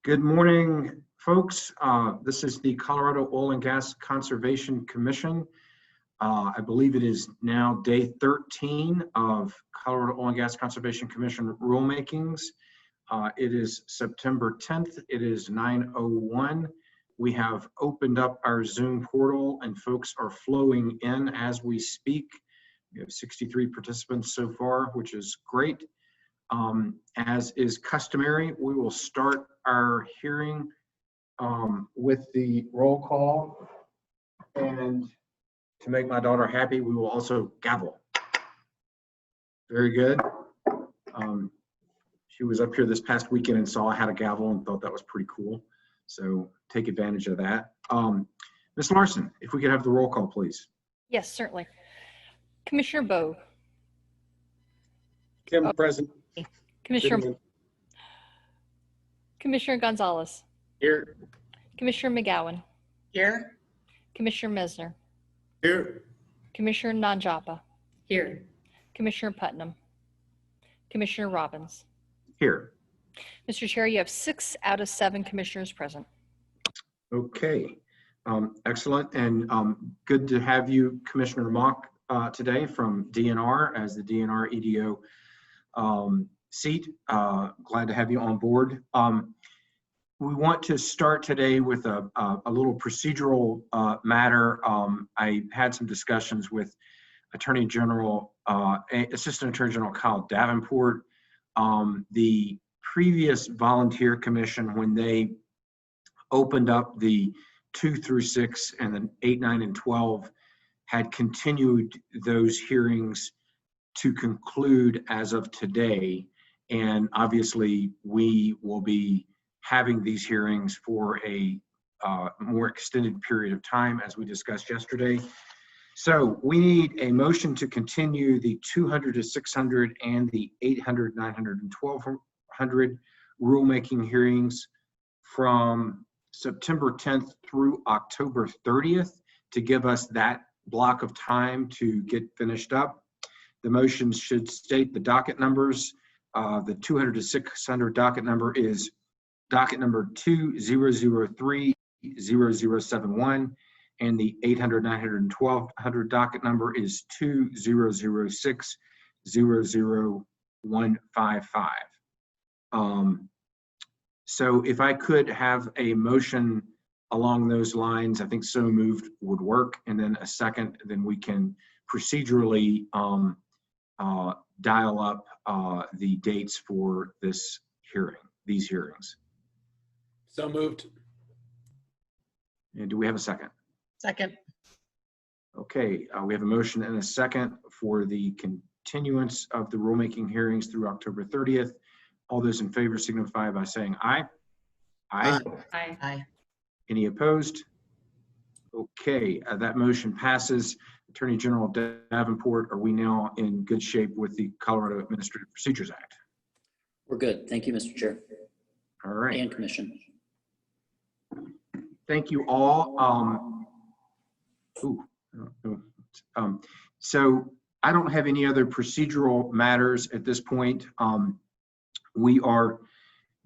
Good morning, folks. This is the Colorado Oil and Gas Conservation Commission. I believe it is now day 13 of Colorado Oil and Gas Conservation Commission rulemakings. It is September 10th. It is 9:01. We have opened up our Zoom portal and folks are flowing in as we speak. We have 63 participants so far, which is great. As is customary, we will start our hearing with the roll call. And to make my daughter happy, we will also gavel. Very good. She was up here this past weekend and saw I had a gavel and thought that was pretty cool. So take advantage of that. Ms. Larson, if we could have the roll call, please. Yes, certainly. Commissioner Bowe. Kim, present. Commissioner Gonzalez. Here. Commissioner McGowan. Here. Commissioner Mesner. Here. Commissioner Nanjapa. Here. Commissioner Putnam. Commissioner Robbins. Here. Mr. Chair, you have 6 out of 7 commissioners present. Okay, excellent. And good to have you, Commissioner Mock, today from DNR as the DNR EDO seat. Glad to have you on board. We want to start today with a little procedural matter. I had some discussions with Attorney General, Assistant Attorney General Kyle Davenport. The previous volunteer commission, when they opened up the 2 through 6 and then 8, 9, and 12, had continued those hearings to conclude as of today. And obviously, we will be having these hearings for a more extended period of time, as we discussed yesterday. So we need a motion to continue the 200 to 600 and the 800, 900, and 1200 rulemaking hearings from September 10th through October 30th to give us that block of time to get finished up. The motions should state the docket numbers. The 200 to 600 docket number is docket number 2003-0071, and the 800, 900, and 1200 docket number is 2006-00155. So if I could have a motion along those lines, I think so moved would work, and then a second, then we can procedurally dial up the dates for this hearing, these hearings. So moved. And do we have a second? Second. Okay, we have a motion and a second for the continuance of the rulemaking hearings through October 30th. All those in favor signify by saying aye. Aye. Aye. Aye. Any opposed? Okay, that motion passes. Attorney General Davenport, are we now in good shape with the Colorado Administrative Procedures Act? We're good. Thank you, Mr. Chair. All right. And Commission. Thank you all. So I don't have any other procedural matters at this point. We are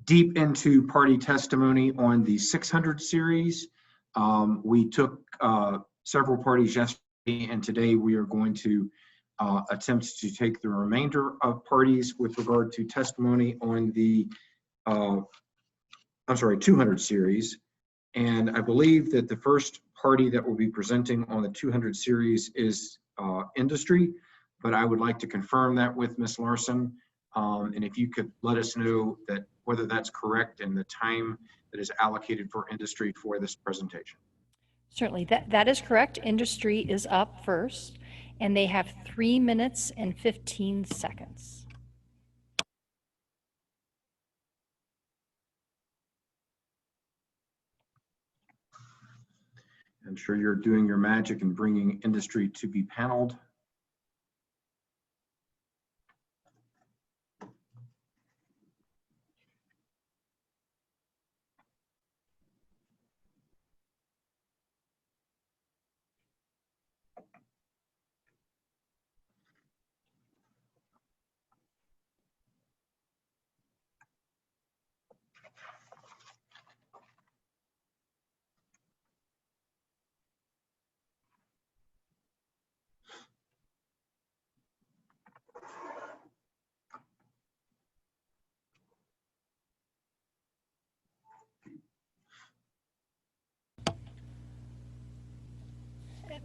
deep into party testimony on the 600 series. We took several parties yesterday, and today we are going to attempt to take the remainder of parties with regard to testimony on the 200 series. And I believe that the first party that will be presenting on the 200 series is industry, but I would like to confirm that with Ms. Larson. And if you could let us know that whether that's correct and the time that is allocated for industry for this presentation. Certainly, that is correct. Industry is up first, and they have 3 minutes and 15 seconds. I'm sure you're doing your magic and bringing industry to be paneled.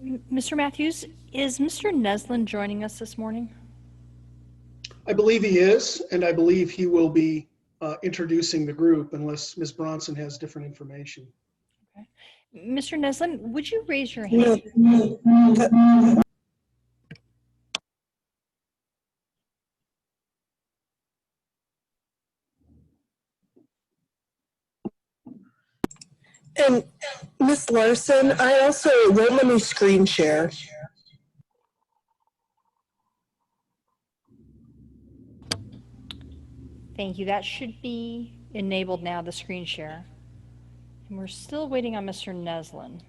Mr. Matthews, is Mr. Neslin joining us this morning? I believe he is, and I believe he will be introducing the group unless Ms. Bronson has different information. Mr. Neslin, would you raise your hand? And Ms. Larson, I also won't let me screen share. Thank you. That should be enabled now, the screen share. And we're still waiting on Mr. Neslin.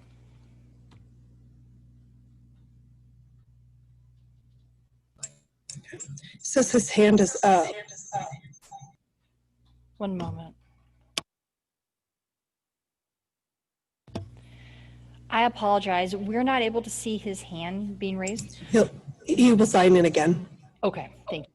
Says his hand is up. One moment. I apologize. We're not able to see his hand being raised. He will sign in again. Okay, thank you.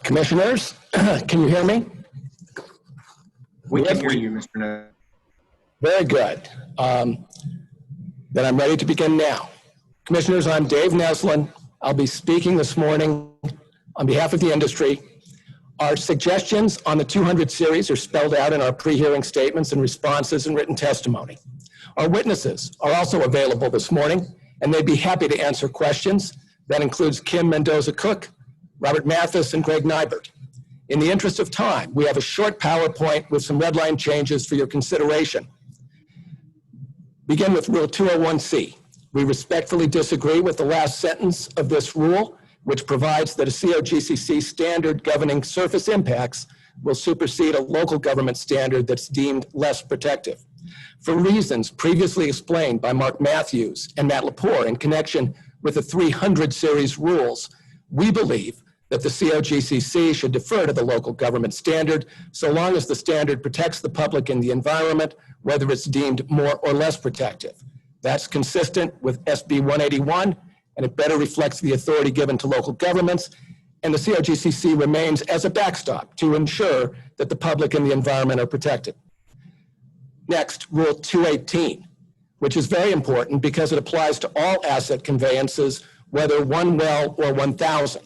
Commissioners, can you hear me? We can hear you, Mr. Neslin. Very good. Then I'm ready to begin now. Commissioners, I'm Dave Neslin. I'll be speaking this morning on behalf of the industry. Our suggestions on the 200 series are spelled out in our pre-hearing statements and responses and written testimony. Our witnesses are also available this morning, and they'd be happy to answer questions. That includes Kim Mendoza-Cook, Robert Mathis, and Greg Nybert. In the interest of time, we have a short PowerPoint with some Redline changes for your consideration. Begin with Rule 201C. We respectfully disagree with the last sentence of this rule, which provides that a COGCC standard governing surface impacts will supersede a local government standard that's deemed less protective. For reasons previously explained by Mark Matthews and Matt Lepore in connection with the 300 series rules, we believe that the COGCC should defer to the local government standard so long as the standard protects the public and the environment, whether it's deemed more or less protective. That's consistent with SB 181, and it better reflects the authority given to local governments, and the COGCC remains as a backstop to ensure that the public and the environment are protected. Next, Rule 218, which is very important because it applies to all asset conveyances, whether one well or 1,000.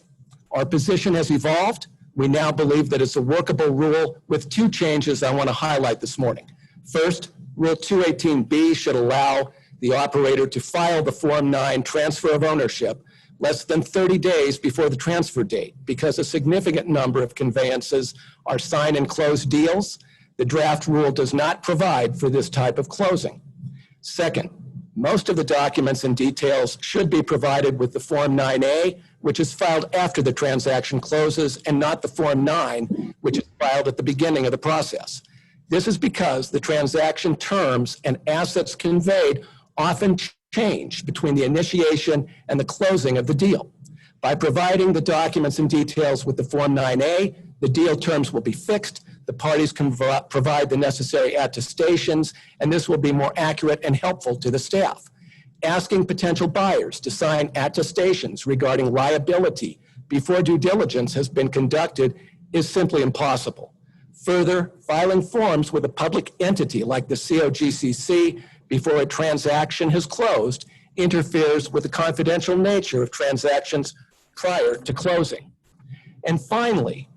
Our position has evolved. We now believe that it's a workable rule with two changes I want to highlight this morning. First, Rule 218B should allow the operator to file the Form 9 transfer of ownership less than 30 days before the transfer date because a significant number of conveyances are sign and close deals. The draft rule does not provide for this type of closing. Second, most of the documents and details should be provided with the Form 9A, which is filed after the transaction closes, and not the Form 9, which is filed at the beginning of the process. This is because the transaction terms and assets conveyed often change between the initiation and the closing of the deal. By providing the documents and details with the Form 9A, the deal terms will be fixed, the parties can provide the necessary attestations, and this will be more accurate and helpful to the staff. Asking potential buyers to sign attestations regarding liability before due diligence has been conducted is simply impossible. Further, filing forms with a public entity like the COGCC before a transaction has closed interferes with the confidential nature of transactions prior to closing. And finally,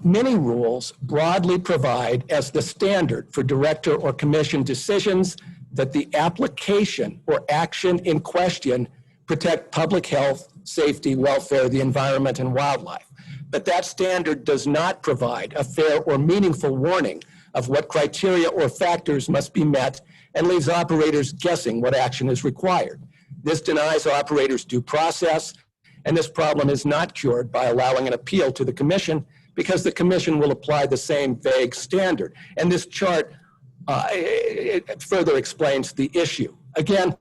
many rules broadly provide as the standard for director or commission decisions that the application or action in question protect public health, safety, welfare, the environment, and wildlife. but that standard does not provide a fair or meaningful warning of what criteria or factors must be met and leaves operators guessing what action is required. This denies operators due process, and this problem is not cured by allowing an appeal to the commission because the commission will apply the same vague standard. And this chart it further explains the issue. Again,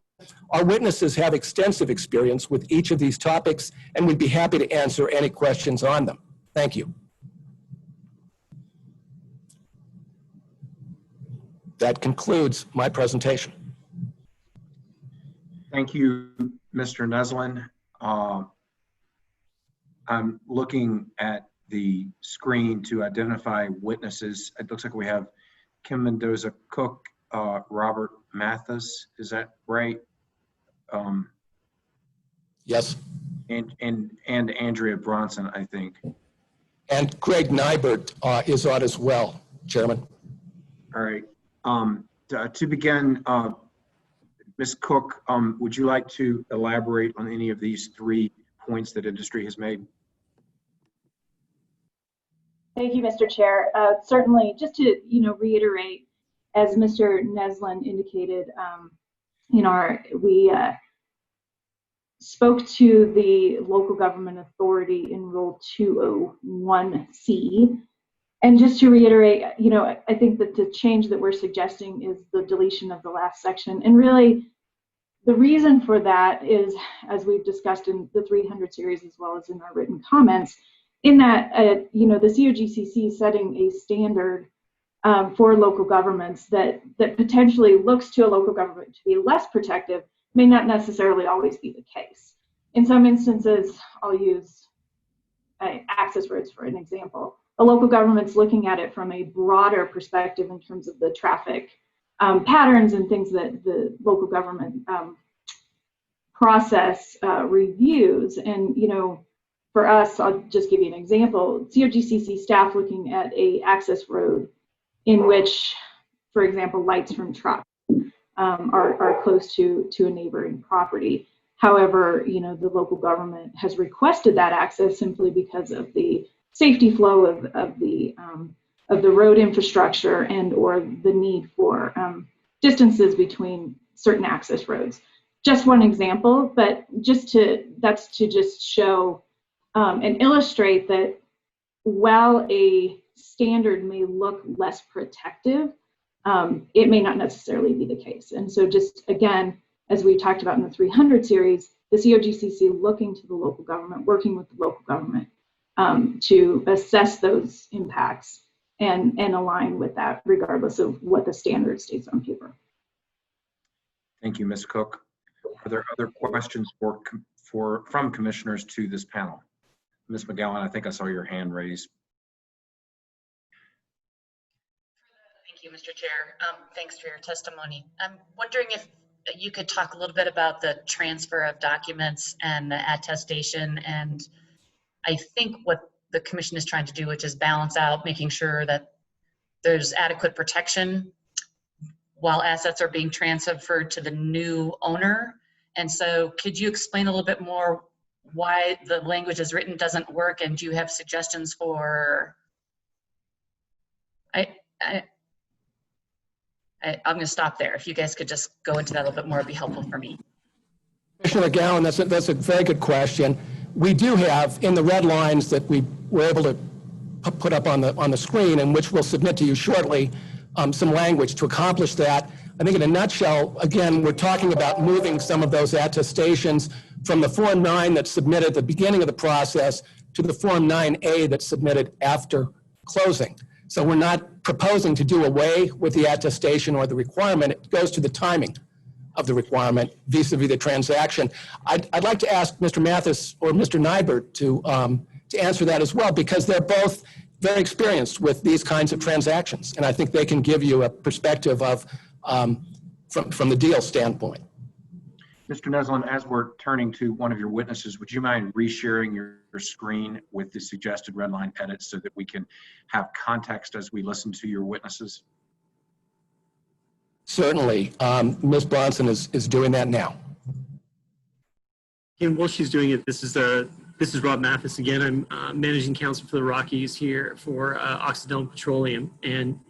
our witnesses have extensive experience with each of these topics, and we'd be happy to answer any questions on them. Thank you. That concludes my presentation. Thank you, Mr. Neslin. I'm looking at the screen to identify witnesses. It looks like we have Kim Mendoza Cook, Robert Mathis, is that right? Yes. And Andrea Bronson, I think. And Greg Nybert is on as well, Chairman. All right. To begin, Ms. Cook, would you like to elaborate on any of these 3 points that industry has made? Thank you, Mr. Chair. Certainly, just to reiterate, as Mr. Neslin indicated, we spoke to the local government authority in Rule 201C. And just to reiterate, I think that the change that we're suggesting is the deletion of the last section. And really, the reason for that is, as we've discussed in the 300 series as well as in our written comments, in that, the COGCC setting a standard for local governments that potentially looks to a local government to be less protective may not necessarily always be the case. In some instances, I'll use access roads for an example. A local government's looking at it from a broader perspective in terms of the traffic patterns and things that the local government process reviews. And, for us, I'll just give you an example. COGCC staff looking at a access road in which, for example, lights from trucks are close to a neighboring property. However, the local government has requested that access simply because of the safety flow of the road infrastructure and or the need for distances between certain access roads. Just one example, but that's to just show and illustrate that while a standard may look less protective, it may not necessarily be the case. And so just again, as we talked about in the 300 series, the COGCC looking to the local government, working with the local government to assess those impacts and align with that regardless of what the standard states on paper. Thank you, Ms. Cook. Are there other questions from commissioners to this panel? Ms. McGowan, I think I saw your hand raised. Thank you, Mr. Chair. Thanks for your testimony. I'm wondering if you could talk a little bit about the transfer of documents and the attestation. And I think what the commission is trying to do, which is balance out, making sure that there's adequate protection while assets are being transferred to the new owner. And so could you explain a little bit more why the language as written doesn't work, and do you have suggestions for, I'm going to stop there. If you guys could just go into that a little bit more, it'd be helpful for me. Commissioner McGowan, that's a very good question. We do have in the red lines that we were able to put up on the screen, and which we'll submit to you shortly, some language to accomplish that. I think in a nutshell, again, we're talking about moving some of those attestations from the Form 9 that's submitted at the beginning of the process to the Form 9A that's submitted after closing. So we're not proposing to do away with the attestation or the requirement. It goes to the timing of the requirement vis-a-vis the transaction. I'd like to ask Mr. Mathis or Mr. Nybert to answer that as well, because they're both very experienced with these kinds of transactions. And I think they can give you a perspective of from the deal standpoint. Mr. Neslin, as we're turning to one of your witnesses, would you mind resharing your screen with the suggested red line edits so that we can have context as we listen to your witnesses? Certainly. Ms. Bronson is doing that now. And while she's doing it, this is the This is Rob Mathis again. I'm managing counsel for the Rockies here for Occidental Petroleum. And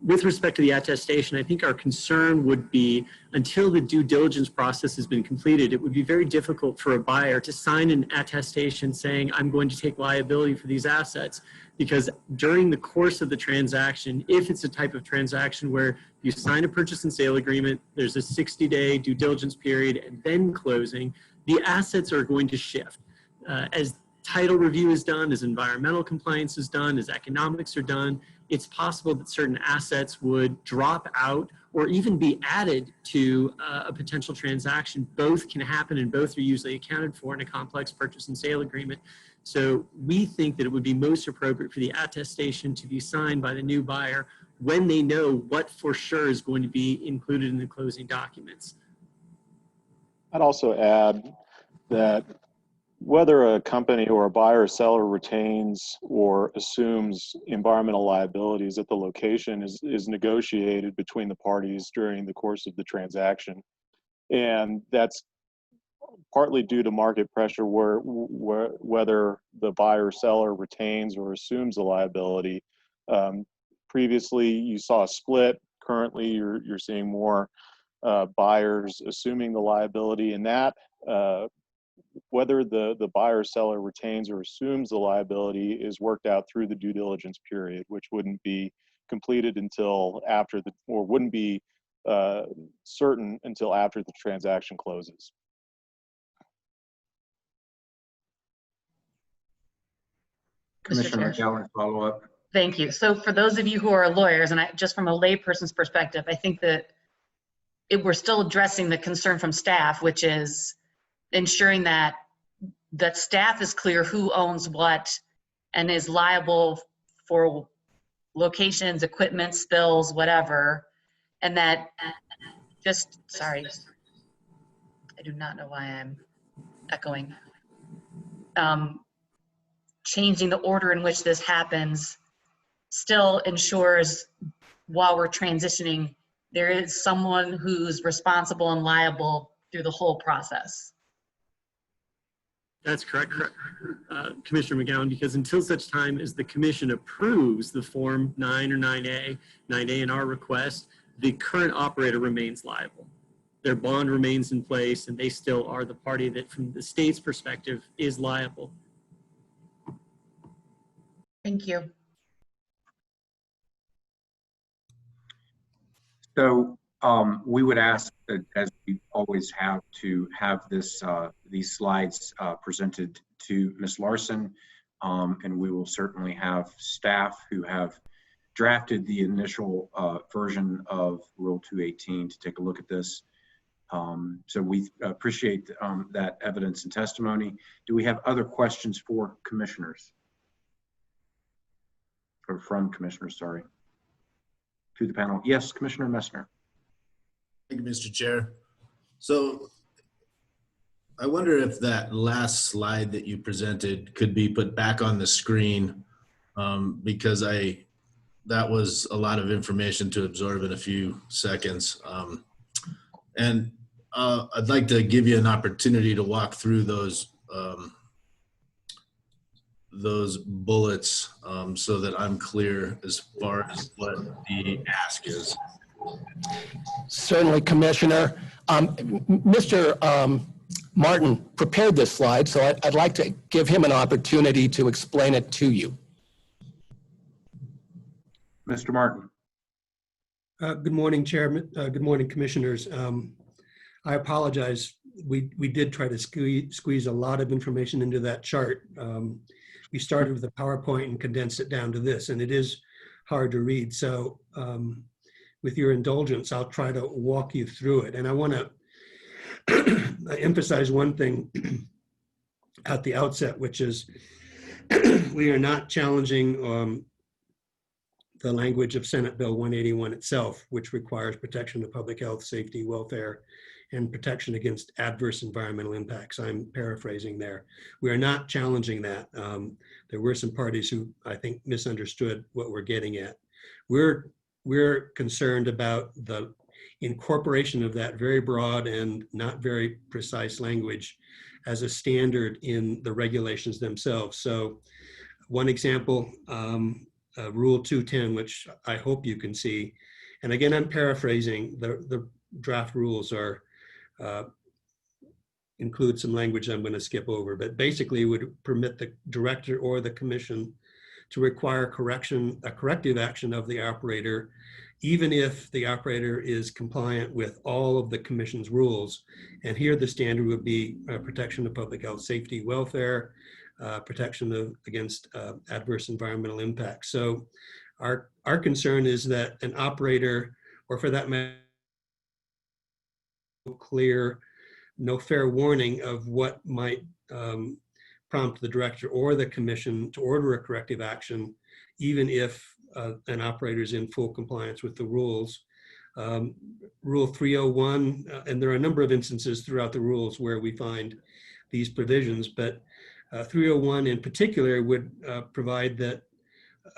with respect to the attestation, I think our concern would be until the due diligence process has been completed, it would be very difficult for a buyer to sign an attestation saying, I'm going to take liability for these assets. Because during the course of the transaction, if it's a type of transaction where you sign a purchase and sale agreement, there's a 60-day due diligence period and then closing, the assets are going to shift. As title review is done, as environmental compliance is done, as economics are done, it's possible that certain assets would drop out or even be added to a potential transaction. Both can happen and both are usually accounted for in a complex purchase and sale agreement. So we think that it would be most appropriate for the attestation to be signed by the new buyer when they know what for sure is going to be included in the closing documents. I'd also add that whether a company or a buyer or seller retains or assumes environmental liabilities at the location is negotiated between the parties during the course of the transaction. And that's partly due to market pressure whether the buyer or seller retains or assumes the liability. Previously, you saw a split. Currently, you're seeing more buyers assuming the liability, and that whether the buyer or seller retains or assumes the liability is worked out through the due diligence period, which wouldn't be completed until after or wouldn't be certain until after the transaction closes. Commissioner McGowan, follow up. Thank you. So for those of you who are lawyers, and just from a layperson's perspective, I think that we're still addressing the concern from staff, which is ensuring that staff is clear who owns what and is liable for locations, equipment, spills, whatever. And that sorry, I do not know why I'm echoing. Changing the order in which this happens still ensures while we're transitioning, there is someone who's responsible and liable through the whole process. That's correct, Commissioner McGowan, because until such time as the commission approves the Form 9 or 9A in our request, the current operator remains liable. Their bond remains in place and they still are the party that from the state's perspective is liable. Thank you. So we would ask, as we always have, to have these slides presented to Ms. Larson, and we will certainly have staff who have drafted the initial version of Rule 218 to take a look at this. So we appreciate that evidence and testimony. Do we have other questions for commissioners? Or from commissioners, sorry. To the panel. Yes, Commissioner Messner. Thank you, Mr. Chair. So I wonder if that last slide that you presented could be put back on the screen, because that was a lot of information to absorb in a few seconds. And I'd like to give you an opportunity to walk through those bullets so that I'm clear as far as what the ask is. Certainly, Commissioner. Mr. Martin prepared this slide, so I'd like to give him an opportunity to explain it to you. Mr. Martin. Good morning, Chairman. Good morning, Commissioners. I apologize. We did try to squeeze a lot of information into that chart. We started with a PowerPoint and condensed it down to this, and it is hard to read. So with your indulgence, I'll try to walk you through it. And I want to emphasize one thing at the outset, which is we are not challenging the language of Senate Bill 181 itself, which requires protection of public health, safety, welfare, and protection against adverse environmental impacts. I'm paraphrasing there. We are not challenging that. There were some parties who I think misunderstood what we're getting at. We're concerned about the incorporation of that very broad and not very precise language as a standard in the regulations themselves. So one example, Rule 210, which I hope you can see. And again, I'm paraphrasing, the draft rules are include some language I'm going to skip over, but basically would permit the director or the commission to require corrective action of the operator, even if the operator is compliant with all of the commission's rules. And here the standard would be protection of public health, safety, welfare, protection against adverse environmental impacts. So our concern is that an operator, or for that matter, clear, no fair warning of what might prompt the director or the commission to order a corrective action, even if an operator is in full compliance with the rules. Rule 301, and there are a number of instances throughout the rules where we find these provisions, but 301 in particular would provide that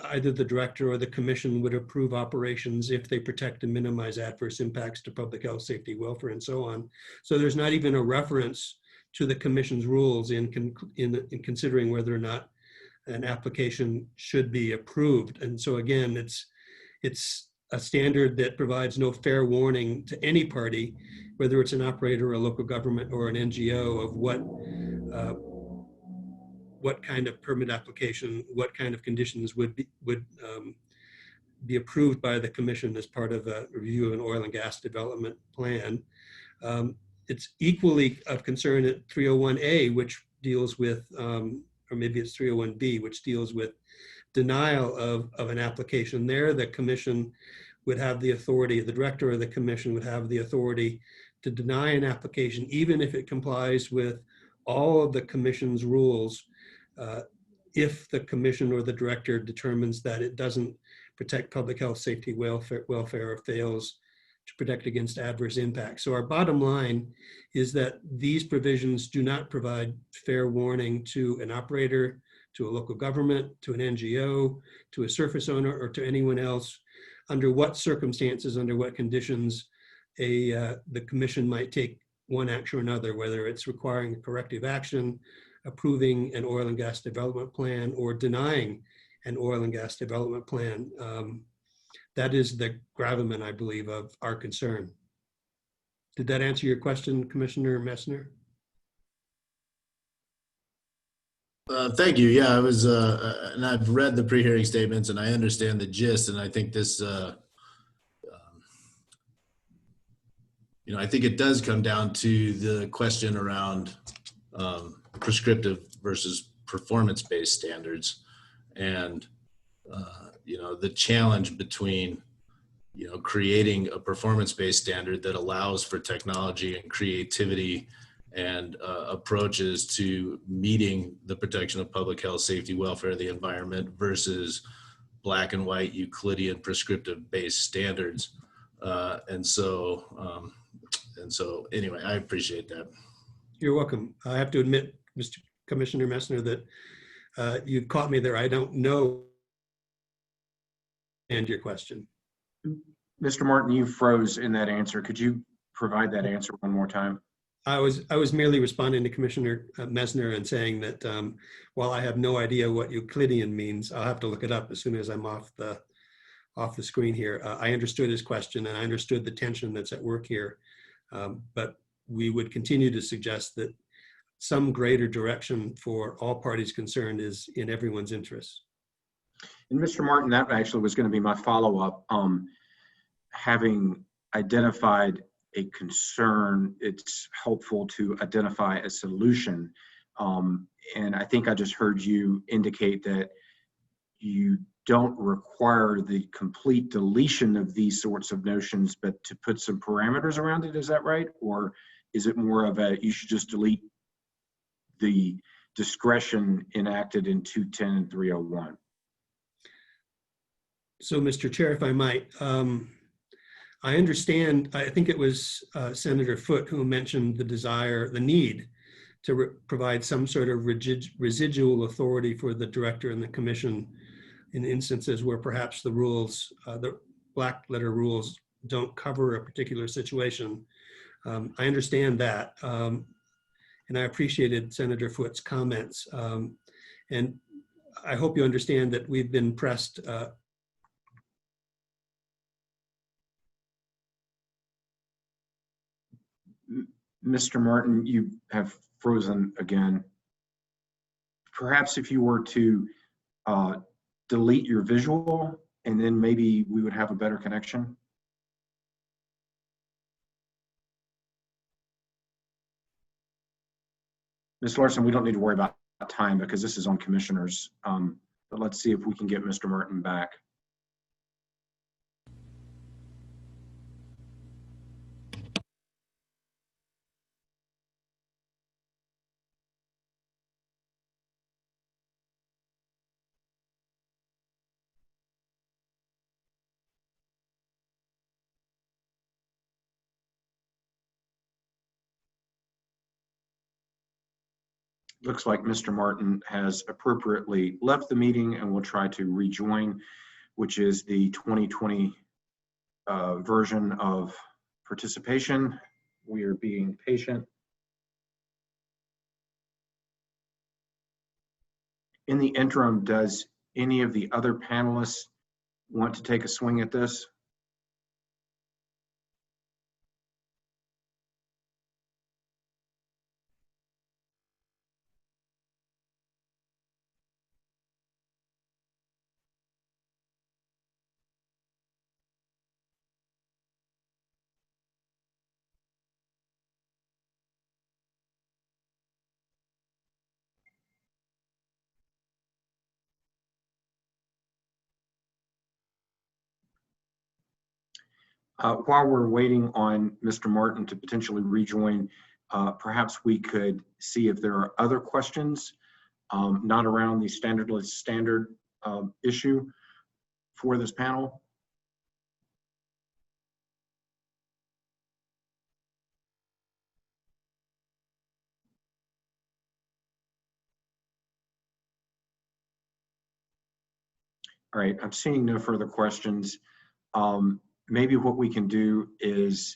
either the director or the commission would approve operations if they protect and minimize adverse impacts to public health, safety, welfare, and so on. So there's not even a reference to the commission's rules in considering whether or not an application should be approved. And so again, it's a standard that provides no fair warning to any party, whether it's an operator, or a local government, or an NGO, of what kind of permit application, what kind of conditions would be approved by the commission as part of a review of an oil and gas development plan. It's equally of concern at 301A, which deals with, or maybe it's 301B, which deals with denial of an application. There, the commission would have the authority, the director of the commission would have the authority to deny an application, even if it complies with all of the commission's rules, if the commission or the director determines that it doesn't protect public health, safety, welfare, or fails to protect against adverse impacts. So our bottom line is that these provisions do not provide fair warning to an operator, to a local government, to an NGO, to a surface owner, or to anyone else, under what circumstances, under what conditions the commission might take one action or another, whether it's requiring corrective action, approving an oil and gas development plan, or denying an oil and gas development plan. That is the gravamen, I believe, of our concern. Did that answer your question, Commissioner Messner? Thank you. Yeah, I was, and I've read the pre-hearing statements, and I understand the gist, and I think this, I think it does come down to the question around prescriptive versus performance-based standards, and the challenge between creating a performance-based standard that allows for technology and creativity and approaches to meeting the protection of public health, safety, welfare, the environment, versus black and white Euclidean prescriptive-based standards. And so anyway, I appreciate that. You're welcome. I have to admit, Mr. Commissioner Messner, that you caught me there. I don't know and your question. Mr. Martin, you froze in that answer. Could you provide that answer one more time? I was merely responding to Commissioner Messner and saying that while I have no idea what Euclidean means, I'll have to look it up as soon as I'm off the screen here. I understood his question, and I understood the tension that's at work here, but we would continue to suggest that some greater direction for all parties concerned is in everyone's interest. And Mr. Martin, that actually was going to be my follow-up. Having identified a concern, it's helpful to identify a solution. And I think I just heard you indicate that you don't require the complete deletion of these sorts of notions, but to put some parameters around it. Is that right? Or is it more of a, you should just delete the discretion enacted in 210 and 301? So, Mr. Chair, if I might, I understand, I think it was Senator Foote who mentioned the need to provide some sort of residual authority for the director and the commission in instances where perhaps the rules, the black letter rules, don't cover a particular situation. I understand that. And I appreciated Senator Foot's comments. And I hope you understand that we've been pressed. Mr. Martin, you have frozen again. Perhaps if you were to delete your visual, and then maybe we would have a better connection. Ms. Larson, we don't need to worry about time because this is on commissioners. But let's see if we can get Mr. Martin back. Looks like Mr. Martin has appropriately left the meeting and will try to rejoin, which is the 2020 version of participation. We are being patient. In the interim, does any of the other panelists want to take a swing at this? While we're waiting on Mr. Martin to potentially rejoin, perhaps we could see if there are other questions, not around the standardless standard issue for this panel. All right, I'm seeing no further questions. Maybe what we can do is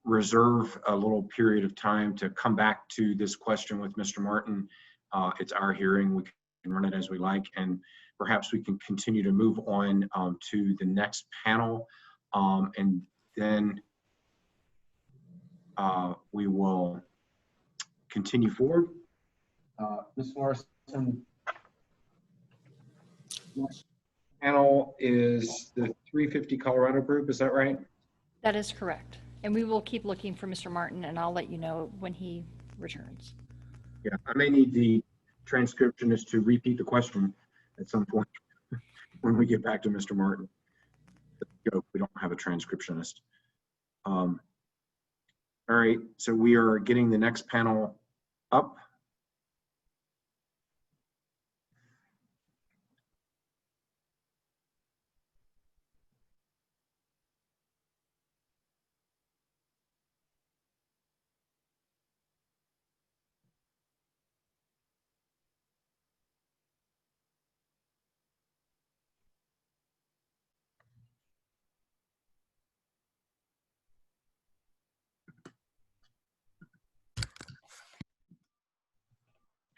reserve a little period of time to come back to this question with Mr. Martin. It's our hearing, we can run it as we like, and perhaps we can continue to move on to the next panel, and then we will continue forward. Ms. Larson, panel is the 350 Colorado group, is that right? That is correct. And we will keep looking for Mr. Martin, and I'll let you know when he returns. Yeah, I may need the transcriptionist to repeat the question at some point when we get back to Mr. Martin. We don't have a transcriptionist. All right, so we are getting the next panel up.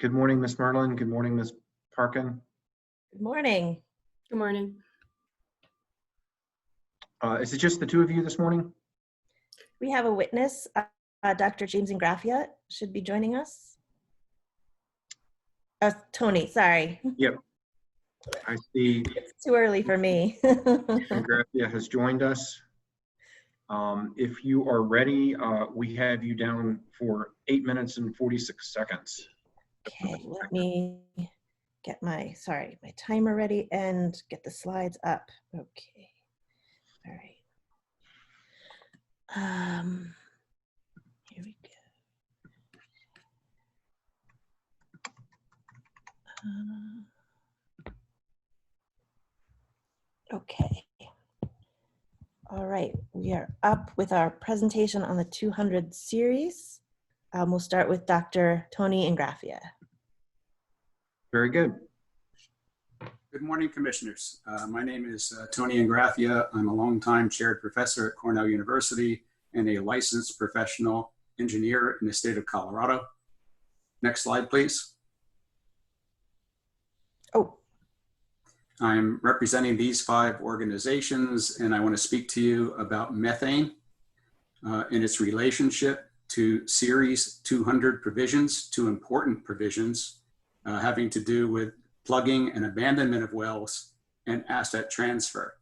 Good morning, Ms. Merlin. Good morning, Ms. Parkin. Good morning. Good morning. Is it just the two of you this morning? We have a witness, Dr. James Ingrafia should be joining us. Tony, sorry. Yep. I see. It's too early for me. Ingrafia has joined us. If you are ready, we have you down for 8 minutes and 46 seconds. Okay, let me get my timer ready and get the slides up. Okay, all right. Here we go. Okay. All right, we are up with our presentation on the 200 series. We'll start with Dr. Tony Ingrafia. Very good. Good morning, Commissioners. My name is Tony Ingraffia. I'm a longtime chaired professor at Cornell University and a licensed professional engineer in the state of Colorado. Next slide, please. Oh. I'm representing these 5 organizations, and I want to speak to you about methane and its relationship to Series 200 provisions, 2 important provisions having to do with plugging and abandonment of wells and asset transfer.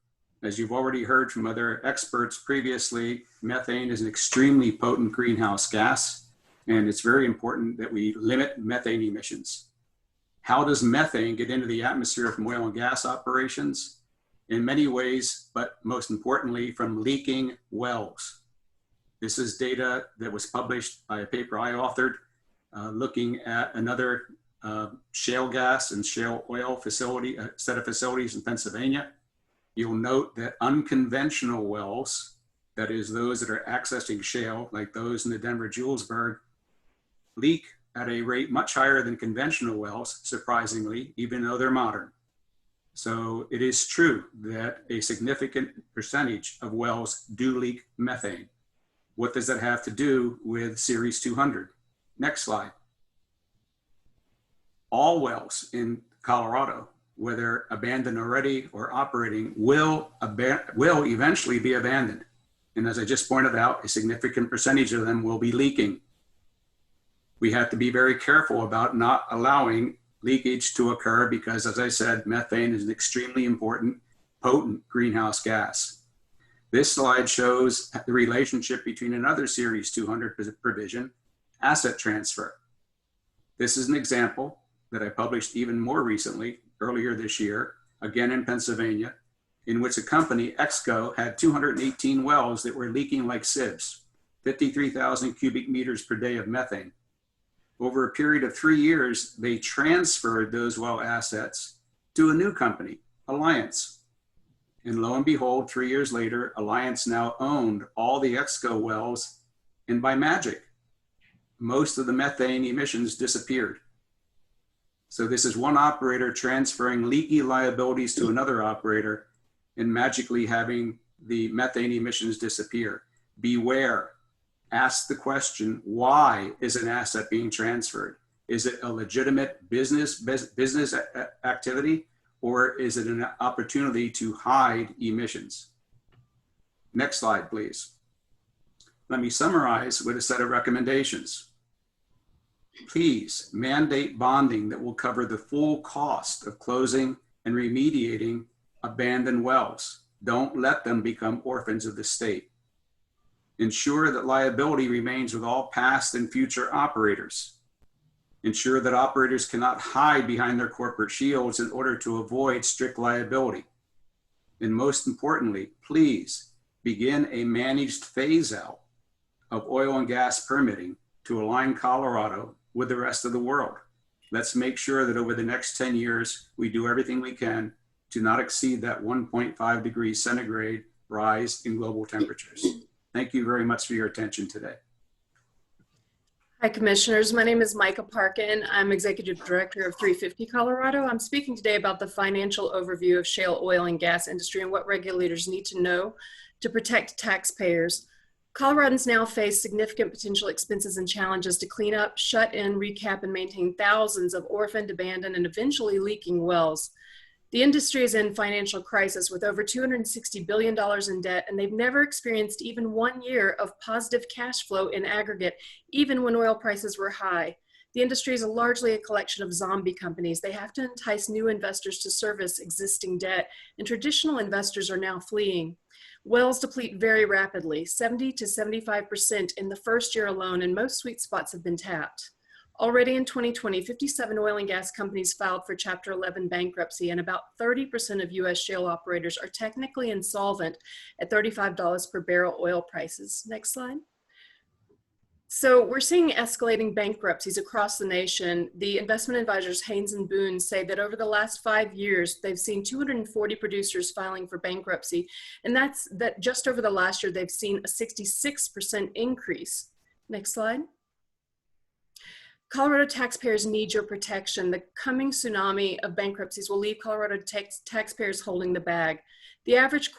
As you've already heard from other experts previously, methane is an extremely potent greenhouse gas, and it's very important that we limit methane emissions. How does methane get into the atmosphere from oil and gas operations? In many ways, but most importantly, from leaking wells. This is data that was published by a paper I authored looking at another shale gas and shale oil facility, a set of facilities in Pennsylvania. You'll note that unconventional wells, that is those that are accessing shale, like those in the Denver Julesburg, leak at a rate much higher than conventional wells, surprisingly, even though they're modern. So it is true that a significant percentage of wells do leak methane. What does that have to do with Series 200? Next slide. All wells in Colorado, whether abandoned already or operating, will eventually be abandoned. And as I just pointed out, a significant percentage of them will be leaking. We have to be very careful about not allowing leakage to occur because, as I said, methane is an extremely important, potent greenhouse gas. This slide shows the relationship between another Series 200 provision, asset transfer. This is an example that I published even more recently, earlier this year, again in Pennsylvania, in which a company, Exco, had 218 wells that were leaking like sieves, 53,000 cubic meters per day of methane. Over a period of 3 years, they transferred those well assets to a new company, Alliance. And lo and behold, 3 years later, Alliance now owned all the Exco wells, and by magic, most of the methane emissions disappeared. So this is one operator transferring leaky liabilities to another operator and magically having the methane emissions disappear. Beware. Ask the question, why is an asset being transferred? Is it a legitimate business activity, or is it an opportunity to hide emissions? Next slide, please. Let me summarize with a set of recommendations. Please mandate bonding that will cover the full cost of closing and remediating abandoned wells. Don't let them become orphans of the state. Ensure that liability remains with all past and future operators. Ensure that operators cannot hide behind their corporate shields in order to avoid strict liability. And most importantly, please begin a managed phase out of oil and gas permitting to align Colorado with the rest of the world. Let's make sure that over the next 10 years, we do everything we can to not exceed that 1.5 degrees centigrade rise in global temperatures. Thank you very much for your attention today. Hi, Commissioners. My name is Micah Parkin. I'm Executive Director of 350 Colorado. I'm speaking today about the financial overview of shale oil and gas industry and what regulators need to know to protect taxpayers. Coloradans now face significant potential expenses and challenges to clean up, shut in, recap, and maintain thousands of orphaned, abandoned, and eventually leaking wells. The industry is in financial crisis with over $260 billion in debt, and they've never experienced even 1 year of positive cash flow in aggregate, even when oil prices were high. The industry is largely a collection of zombie companies. They have to entice new investors to service existing debt, and traditional investors are now fleeing. Wells deplete very rapidly, 70 to 75% in the first year alone, and most sweet spots have been tapped. Already in 2020, 57 oil and gas companies filed for Chapter 11 bankruptcy, and about 30% of U.S. shale operators are technically insolvent at $35 per barrel oil prices. Next slide. So we're seeing escalating bankruptcies across the nation. The investment advisors Haynes and Boone say that over the last 5 years, they've seen 240 producers filing for bankruptcy. And that's just over the last year, they've seen a 66% increase. Next slide. Colorado taxpayers need your protection. The coming tsunami of bankruptcies will leave Colorado taxpayers holding the bag. The average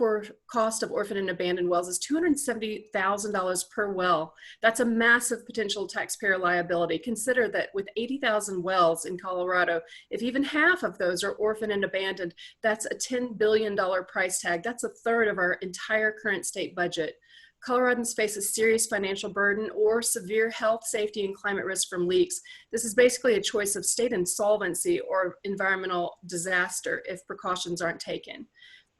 cost of orphan and abandoned wells is $270,000 per well. That's a massive potential taxpayer liability. Consider that with 80,000 wells in Colorado, if even half of those are orphan and abandoned, that's a $10 billion price tag. That's a third of our entire current state budget. Coloradans face a serious financial burden or severe health, safety, and climate risk from leaks. This is basically a choice of state insolvency or environmental disaster if precautions aren't taken.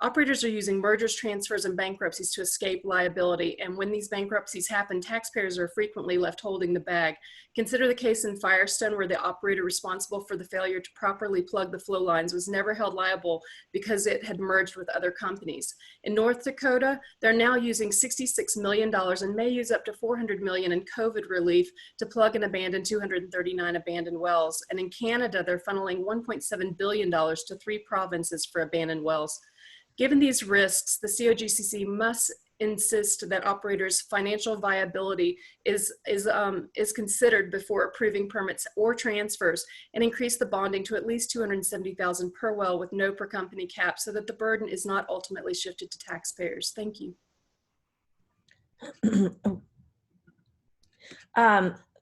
Operators are using mergers, transfers, and bankruptcies to escape liability. And when these bankruptcies happen, taxpayers are frequently left holding the bag. Consider the case in Firestone where the operator responsible for the failure to properly plug the flow lines was never held liable because it had merged with other companies. In North Dakota, they're now using $66 million and may use up to $400 million in COVID relief to plug and abandon 239 abandoned wells. And in Canada, they're funneling $1.7 billion to 3 provinces for abandoned wells. Given these risks, the COGCC must insist that operators' financial viability is considered before approving permits or transfers, and increase the bonding to at least $270,000 per well with no per company cap so that the burden is not ultimately shifted to taxpayers. Thank you.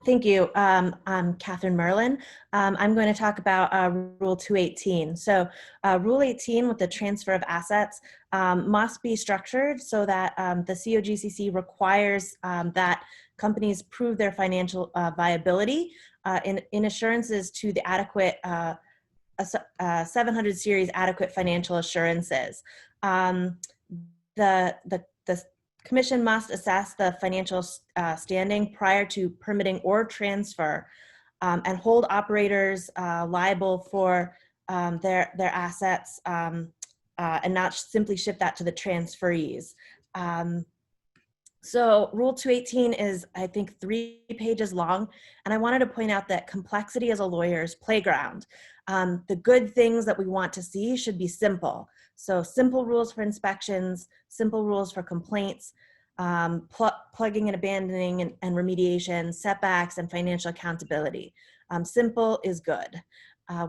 Thank you. I'm Catherine Merlin. I'm going to talk about Rule 218. So Rule 18 with the transfer of assets must be structured so that the COGCC requires that companies prove their financial viability in assurances to the adequate 700 series adequate financial assurances. The Commission must assess the financial standing prior to permitting or transfer and hold operators liable for their assets and not simply shift that to the transferees. So Rule 218 is, I think, 3 pages long, and I wanted to point out that complexity is a lawyer's playground. The good things that we want to see should be simple. So simple rules for inspections, simple rules for complaints, plugging and abandoning and remediation, setbacks, and financial accountability. Simple is good.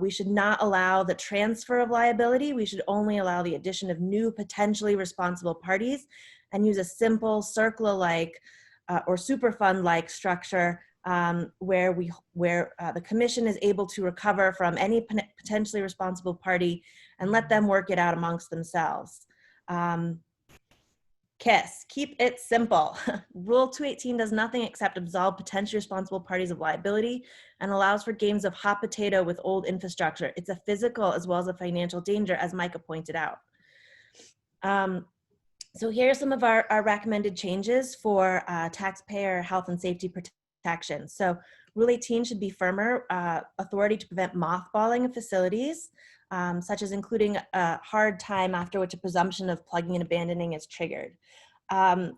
We should not allow the transfer of liability. We should only allow the addition of new potentially responsible parties and use a simple CERCLA-like or Superfund-like structure where the Commission is able to recover from any potentially responsible party and let them work it out amongst themselves. KISS, keep it simple. Rule 218 does nothing except absolve potentially responsible parties of liability and allows for games of hot potato with old infrastructure. It's a physical as well as a financial danger, as Micah pointed out. So here are some of our recommended changes for taxpayer health and safety protection. So Rule 18 should be firmer authority to prevent mothballing of facilities, such as including a hard time after which a presumption of plugging and abandoning is triggered.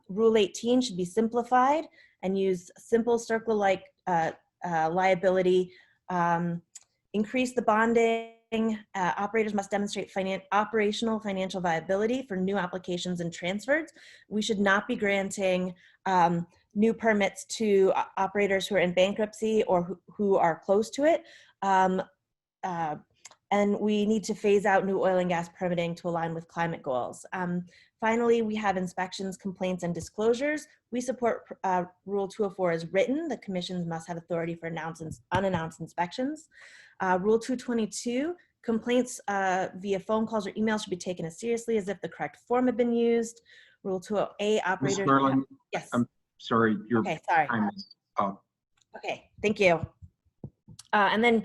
Rule 18 should be simplified and use simple CERCLA-like liability, increase the bonding. Operators must demonstrate operational financial viability for new applications and transfers. We should not be granting new permits to operators who are in bankruptcy or who are close to it. And we need to phase out new oil and gas permitting to align with climate goals. Finally, we have inspections, complaints, and disclosures. We support Rule 204 as written. The commissions must have authority for unannounced inspections. Rule 222, complaints via phone calls or emails should be taken as seriously as if the correct form had been used. Rule 208, operators. Ms. Merlin, yes. I'm sorry, your time is up. Okay, thank you. And then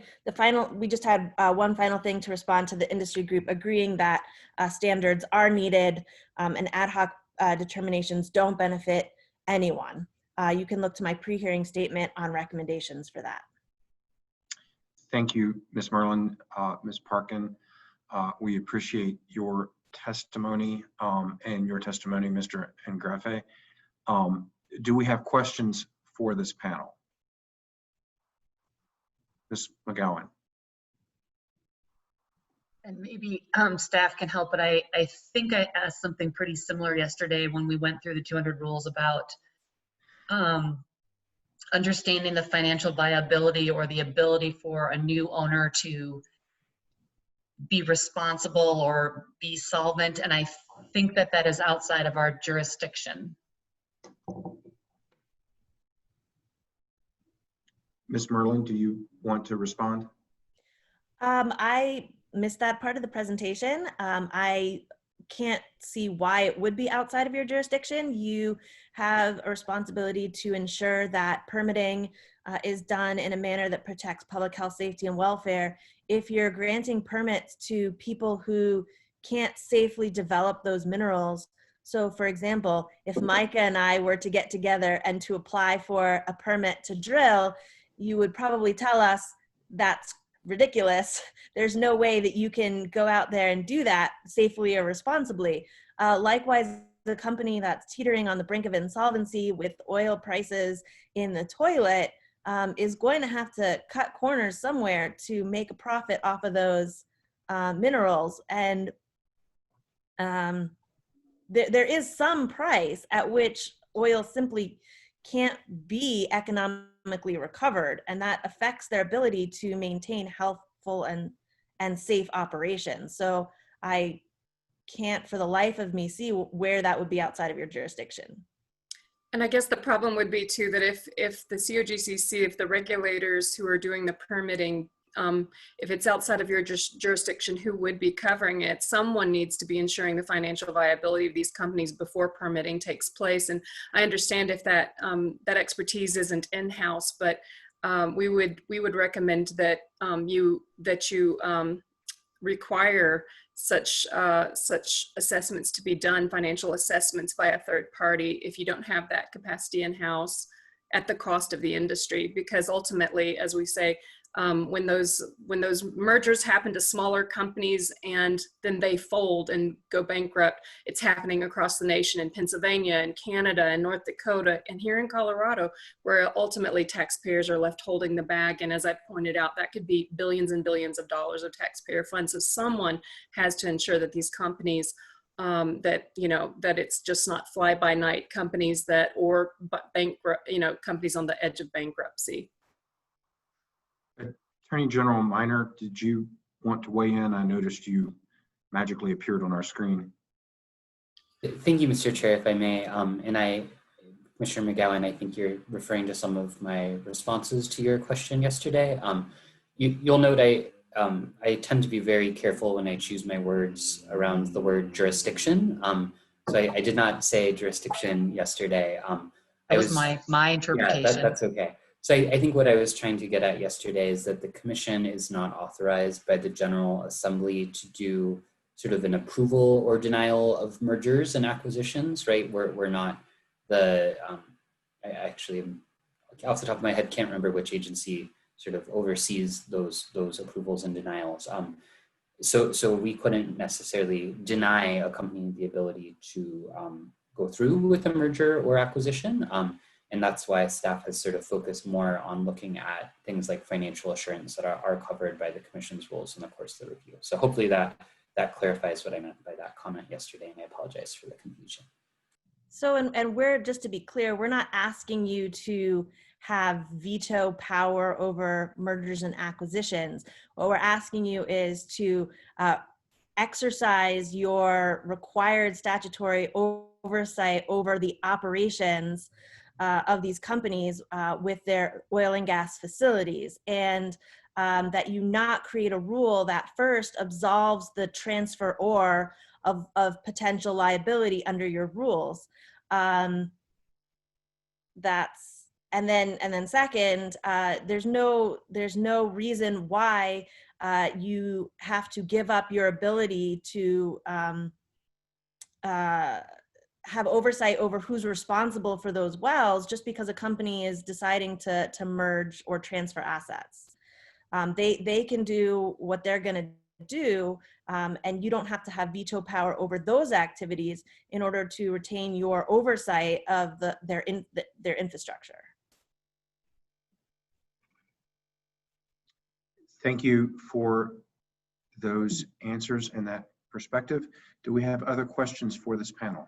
we just had one final thing to respond to the industry group agreeing that standards are needed and ad hoc determinations don't benefit anyone. You can look to my pre-hearing statement on recommendations for that. Thank you, Ms. Merlin, Ms. Parkin. We appreciate your testimony and your testimony, Mr. Engrafe. Do we have questions for this panel? Ms. McGowan. And maybe staff can help, but I think I asked something pretty similar yesterday when we went through the 200 rules about understanding the financial viability or the ability for a new owner to be responsible or be solvent. And I think that that is outside of our jurisdiction. Ms. Merlin, do you want to respond? I missed that part of the presentation. I can't see why it would be outside of your jurisdiction. You have a responsibility to ensure that permitting is done in a manner that protects public health, safety, and welfare. If you're granting permits to people who can't safely develop those minerals, so for example, if Micah and I were to get together and to apply for a permit to drill, you would probably tell us that's ridiculous. There's no way that you can go out there and do that safely or responsibly. Likewise, the company that's teetering on the brink of insolvency with oil prices in the toilet is going to have to cut corners somewhere to make a profit off of those minerals. And there is some price at which oil simply can't be economically recovered, and that affects their ability to maintain healthful and safe operations. So I can't for the life of me see where that would be outside of your jurisdiction. And I guess the problem would be too that if the COGCC, if the regulators who are doing the permitting, if it's outside of your jurisdiction, who would be covering it? Someone needs to be ensuring the financial viability of these companies before permitting takes place. And I understand if that that expertise isn't in-house, but we would recommend that you require such assessments to be done, financial assessments by a third party, if you don't have that capacity in-house at the cost of the industry. Because ultimately, as we say, when those mergers happen to smaller companies and then they fold and go bankrupt, it's happening across the nation in Pennsylvania and Canada and North Dakota and here in Colorado, where ultimately taxpayers are left holding the bag. And as I pointed out, that could be billions and billions of dollars of taxpayer funds. So someone has to ensure that these companies that it's just not fly-by-night companies or bankrupt, companies on the edge of bankruptcy. Attorney General Minor, did you want to weigh in? I noticed you magically appeared on our screen. Thank you, Mr. Chair, if I may. Commissioner McGowan, I think you're referring to some of my responses to your question yesterday. You'll note I tend to be very careful when I choose my words around the word jurisdiction. So I did not say jurisdiction yesterday. That was my interpretation. Yeah, that's okay. So I think what I was trying to get at yesterday is that the Commission is not authorized by the General Assembly to do sort of an approval or denial of mergers and acquisitions, right? We're not I actually, off the top of my head, can't remember which agency sort of oversees those approvals and denials. So we couldn't necessarily deny a company the ability to go through with a merger or acquisition. And that's why staff has sort of focused more on looking at things like financial assurance that are covered by the Commission's rules in the course of the review. So hopefully that clarifies what I meant by that comment yesterday, and I apologize for the confusion. So, and we're, just to be clear, we're not asking you to have veto power over mergers and acquisitions. What we're asking you is to exercise your required statutory oversight over the operations of these companies with their oil and gas facilities, and that you not create a rule that first absolves the transferor of potential liability under your rules. And then second, there's no reason why you have to give up your ability to have oversight over who's responsible for those wells just because a company is deciding to merge or transfer assets. They can do what they're going to do, and you don't have to have veto power over those activities in order to retain your oversight of their infrastructure. Thank you for those answers and that perspective. Do we have other questions for this panel?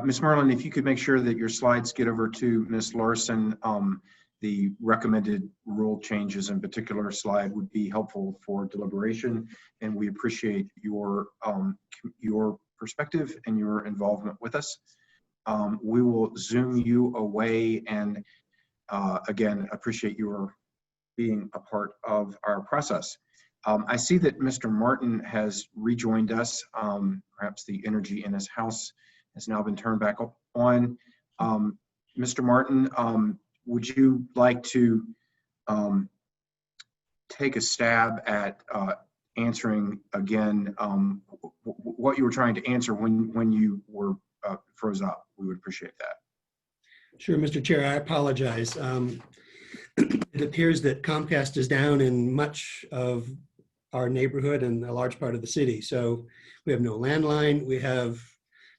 Ms. Merlin, if you could make sure that your slides get over to Ms. Larson, the recommended rule changes in particular slide would be helpful for deliberation, and we appreciate your perspective and your involvement with us. We will Zoom you away, and again, appreciate your being a part of our process. I see that Mr. Martin has rejoined us. Perhaps the energy in his house has now been turned back on. Mr. Martin, would you like to take a stab at answering again what you were trying to answer when you were froze up? We would appreciate that. Sure, Mr. Chair, I apologize. It appears that Comcast is down in much of our neighborhood and a large part of the city. So we have no landline, we have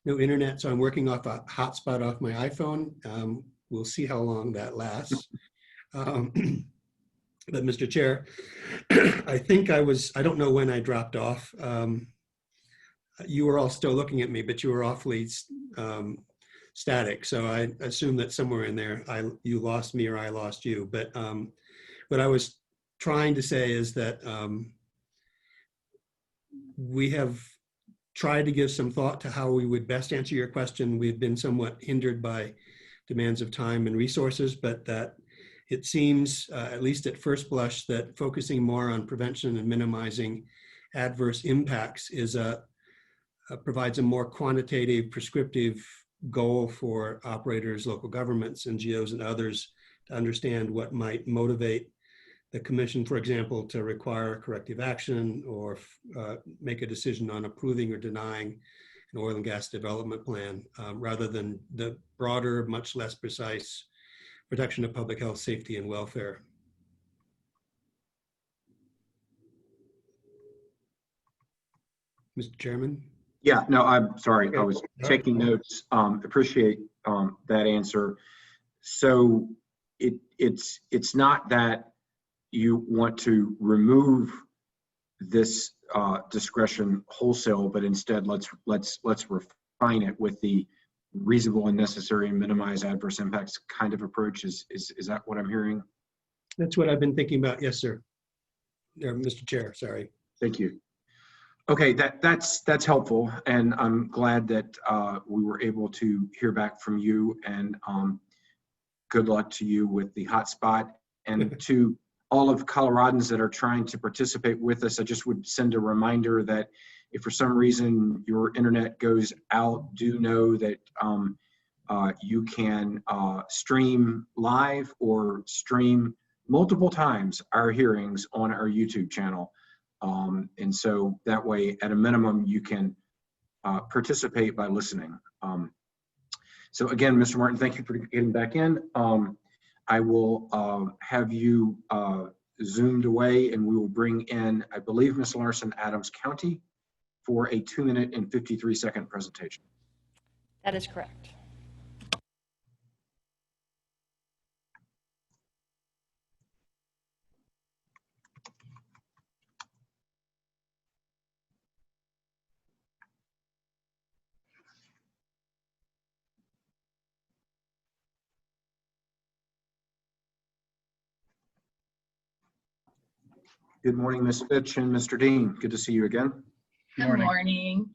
no internet, so I'm working off a hotspot off my iPhone. We'll see how long that lasts. But Mr. Chair, I think I don't know when I dropped off. You were all still looking at me, but you were awfully static. So I assume that somewhere in there, you lost me or I lost you. But what I was trying to say is that we have tried to give some thought to how we would best answer your question. We've been somewhat hindered by demands of time and resources, but that it seems, at least at first blush, that focusing more on prevention and minimizing adverse impacts provides a more quantitative, prescriptive goal for operators, local governments, NGOs, and others to understand what might motivate the commission, for example, to require corrective action or make a decision on approving or denying an oil and gas development plan, rather than the broader, much less precise protection of public health, safety, and welfare. Mr. Chairman? Yeah, no, I'm sorry. Okay. I was taking notes. Appreciate that answer. So it's not that you want to remove this discretion wholesale, but instead let's refine it with the reasonable and necessary and minimize adverse impacts kind of approach. Is that what I'm hearing? That's what I've been thinking about. Yes, sir. Mr. Chair, sorry. Thank you. Okay, that's helpful, and I'm glad that we were able to hear back from you, and good luck to you with the hotspot. And to all of Coloradans that are trying to participate with us, I just would send a reminder that if for some reason your internet goes out, do know that you can stream live or stream multiple times our hearings on our YouTube channel. And so that way, at a minimum, you can participate by listening. So again, Mr. Martin, thank you for getting back in. I will have you zoomed away, and we will bring in, I believe, Ms. Larson, Adams County, for a 2-minute and 53-second presentation. That is correct. Good morning, Ms. Fitch and Mr. Dean. Good to see you again. Good morning.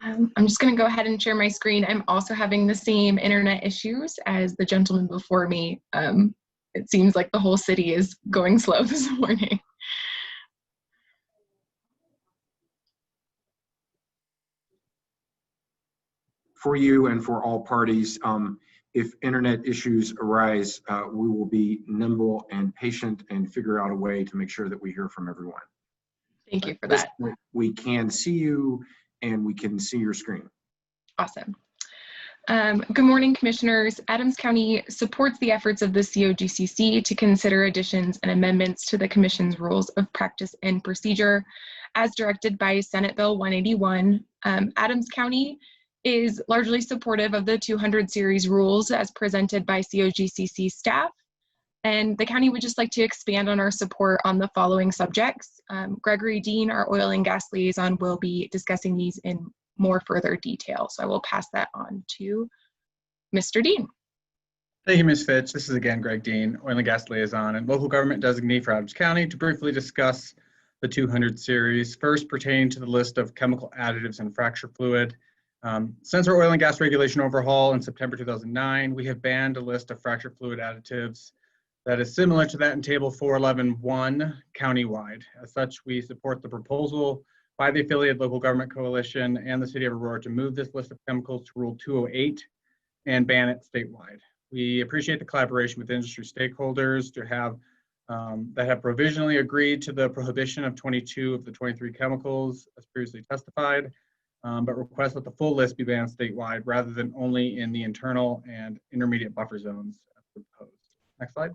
I'm just going to go ahead and share my screen. I'm also having the same internet issues as the gentleman before me. It seems like the whole city is going slow this morning. For you and for all parties, if internet issues arise, we will be nimble and patient and figure out a way to make sure that we hear from everyone. Thank you for that. We can see you and we can see your screen. Awesome. Good morning, Commissioners. Adams County supports the efforts of the COGCC to consider additions and amendments to the Commission's Rules of Practice and Procedure as directed by Senate Bill 181. Adams County is largely supportive of the 200 series rules as presented by COGCC staff. And the county would just like to expand on our support on the following subjects. Gregory Dean, our oil and gas liaison, will be discussing these in more further detail. So I will pass that on to Mr. Dean. Thank you, Ms. Fitch. This is again Greg Dean, Oil and Gas Liaison and Local Government Designee for Adams County, to briefly discuss the 200 series, first pertaining to the list of chemical additives and fracture fluid. Since our oil and gas regulation overhaul in September 2009, we have banned a list of fracture fluid additives that is similar to that in Table 411.1 countywide. As such, we support the proposal by the affiliated local government coalition and the City of Aurora to move this list of chemicals to Rule 208 and ban it statewide. We appreciate the collaboration with industry stakeholders to have that have provisionally agreed to the prohibition of 22 of the 23 chemicals as previously testified, but request that the full list be banned statewide rather than only in the internal and intermediate buffer zones as proposed. Next slide.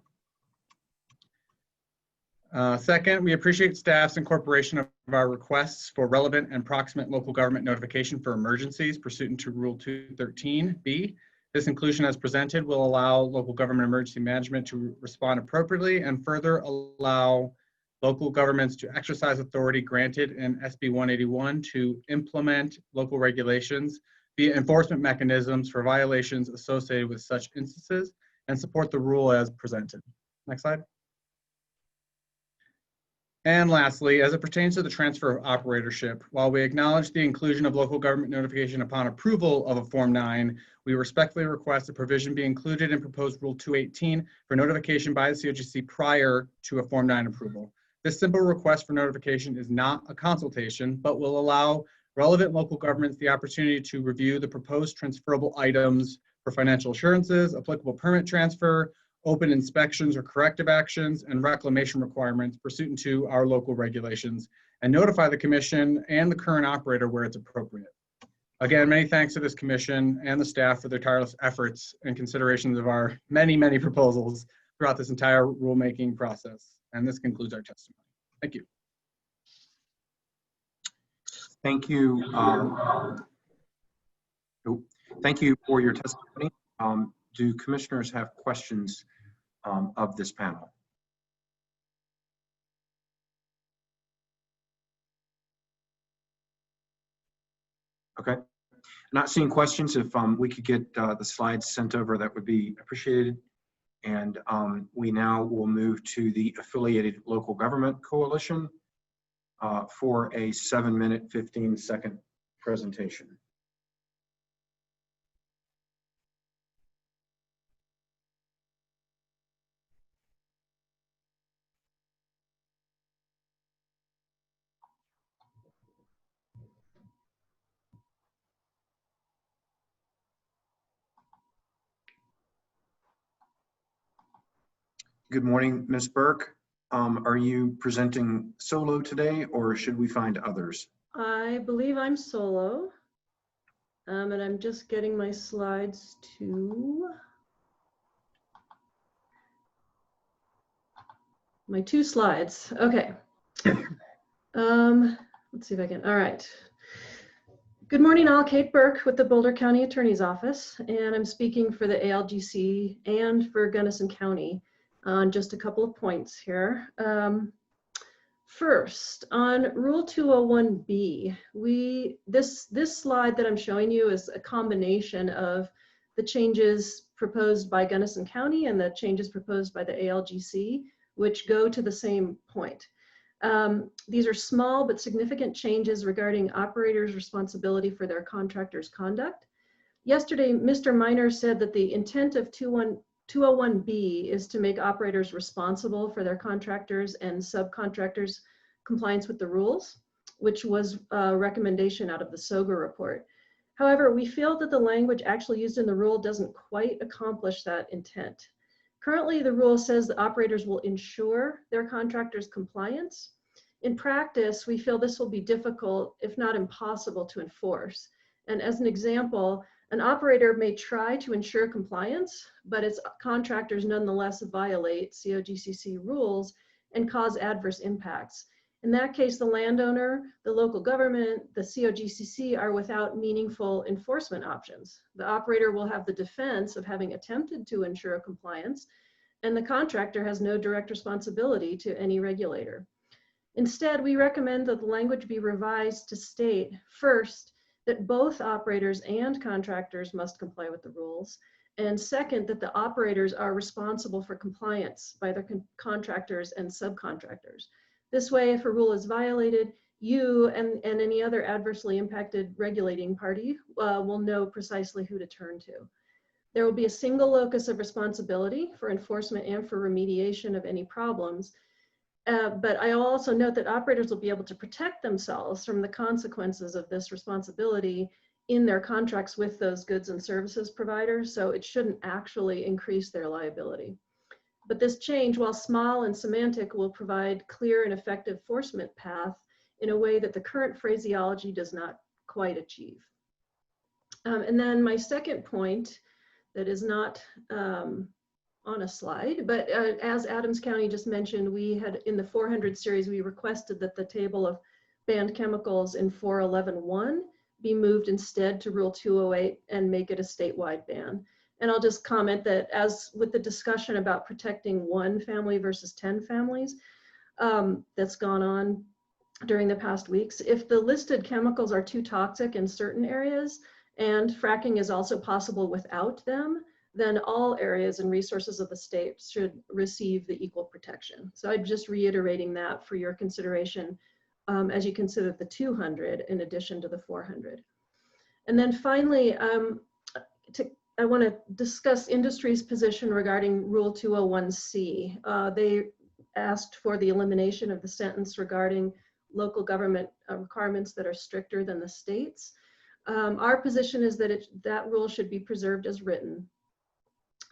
Second, we appreciate staff's incorporation of our requests for relevant and proximate local government notification for emergencies pursuant to Rule 213B. This inclusion as presented will allow local government emergency management to respond appropriately and further allow local governments to exercise authority granted in SB 181 to implement local regulations via enforcement mechanisms for violations associated with such instances and support the rule as presented. Next slide. And lastly, as it pertains to the transfer of operatorship, while we acknowledge the inclusion of local government notification upon approval of a Form 9, we respectfully request a provision be included in proposed Rule 218 for notification by the COGC prior to a Form 9 approval. This simple request for notification is not a consultation, but will allow relevant local governments the opportunity to review the proposed transferable items for financial assurances, applicable permit transfer, open inspections or corrective actions, and reclamation requirements pursuant to our local regulations, and notify the commission and the current operator where it's appropriate. Again, many thanks to this commission and the staff for their tireless efforts and considerations of our many, many proposals throughout this entire rulemaking process. And this concludes our testimony. Thank you. Thank you. Thank you for your testimony. Do commissioners have questions of this panel? Okay. Not seeing questions. If we could get the slides sent over, that would be appreciated. And we now will move to the affiliated local government coalition for a 7-minute, 15-second presentation. Good morning, Ms. Burke. Are you presenting solo today, or should we find others? I believe I'm solo, and I'm just getting my slides to my 2 slides. Okay. Let's see if I can. All right. Good morning, all. Kate Burke with the Boulder County Attorney's Office, and I'm speaking for the ALGC and for Gunnison County on just a couple of points here. First, on Rule 201B, this slide that I'm showing you is a combination of the changes proposed by Gunnison County and the changes proposed by the ALGC, which go to the same point. These are small but significant changes regarding operators' responsibility for their contractors' conduct. Yesterday, Mr. Miner said that the intent of 201B is to make operators responsible for their contractors and subcontractors' compliance with the rules, which was a recommendation out of the SOGA report. However, we feel that the language actually used in the rule doesn't quite accomplish that intent. Currently, the rule says that operators will ensure their contractors' compliance. In practice, we feel this will be difficult, if not impossible, to enforce. And as an example, an operator may try to ensure compliance, but its contractors nonetheless violate COGCC rules and cause adverse impacts. In that case, the landowner, the local government, the COGCC are without meaningful enforcement options. The operator will have the defense of having attempted to ensure compliance, and the contractor has no direct responsibility to any regulator. Instead, we recommend that the language be revised to state, first, that both operators and contractors must comply with the rules. And second, that the operators are responsible for compliance by their contractors and subcontractors. This way, if a rule is violated, you and any other adversely impacted regulating party will know precisely who to turn to. There will be a single locus of responsibility for enforcement and for remediation of any problems. But I will also note that operators will be able to protect themselves from the consequences of this responsibility in their contracts with those goods and services providers, so it shouldn't actually increase their liability. But this change, while small and semantic, will provide clear and effective enforcement path in a way that the current phraseology does not quite achieve. And then my second point that is not on a slide, but as Adams County just mentioned, we had in the 400 series, we requested that the table of banned chemicals in 411.1 be moved instead to Rule 208 and make it a statewide ban. And I'll just comment that as with the discussion about protecting one family versus 10 families that's gone on during the past weeks, if the listed chemicals are too toxic in certain areas and fracking is also possible without them, then all areas and resources of the state should receive the equal protection. So I'm just reiterating that for your consideration as you consider the 200 in addition to the 400. And then finally, I want to discuss industry's position regarding Rule 201C. They asked for the elimination of the sentence regarding local government requirements that are stricter than the states. Our position is that that rule should be preserved as written.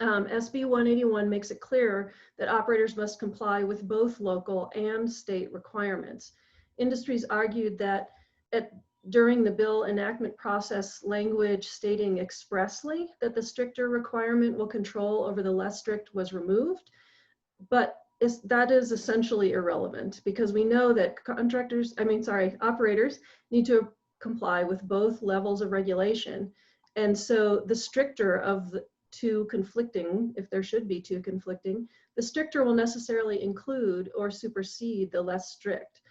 SB 181 makes it clear that operators must comply with both local and state requirements. Industries argued that during the bill enactment process, language stating expressly that the stricter requirement will control over the less strict was removed, but that is essentially irrelevant because we know that operators need to comply with both levels of regulation. And so the stricter of the two conflicting, if there should be two conflicting, the stricter will necessarily include or supersede the less strict.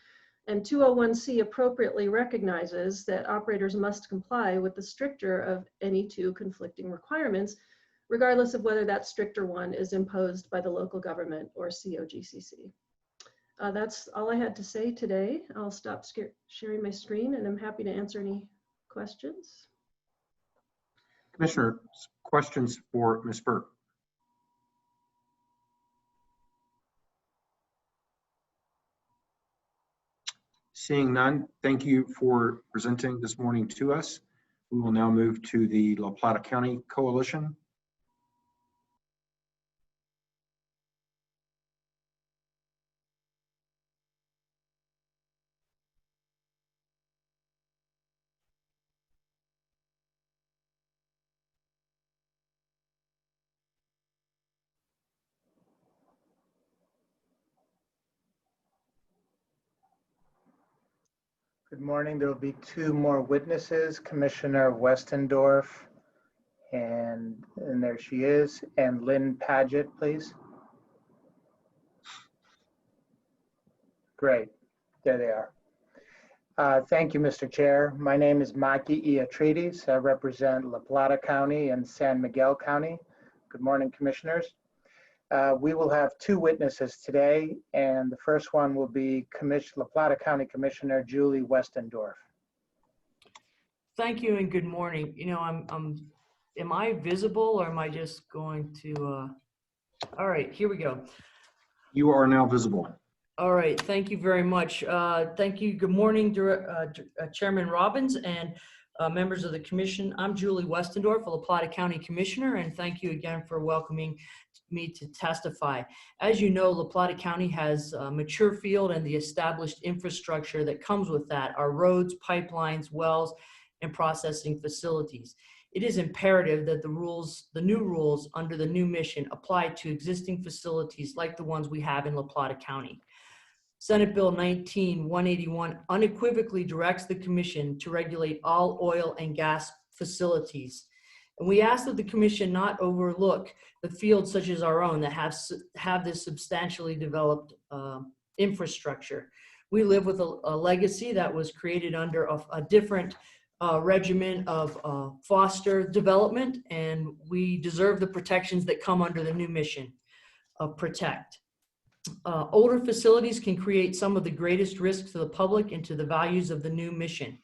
And 201C appropriately recognizes that operators must comply with the stricter of any two conflicting requirements, regardless of whether that stricter one is imposed by the local government or COGCC. That's all I had to say today. I'll stop sharing my screen and I'm happy to answer any questions. Commissioner, questions for Ms. Burke? Seeing none, thank you for presenting this morning to us. We will now move to the La Plata County Coalition. Good morning. There will be two more witnesses, Commissioner Westendorf, and there she is, and Lynn Paget, please. Great. There they are. Thank you, Mr. Chair. My name is Maki Iatridis. I represent La Plata County and San Miguel County. Good morning, Commissioners. We will have two witnesses today, and the first one will be La Plata County Commissioner Julie Westendorf. Thank you and good morning. You know, am I visible or am I just going to, all right, here we go. You are now visible. All right, thank you very much. Thank you. Good morning, Chairman Robbins and members of the commission. I'm Julie Westendorf, a La Plata County Commissioner, and thank you again for welcoming me to testify. As you know, La Plata County has a mature field and the established infrastructure that comes with that, our roads, pipelines, wells, and processing facilities. It is imperative that the new rules under the new mission apply to existing facilities like the ones we have in La Plata County. Senate Bill 19-181 unequivocally directs the Commission to regulate all oil and gas facilities. And we ask that the Commission not overlook the fields such as our own that have this substantially developed infrastructure. We live with a legacy that was created under a different regimen of foster development, and we deserve the protections that come under the new mission of Protect. Older facilities can create some of the greatest risks to the public and to the values of the new mission.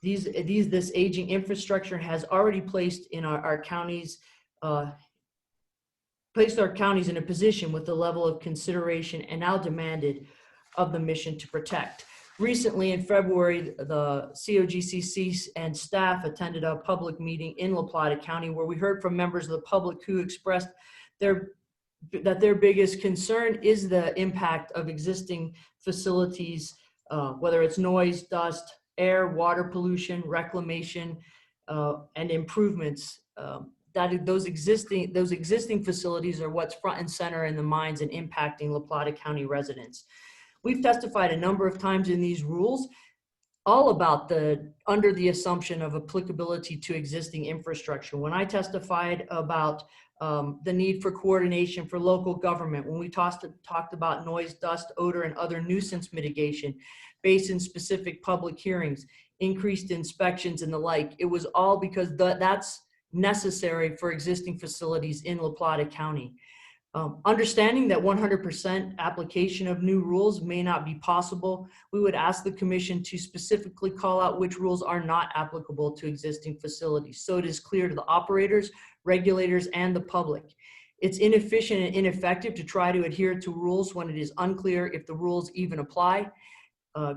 This aging infrastructure has already placed our counties in a position with the level of consideration and now demanded of the mission to protect. Recently in February, the COGCC and staff attended a public meeting in La Plata County where we heard from members of the public who expressed that their biggest concern is the impact of existing facilities, whether it's noise, dust, air, water pollution, reclamation, and improvements. Those existing facilities are what's front and center in the minds and impacting La Plata County residents. We've testified a number of times in these rules all about under the assumption of applicability to existing infrastructure. When I testified about the need for coordination for local government, when we talked about noise, dust, odor, and other nuisance mitigation, basin-specific public hearings, increased inspections, and the like, it was all because that's necessary for existing facilities in La Plata County. Understanding that 100% application of new rules may not be possible, we would ask the Commission to specifically call out which rules are not applicable to existing facilities, so it is clear to the operators, regulators, and the public. It's inefficient and ineffective to try to adhere to rules when it is unclear if the rules even apply,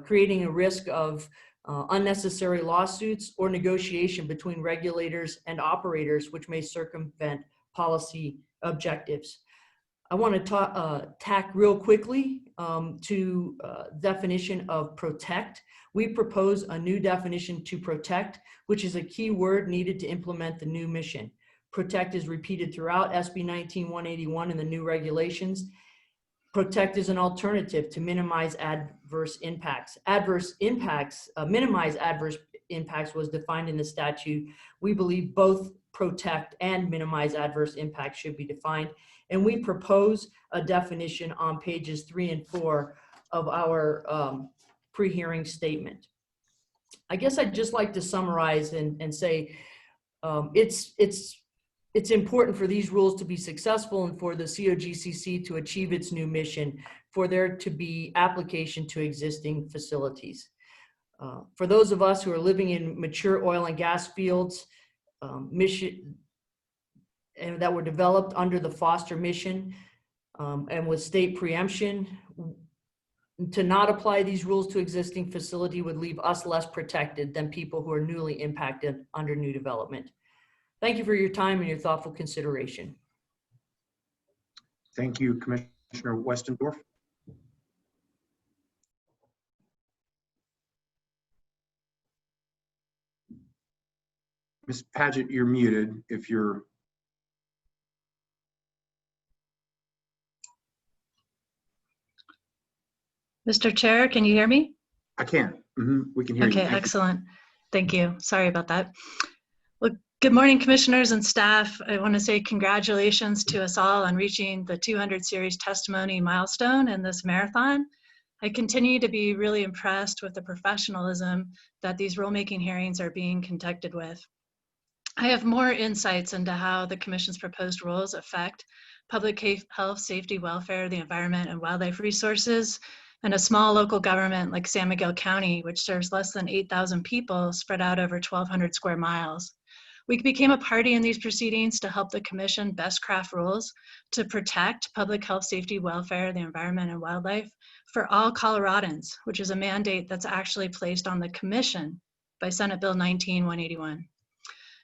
creating a risk of unnecessary lawsuits or negotiation between regulators and operators, which may circumvent policy objectives. I want to tack real quickly to definition of protect. We propose a new definition to protect, which is a key word needed to implement the new mission. Protect is repeated throughout SB 19-181 and the new regulations. Protect is an alternative to minimize adverse impacts. Minimize adverse impacts was defined in the statute. We believe both protect and minimize adverse impacts should be defined. And we propose a definition on pages 3 and 4 of our pre-hearing statement. I guess I'd just like to summarize and say it's important for these rules to be successful and for the COGCC to achieve its new mission, for there to be application to existing facilities. For those of us who are living in mature oil and gas fields, and that were developed under the Foster mission and with state preemption, to not apply these rules to existing facility would leave us less protected than people who are newly impacted under new development. Thank you for your time and your thoughtful consideration. Thank you, Commissioner Westendorf. Ms. Paget, you're muted if you're. Mr. Chair, can you hear me? I can. We can hear you. Okay, excellent. Thank you. Sorry about that. Well, good morning, commissioners and staff. I want to say congratulations to us all on reaching the 200 series testimony milestone in this marathon. I continue to be really impressed with the professionalism that these rulemaking hearings are being conducted with. I have more insights into how the Commission's proposed rules affect public health, safety, welfare, the environment, and wildlife resources, and a small local government like San Miguel County, which serves less than 8,000 people spread out over 1,200 square miles. We became a party in these proceedings to help the Commission best craft rules to protect public health, safety, welfare, the environment, and wildlife for all Coloradans, which is a mandate that's actually placed on the Commission by Senate Bill 19-181.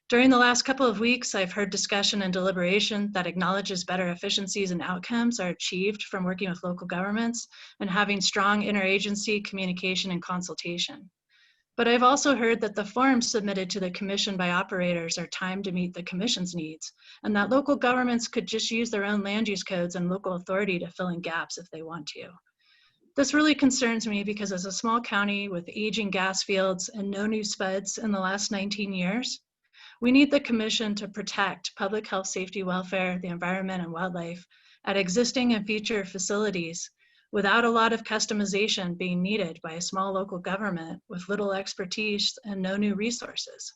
During the last couple of weeks, I've heard discussion and deliberation that acknowledges better efficiencies and outcomes are achieved from working with local governments and having strong interagency communication and consultation. But I've also heard that the forms submitted to the Commission by operators are timed to meet the Commission's needs, and that local governments could just use their own land use codes and local authority to fill in gaps if they want to. This really concerns me because as a small county with aging gas fields and no new spuds in the last 19 years, we need the Commission to protect public health, safety, welfare, the environment, and wildlife at existing and future facilities without a lot of customization being needed by a small local government with little expertise and no new resources.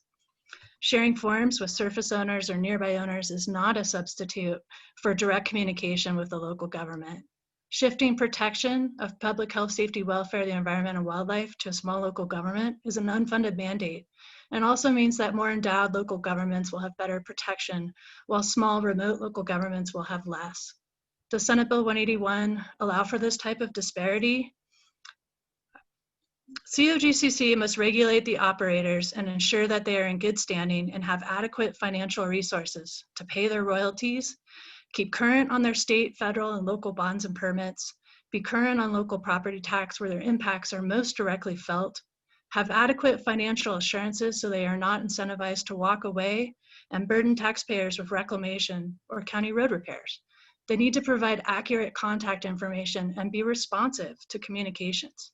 Sharing forms with surface owners or nearby owners is not a substitute for direct communication with the local government. Shifting protection of public health, safety, welfare, the environment, and wildlife to a small local government is an unfunded mandate, and also means that more endowed local governments will have better protection, while small remote local governments will have less. Does Senate Bill 181 allow for this type of disparity? COGCC must regulate the operators and ensure that they are in good standing and have adequate financial resources to pay their royalties, keep current on their state, federal, and local bonds and permits, be current on local property tax where their impacts are most directly felt, have adequate financial assurances so they are not incentivized to walk away and burden taxpayers with reclamation or county road repairs. They need to provide accurate contact information and be responsive to communications.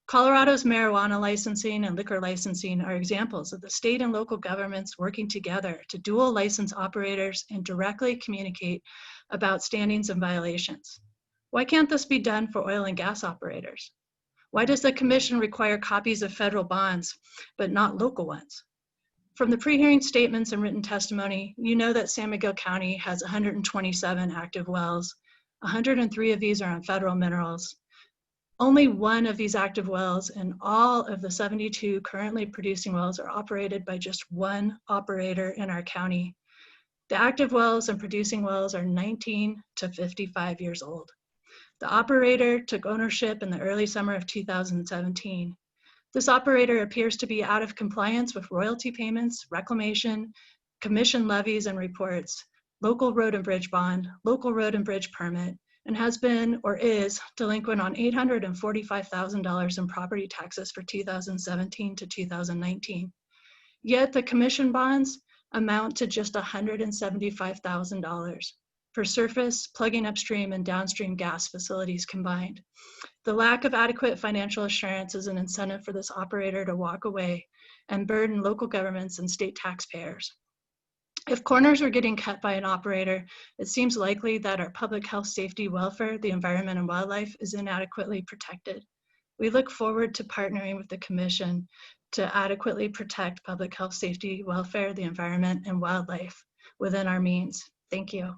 Colorado's marijuana licensing and liquor licensing are examples of the state and local governments working together to dual license operators and directly communicate about standings and violations. Why can't this be done for oil and gas operators? Why does the commission require copies of federal bonds, but not local ones? From the pre-hearing statements and written testimony, you know that San Miguel County has 127 active wells. 103 of these are on federal minerals. Only one of these active wells and all of the 72 currently producing wells are operated by just one operator in our county. The active wells and producing wells are 19 to 55 years old. The operator took ownership in the early summer of 2017. This operator appears to be out of compliance with royalty payments, reclamation, commission levies and reports, local road and bridge bond, local road and bridge permit, and has been or is delinquent on $845,000 in property taxes for 2017 to 2019. Yet the commission bonds amount to just $175,000 for surface, plugging upstream, and downstream gas facilities combined. The lack of adequate financial assurance is an incentive for this operator to walk away and burden local governments and state taxpayers. If corners are getting cut by an operator, it seems likely that our public health, safety, welfare, the environment, and wildlife is inadequately protected. We look forward to partnering with the Commission to adequately protect public health, safety, welfare, the environment, and wildlife within our means. Thank you.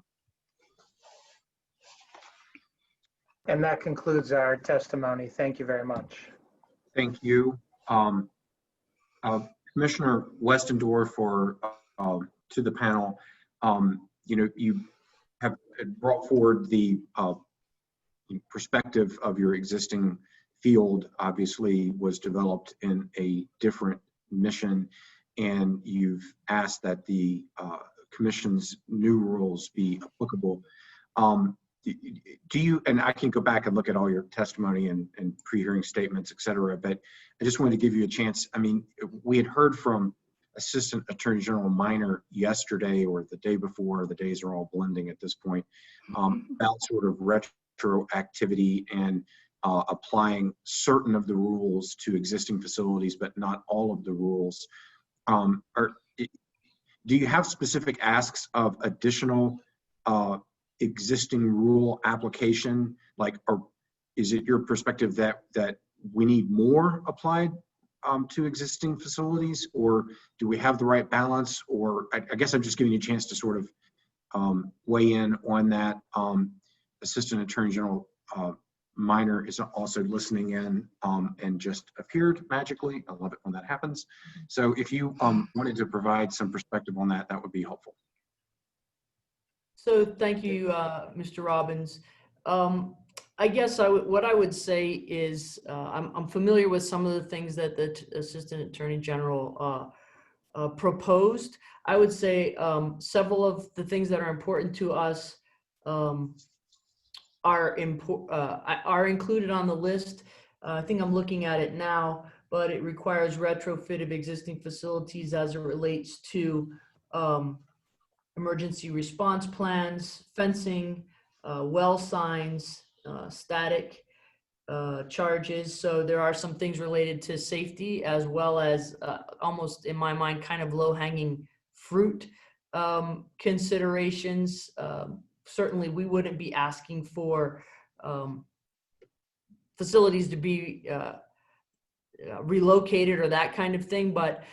And that concludes our testimony. Thank you very much. Thank you. Commissioner Westendorf, or to the panel, you have brought forward the perspective of your existing field. Obviously was developed in a different mission, and you've asked that the Commission's new rules be applicable. Do you, and I can go back and look at all your testimony and pre-hearing statements, et cetera, but I just wanted to give you a chance. I mean, we had heard from Assistant Attorney General Minor yesterday or the day before, the days are all blending at this point, about sort of retroactivity and applying certain of the rules to existing facilities, but not all of the rules. Do you have specific asks of additional existing rule application? Like, or is it your perspective that we need more applied to existing facilities, or do we have the right balance? Or I guess I'm just giving you a chance to sort of weigh in on that. Assistant Attorney General Minor is also listening in and just appeared magically. I love it when that happens. So if you wanted to provide some perspective on that, that would be helpful. So thank you, Mr. Robbins. I guess what I would say is I'm familiar with some of the things that the Assistant Attorney General proposed. I would say several of the things that are important to us are included on the list. I think I'm looking at it now, but it requires retrofit of existing facilities as it relates to emergency response plans, fencing, well signs, static charges. So there are some things related to safety, as well as almost in my mind kind of low-hanging fruit considerations. Certainly we wouldn't be asking for facilities to be relocated or that kind of thing. But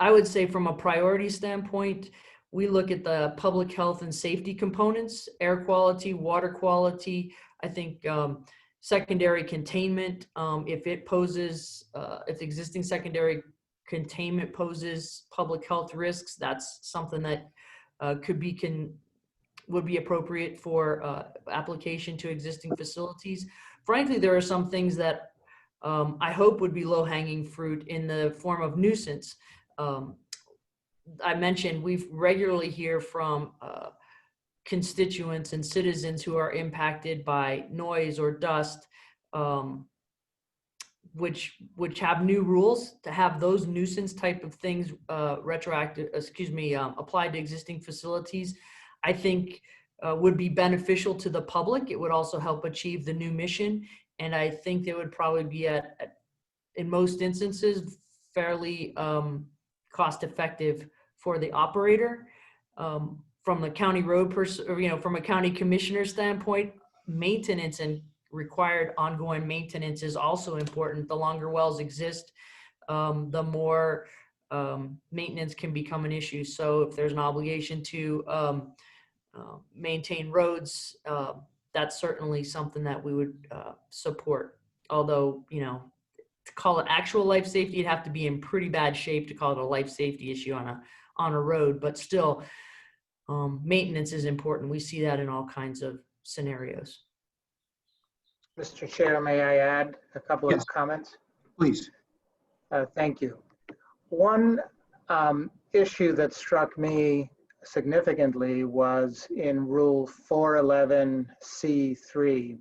I would say from a priority standpoint, we look at the public health and safety components, air quality, water quality. I think secondary containment, if it poses, if existing secondary containment poses public health risks, that's something that would be appropriate for application to existing facilities. Frankly, there are some things that I hope would be low-hanging fruit in the form of nuisance. I mentioned we regularly hear from constituents and citizens who are impacted by noise or dust, which have new rules. To have those nuisance type of things applied to existing facilities, I think would be beneficial to the public. It would also help achieve the new mission. And I think they would probably be in most instances, fairly cost effective for the operator. From the county road from a county commissioner standpoint, maintenance and required ongoing maintenance is also important. The longer wells exist, the more maintenance can become an issue. So if there's an obligation to maintain roads, that's certainly something that we would support. Although, to call it actual life safety, you'd have to be in pretty bad shape to call it a life safety issue on a road. But still, maintenance is important. We see that in all kinds of scenarios. Mr. Chair, may I add a couple of comments? Please. Thank you. One issue that struck me significantly was in Rule 411C3.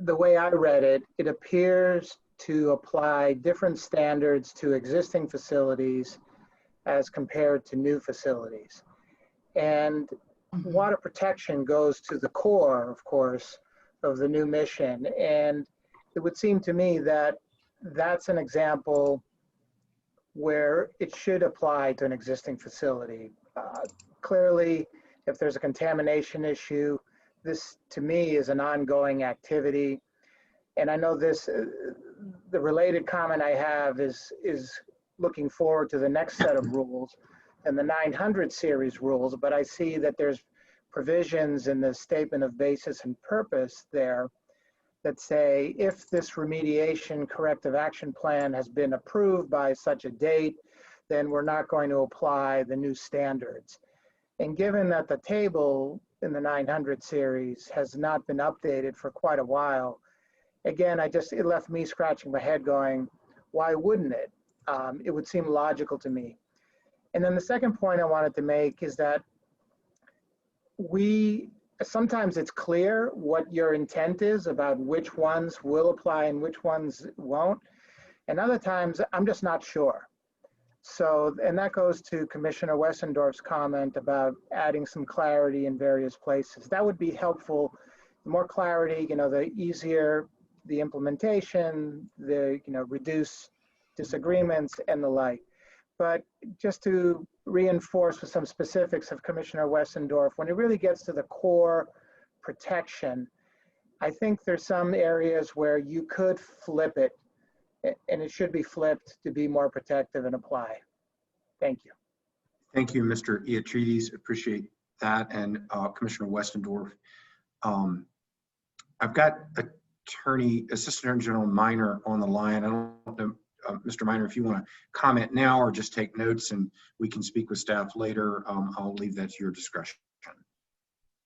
The way I read it, it appears to apply different standards to existing facilities as compared to new facilities. And water protection goes to the core, of course, of the new mission. And it would seem to me that that's an example where it should apply to an existing facility. Clearly, if there's a contamination issue, this to me is an ongoing activity. And I know the related comment I have is looking forward to the next set of rules and the 900 series rules, but I see that there's provisions in the statement of basis and purpose there that say if this remediation corrective action plan has been approved by such a date, then we're not going to apply the new standards. And given that the table in the 900 series has not been updated for quite a while, again, it left me scratching my head going, why wouldn't it? It would seem logical to me. And then the second point I wanted to make is that sometimes it's clear what your intent is about which ones will apply and which ones won't. And other times I'm just not sure. So, and that goes to Commissioner Westendorf's comment about adding some clarity in various places. That would be helpful. The more clarity, the easier the implementation, reduce disagreements and the like. But just to reinforce with some specifics of Commissioner Westendorf, when it really gets to the core protection, I think there's some areas where you could flip it, and it should be flipped to be more protective and apply. Thank you. Thank you, Mr. Iotrides. Appreciate that. And Commissioner Westendorf. I've got Assistant Attorney General Minor on the line. I don't know, Mr. Minor, if you want to comment now or just take notes and we can speak with staff later, I'll leave that to your discretion.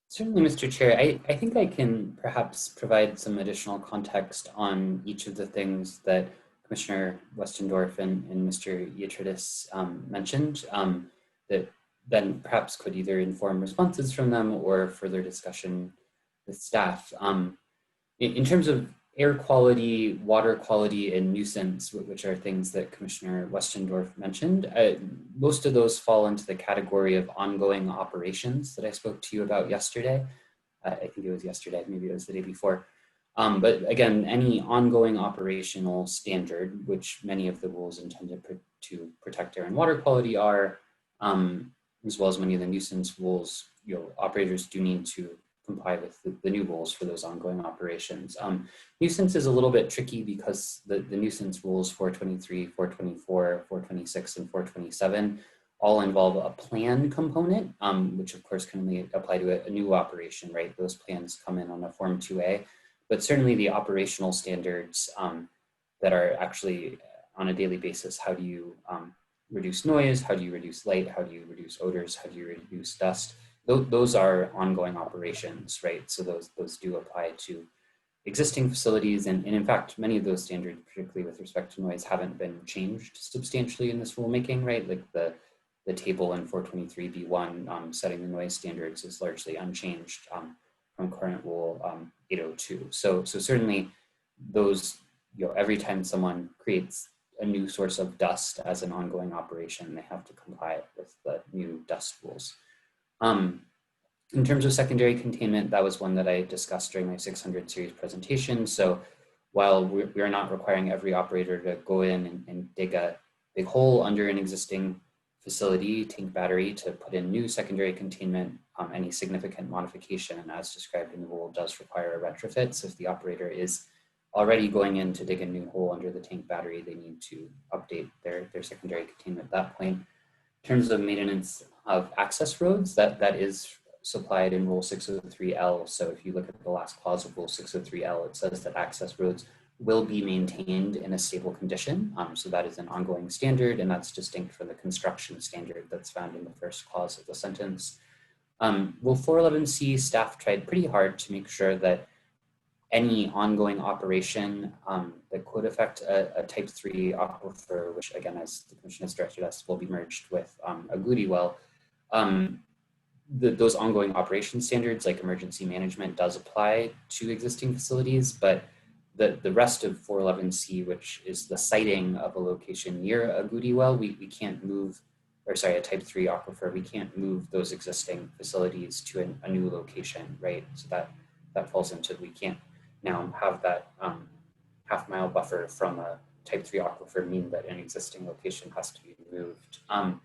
Certainly, Mr. Chair. I think I can perhaps provide some additional context on each of the things that Commissioner Westendorf and Mr. Iotrides mentioned that then perhaps could either inform responses from them or further discussion with staff. In terms of air quality, water quality, and nuisance, which are things that Commissioner Westendorf mentioned, most of those fall into the category of ongoing operations that I spoke to you about yesterday. I think it was yesterday, maybe it was the day before. But again, any ongoing operational standard, which many of the rules intended to protect air and water quality are, as well as many of the nuisance rules, operators do need to comply with the new rules for those ongoing operations. Nuisance is a little bit tricky because the nuisance rules 423, 424, 426, and 427 all involve a plan component, which of course can only apply to a new operation, right? Those plans come in on a Form 2A, but certainly the operational standards that are actually on a daily basis, how do you reduce noise, how do you reduce light, how do you reduce odors, how do you reduce dust? Those are ongoing operations, right? So those do apply to existing facilities. And in fact, many of those standards, particularly with respect to noise, haven't been changed substantially in this rulemaking, right? Like the table in 423B1 setting the noise standards is largely unchanged from current rule 802. So certainly those, every time someone creates a new source of dust as an ongoing operation, they have to comply with the new dust rules. In terms of secondary containment, that was one that I discussed during my 600 series presentation. So while we are not requiring every operator to go in and dig a big hole under an existing facility, tank battery, to put in new secondary containment, any significant modification, and as described in the rule, does require a retrofit. So if the operator is already going in to dig a new hole under the tank battery, they need to update their secondary containment at that point. In terms of maintenance of access roads, that is supplied in Rule 603L. So if you look at the last clause of Rule 603L, it says that access roads will be maintained in a stable condition. So that is an ongoing standard, and that's distinct from the construction standard that's found in the first clause of the sentence. Rule 411C, staff tried pretty hard to make sure that any ongoing operation that could affect a type 3 aquifer, which again, as the commission has directed us, will be merged with a Goody well. Those ongoing operation standards like emergency management does apply to existing facilities, but the rest of 411C, which is the siting of a location near a Goody well, we can't move, or sorry, a type 3 aquifer, we can't move those existing facilities to a new location, right? So that falls into, we can't now have that half-mile buffer from a type 3 aquifer mean that an existing location has to be moved. And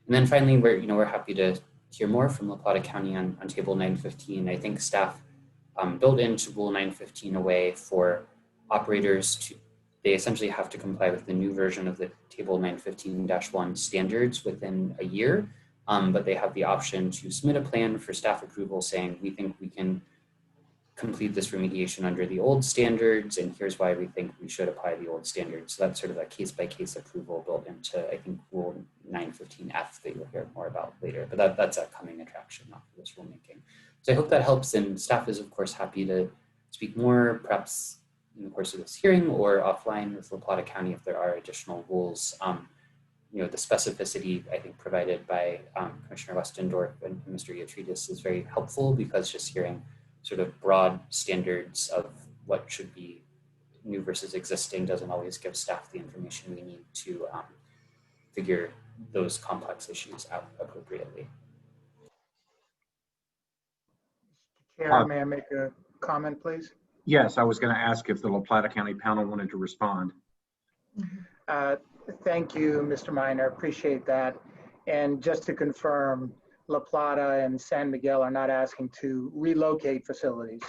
then finally, we're happy to hear more from La Plata County on Table 915. I think staff built into Rule 915 a way for operators to, they essentially have to comply with the new version of the Table 915-1 standards within a year, but they have the option to submit a plan for staff approval saying, we think we can complete this remediation under the old standards, and here's why we think we should apply the old standards. So that's sort of a case-by-case approval built into, I think, Rule 915F that you'll hear more about later, but that's a coming attraction, not for this rulemaking. So I hope that helps, and staff is, of course, happy to speak more, perhaps in the course of this hearing or offline with La Plata County if there are additional rules. The specificity, I think, provided by Commissioner Westendorf and Mr. Iatridis is very helpful, because just hearing sort of broad standards of what should be new versus existing doesn't always give staff the information we need to figure those complex issues out appropriately. Chair, may I make a comment, please? Yes, I was going to ask if the La Plata County panel wanted to respond. Thank you, Mr. Minor, appreciate that. And just to confirm, La Plata and San Miguel are not asking to relocate facilities.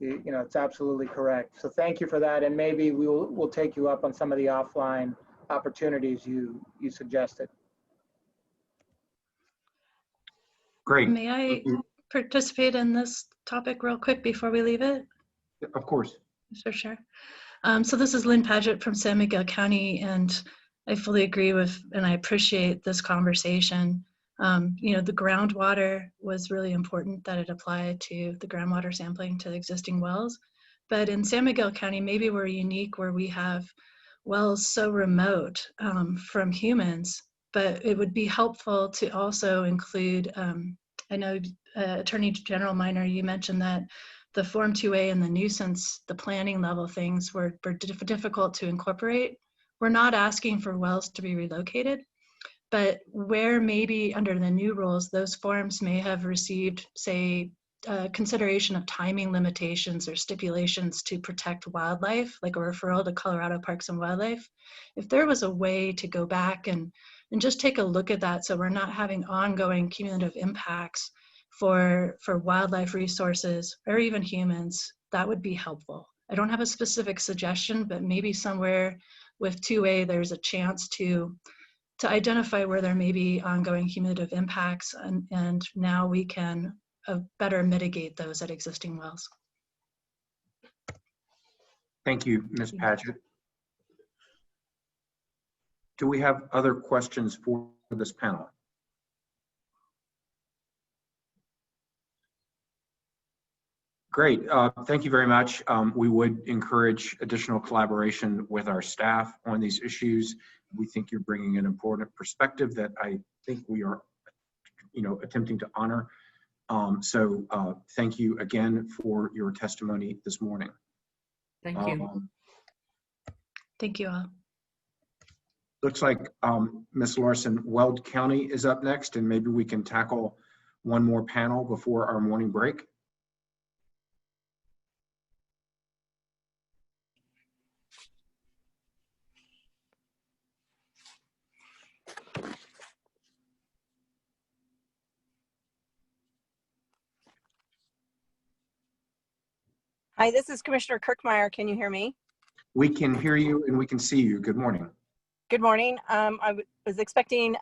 It's absolutely correct. So thank you for that. And maybe we'll take you up on some of the offline opportunities you suggested. Great. May I participate in this topic real quick before we leave it? Of course. Mr. Chair. So this is Lynn Paget from San Miguel County, and I fully agree with, and I appreciate this conversation. The groundwater was really important that it applied to the groundwater sampling to existing wells. But in San Miguel County, maybe we're unique where we have wells so remote from humans, but it would be helpful to also include, I know Attorney General Minor, you mentioned that the Form 2A and the nuisance, the planning level things were difficult to incorporate. We're not asking for wells to be relocated, but where maybe under the new rules, those forms may have received, say, consideration of timing limitations or stipulations to protect wildlife, like a referral to Colorado Parks and Wildlife. If there was a way to go back and just take a look at that so we're not having ongoing cumulative impacts for wildlife resources or even humans, that would be helpful. I don't have a specific suggestion, but maybe somewhere with 2A, there's a chance to identify where there may be ongoing cumulative impacts, and now we can better mitigate those at existing wells. Thank you, Ms. Padgett. Do we have other questions for this panel? Great, thank you very much. We would encourage additional collaboration with our staff on these issues. We think you're bringing an important perspective that I think we are, attempting to honor. So thank you again for your testimony this morning. Thank you. Thank you all. Looks like Ms. Larson, Weld County is up next, and maybe we can tackle one more panel before our morning break. Hi, this is Commissioner Kirkmeyer. Can you hear me? We can hear you and we can see you. Good morning. Good morning. I was expecting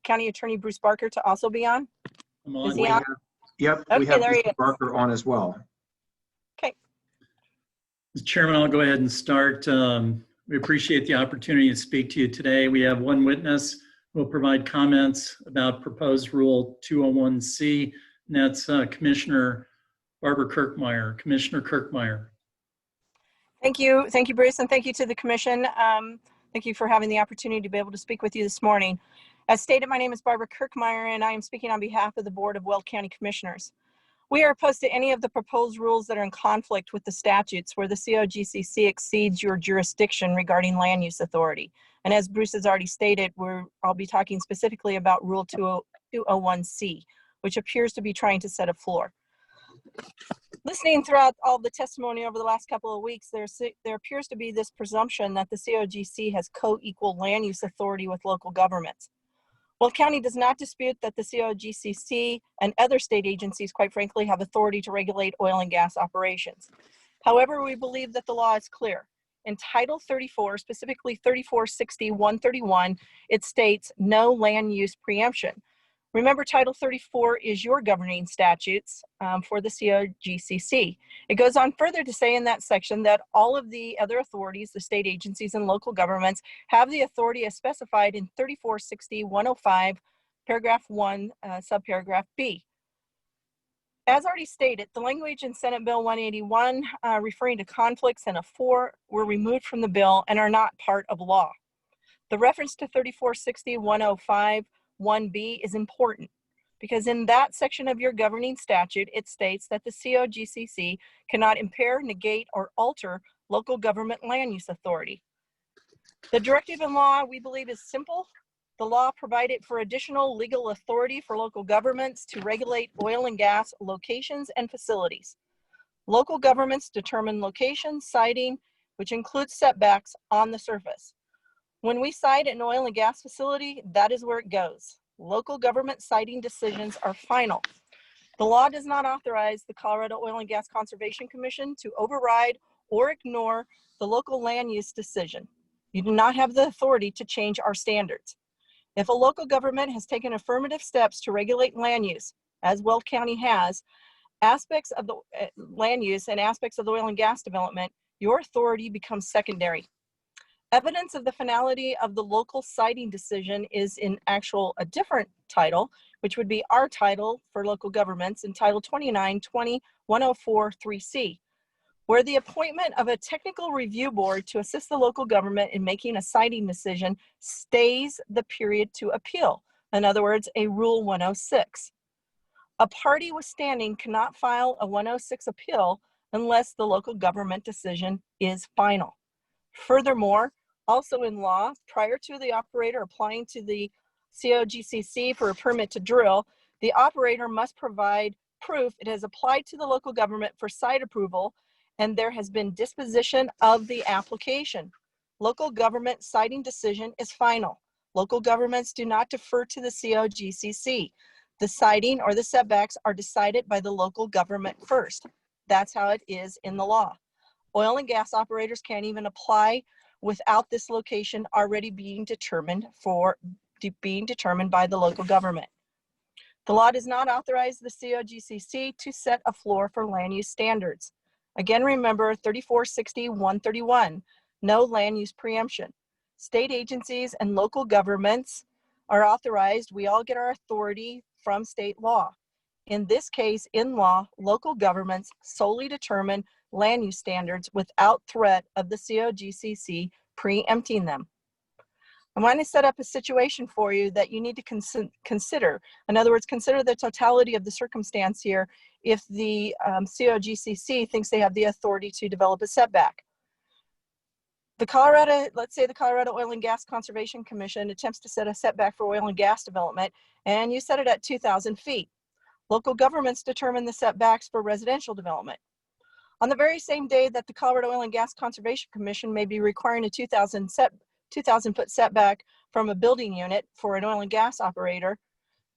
County Attorney Bruce Barker to also be on. Is he on? Yep, okay, we have there he Mr. is. Barker on as well. Okay. Mr. Chairman, I'll go ahead and start. We appreciate the opportunity to speak to you today. We have one witness who will provide comments about proposed Rule 201C, and that's Commissioner Barbara Kirkmeyer. Commissioner Kirkmeyer. Thank you, Bruce, and thank you to the Commission. Thank you for having the opportunity to be able to speak with you this morning. As stated, my name is Barbara Kirkmeyer, and I am speaking on behalf of the Board of Weld County Commissioners. We are opposed to any of the proposed rules that are in conflict with the statutes where the COGCC exceeds your jurisdiction regarding land use authority. And as Bruce has already stated, I'll be talking specifically about Rule 201C, which appears to be trying to set a floor. Listening throughout all the testimony over the last couple of weeks, there appears to be this presumption that the COGC has co-equal land use authority with local governments. Weld County does not dispute that the COGCC and other state agencies, quite frankly, have authority to regulate oil and gas operations. However, we believe that the law is clear. In Title 34, specifically 3460-131, it states no land use preemption. Remember, Title 34 is your governing statutes for the COGCC. It goes on further to say in that section that all of the other authorities, the state agencies and local governments, have the authority as specified in 3460-105, paragraph 1, subparagraph B. As already stated, the language in Senate Bill 181 referring to conflicts and a 4 were removed from the bill and are not part of law. The reference to 3460-105 1B is important because in that section of your governing statute, it states that the COGCC cannot impair, negate, or alter local government land use authority. The directive in law, we believe, is simple. The law provided for additional legal authority for local governments to regulate oil and gas locations and facilities. Local governments determine location, siting, which includes setbacks on the surface. When we site an oil and gas facility, that is where it goes. Local government siting decisions are final. The law does not authorize the Colorado Oil and Gas Conservation Commission to override or ignore the local land use decision. You do not have the authority to change our standards. If a local government has taken affirmative steps to regulate land use, as Weld County has, aspects of the land use and aspects of the oil and gas development, your authority becomes secondary. Evidence of the finality of the local siting decision is in a different title, which would be our title for local governments in Title 29-20-104-3C, where the appointment of a technical review board to assist the local government in making a siting decision stays the period to appeal. In other words, a Rule 106. A party withstanding cannot file a 106 appeal unless the local government decision is final. Furthermore, also in law, prior to the operator applying to the COGCC for a permit to drill, the operator must provide proof it has applied to the local government for site approval and there has been disposition of the application. Local government siting decision is final. Local governments do not defer to the COGCC. The siting or the setbacks are decided by the local government first. That's how it is in the law. Oil and gas operators can't even apply without this location already being determined by the local government. The law does not authorize the COGCC to set a floor for land use standards. Again, remember 3460-131, no land use preemption. State agencies and local governments are authorized. We all get our authority from state law. In this case, in law, local governments solely determine land use standards without threat of the COGCC preempting them. I want to set up a situation for you that you need to consider. In other words, consider the totality of the circumstance here if the COGCC thinks they have the authority to develop a setback. Let's say the Colorado Oil and Gas Conservation Commission attempts to set a setback for oil and gas development, and you set it at 2,000 feet. Local governments determine the setbacks for residential development. On the very same day that the Colorado Oil and Gas Conservation Commission may be requiring a 2,000 foot setback from a building unit for an oil and gas operator,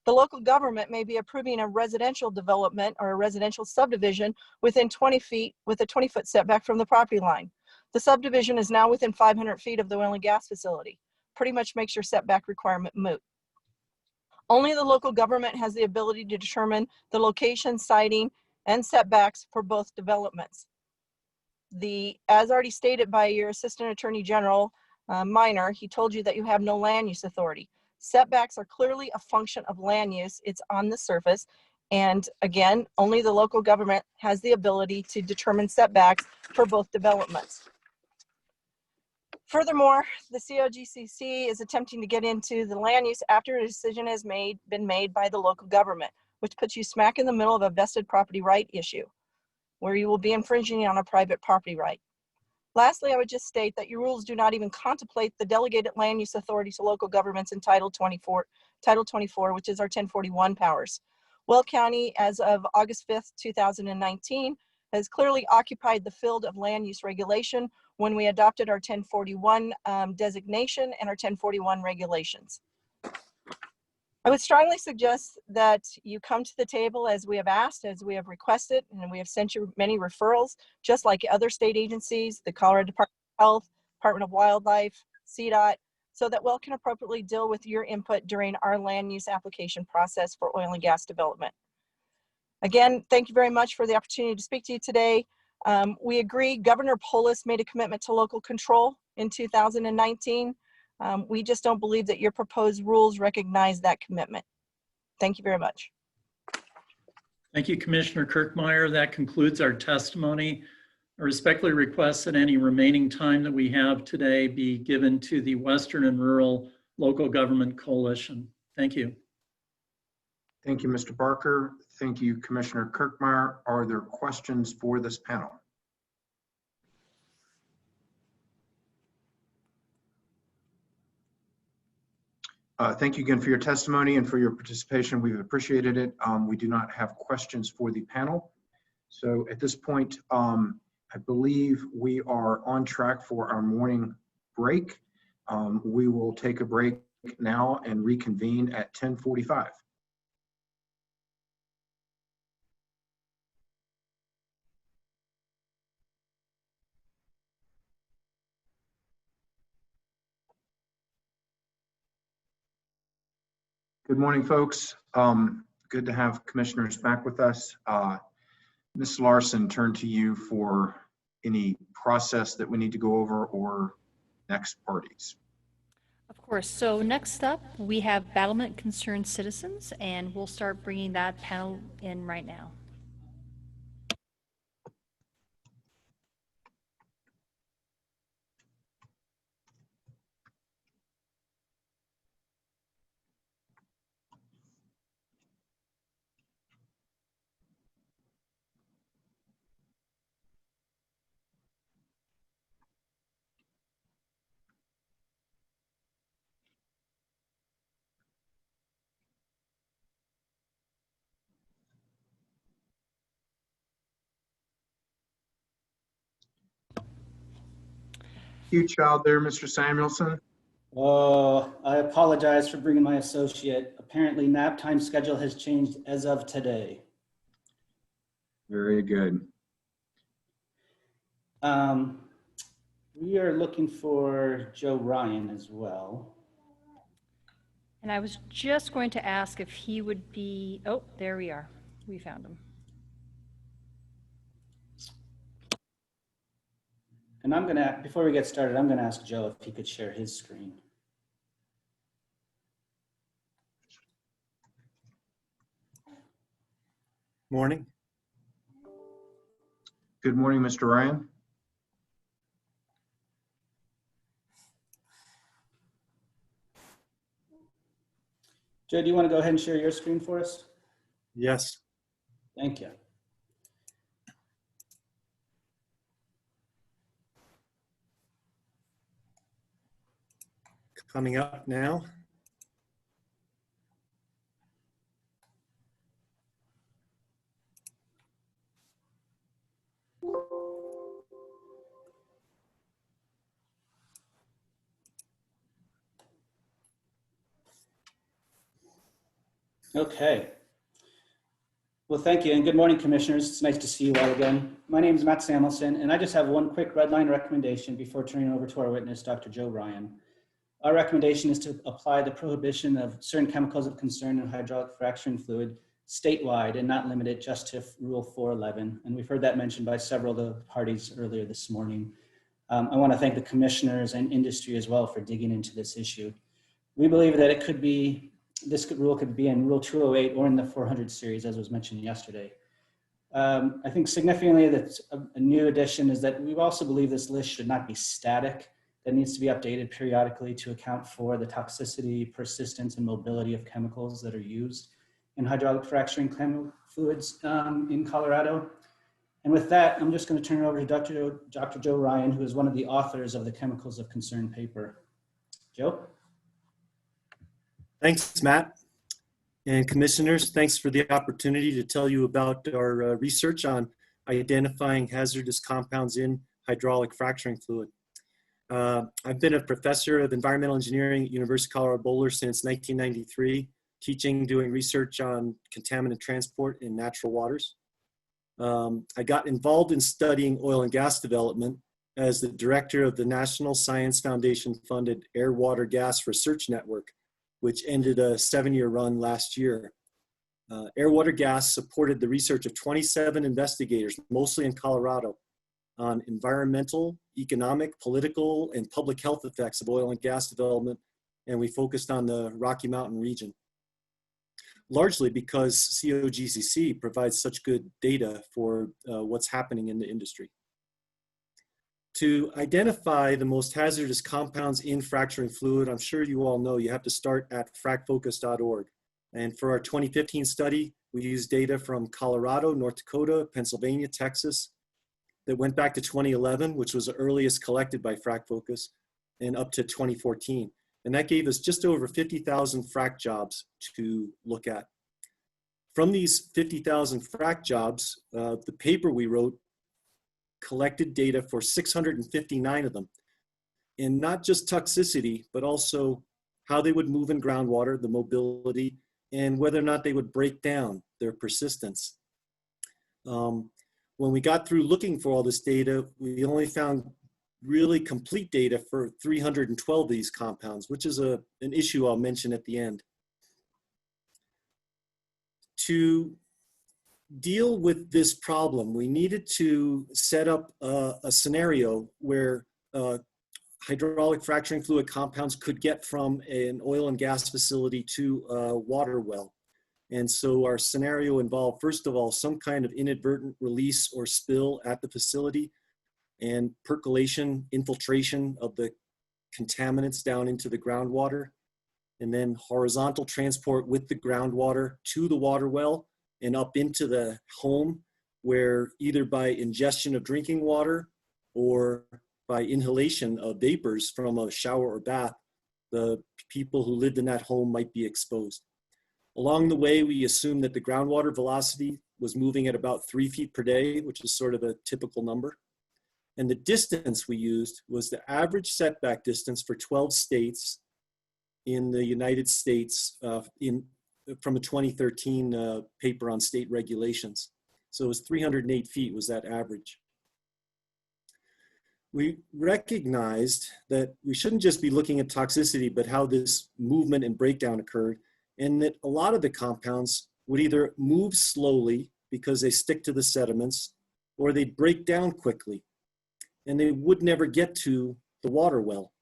the local government may be approving a residential development or a residential subdivision within 20 feet with a 20-foot setback from the property line. The subdivision is now within 500 feet of the oil and gas facility. Pretty much makes your setback requirement moot. Only the local government has the ability to determine the location, siting, and setbacks for both developments. As already stated by your Assistant Attorney General, Minor, he told you that you have no land use authority. Setbacks are clearly a function of land use. It's on the surface. And again, only the local government has the ability to determine setbacks for both developments. Furthermore, the COGCC is attempting to get into the land use after a decision has been made by the local government, which puts you smack in the middle of a vested property right issue, where you will be infringing on a private property right. Lastly, I would just state that your rules do not even contemplate the delegated land use authority to local governments in Title 24, which is our 1041 powers. Weld County, as of August 5th, 2019, has clearly occupied the field of land use regulation when we adopted our 1041 designation and our 1041 regulations. I would strongly suggest that you come to the table as we have asked, as we have requested, and we have sent you many referrals, just like other state agencies, the Colorado Department of Health, Department of Wildlife, CDOT, so that WELL can appropriately deal with your input during our land use application process for oil and gas development. Again, thank you very much for the opportunity to speak to you today. We agree, Governor Polis made a commitment to local control in 2019. We just don't believe that your proposed rules recognize that commitment. Thank you very much. Thank you, Commissioner Kirkmeyer. That concludes our testimony. I respectfully request that any remaining time that we have today be given to the Western and Rural Local Government Coalition. Thank you. Thank you, Mr. Barker. Thank you, Commissioner Kirkmeyer. Are there questions for this panel? Thank you again for your testimony and for your participation. We've appreciated it. We do not have questions for the panel. So at this point, I believe we are on track for our morning break. We will take a break now and reconvene at 10:45. Good morning, folks. Good to have commissioners back with us. Ms. Larson, turn to you for any process that we need to go over or next parties. Of course. So next up, we have Battlement Concerned Citizens, and we'll start bringing that panel in right now. You child there, Mr. Samuelson. Oh, I apologize for bringing my associate. Apparently nap time schedule has changed as of today. Very good. We are looking for Joe Ryan as well. And I was just going to ask if he would be, oh, there we are. We found him. And I'm gonna, before we get started, I'm gonna ask Joe if he could share his screen. Morning. Good morning, Mr. Ryan. Joe, do you want to go ahead and share your screen for us? Yes. Thank you. Coming up now. Okay. Well, thank you, and good morning, commissioners. It's nice to see you all again. My name is Matt Samuelson, and I just have one quick Redline recommendation before turning over to our witness, Dr. Joe Ryan. Our recommendation is to apply the prohibition of certain chemicals of concern in hydraulic fracturing fluid statewide and not limit it just to Rule 411. And we've heard that mentioned by several of the parties earlier this morning. I want to thank the commissioners and industry as well for digging into this issue. We believe that it could be, this rule could be in Rule 208 or in the 400 series, as was mentioned yesterday. I think significantly that a new addition is that we also believe this list should not be static. That needs to be updated periodically to account for the toxicity, persistence, and mobility of chemicals that are used in hydraulic fracturing fluids in Colorado. And with that, I'm just going to turn it over to Dr. Joe Ryan, who is one of the authors of the Chemicals of Concern paper. Joe? Thanks, Matt. And commissioners, thanks for the opportunity to tell you about our research on identifying hazardous compounds in hydraulic fracturing fluid. I've been a professor of environmental engineering at University of Colorado Boulder since 1993, teaching, doing research on contaminant transport in natural waters. I got involved in studying oil and gas development as the director of the National Science Foundation funded Air, Water, Gas Research Network, which ended a 7-year run last year. Air, Water, Gas supported the research of 27 investigators, mostly in Colorado, on environmental, economic, political, and public health effects of oil and gas development, and we focused on the Rocky Mountain region. Largely because COGCC provides such good data for what's happening in the industry. To identify the most hazardous compounds in fracturing fluid, I'm sure you all know you have to start at fracfocus.org. And for our 2015 study, we used data from Colorado, North Dakota, Pennsylvania, Texas, that went back to 2011, which was the earliest collected by FracFocus, and up to 2014. And that gave us just over 50,000 frac jobs to look at. From these 50,000 frac jobs, the paper we wrote collected data for 659 of them. And not just toxicity, but also how they would move in groundwater, the mobility, and whether or not they would break down, their persistence. When we got through looking for all this data, we only found really complete data for 312 of these compounds, which is an issue I'll mention at the end. To deal with this problem, we needed to set up a scenario where hydraulic fracturing fluid compounds could get from an oil and gas facility to a water well. And so our scenario involved, first of all, some kind of inadvertent release or spill at the facility and percolation, infiltration of the contaminants down into the groundwater, and then horizontal transport with the groundwater to the water well and up into the home, where either by ingestion of drinking water or by inhalation of vapors from a shower or bath, the people who lived in that home might be exposed. Along the way, we assumed that the groundwater velocity was moving at about 3 feet per day, which is sort of a typical number. And the distance we used was the average setback distance for 12 states in the United States from a 2013 paper on state regulations. So it was 308 feet was that average. We recognized that we shouldn't just be looking at toxicity, but how this movement and breakdown occurred, and that a lot of the compounds would either move slowly because they stick to the sediments, or they'd break down quickly, and they would never get to the water well.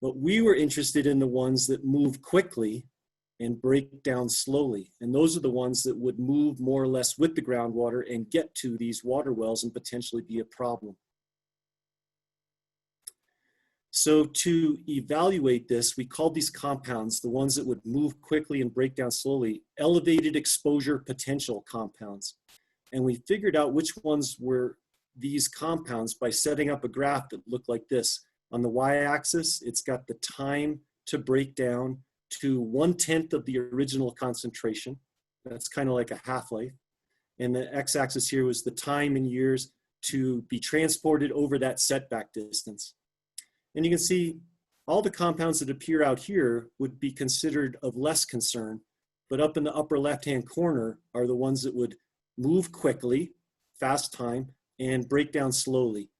But we were interested in the ones that move quickly and break down slowly. And those are the ones that would move more or less with the groundwater and get to these water wells and potentially be a problem. So to evaluate this, we called these compounds, the ones that would move quickly and break down slowly, elevated exposure potential compounds. And we figured out which ones were these compounds by setting up a graph that looked like this. On the y-axis, it's got the time to break down to 1/10 of the original concentration. That's kind of like a half-life. And the x-axis here was the time in years to be transported over that setback distance. And you can see all the compounds that appear out here would be considered of less concern, but up in the upper left-hand corner are the ones that would move quickly, fast time, and break down slowly.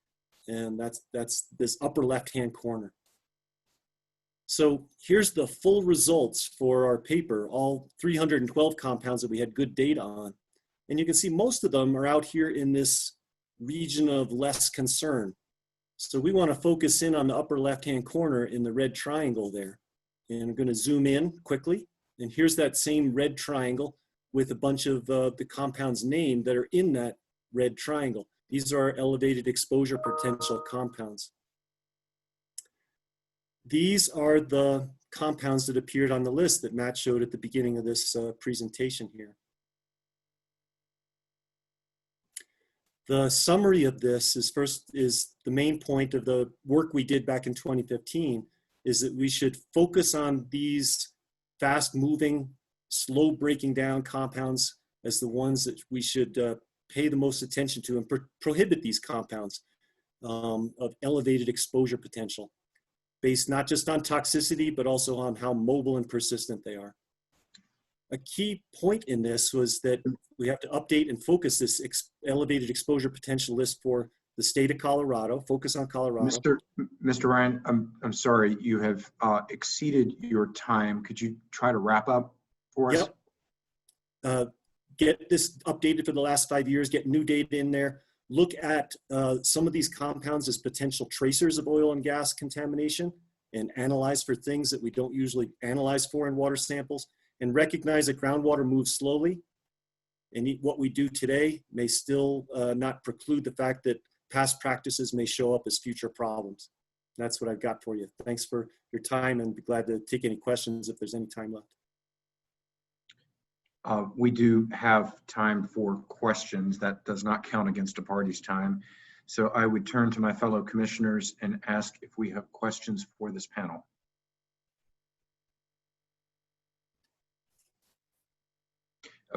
And that's this upper left-hand corner. So here's the full results for our paper, all 312 compounds that we had good data on. And you can see most of them are out here in this region of less concern. So we want to focus in on the upper left-hand corner in the red triangle there. And I'm going to zoom in quickly. And here's that same red triangle with a bunch of the compounds named that are in that red triangle. These are elevated exposure potential compounds. These are the compounds that appeared on the list that Matt showed at the beginning of this presentation here. The summary of this is the main point of the work we did back in 2015 is that we should focus on these fast moving, slow breaking down compounds as the ones that we should pay the most attention to and prohibit these compounds of elevated exposure potential based not just on toxicity, but also on how mobile and persistent they are. A key point in this was that we have to update and focus this elevated exposure potential list for the state of Colorado, focus on Colorado. Mr. Ryan, I'm sorry, you have exceeded your time. Could you try to wrap up for us? Yep. Get this updated for the last 5 years, get new data in there, look at some of these compounds as potential tracers of oil and gas contamination and analyze for things that we don't usually analyze for in water samples, and recognize that groundwater moves slowly. And what we do today may still not preclude the fact that past practices may show up as future problems. That's what I've got for you. Thanks for your time, and be glad to take any questions if there's any time left. We do have time for questions. That does not count against a party's time. So I would turn to my fellow commissioners and ask if we have questions for this panel.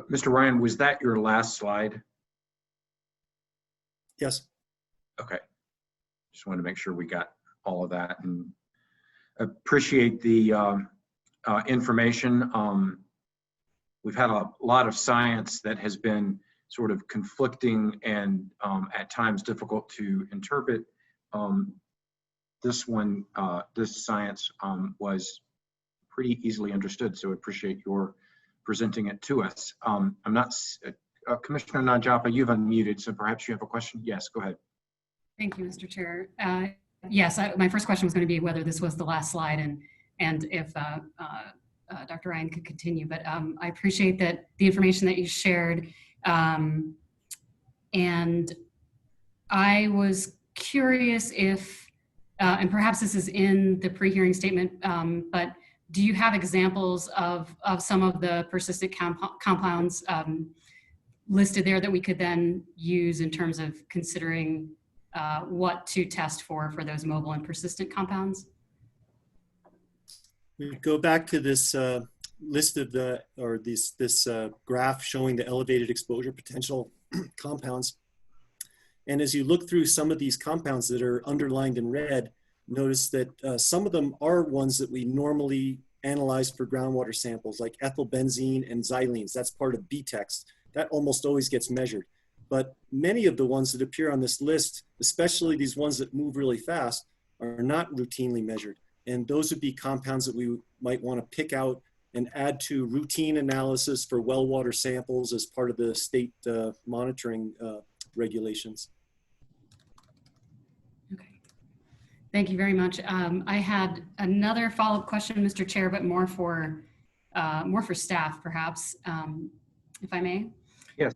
Mr. Ryan, was that your last slide? Yes. Okay. Just wanted to make sure we got all of that, and appreciate the information. We've had a lot of science that has been sort of conflicting and at times difficult to interpret. This science was pretty easily understood, so I appreciate your presenting it to us. I'm not, Commissioner Najapa, you've unmuted, so perhaps you have a question. Yes, go ahead. Thank you, Mr. Chair. Yes, my first question was going to be whether this was the last slide and if Dr. Ryan could continue, but I appreciate that the information that you shared. And I was curious if, and perhaps this is in the pre-hearing statement, but do you have examples of some of the persistent compounds listed there that we could then use in terms of considering what to test for those mobile and persistent compounds? We go back to this list of this graph showing the elevated exposure potential compounds. And as you look through some of these compounds that are underlined in red, notice that some of them are ones that we normally analyze for groundwater samples, like ethyl benzene and xylenes. That's part of BTEX. That almost always gets measured. But many of the ones that appear on this list, especially these ones that move really fast, are not routinely measured. And those would be compounds that we might want to pick out and add to routine analysis for well water samples as part of the state monitoring regulations. Okay. Thank you very much. I had another follow-up question, Mr. Chair, but more for staff, perhaps, if I may. Yes.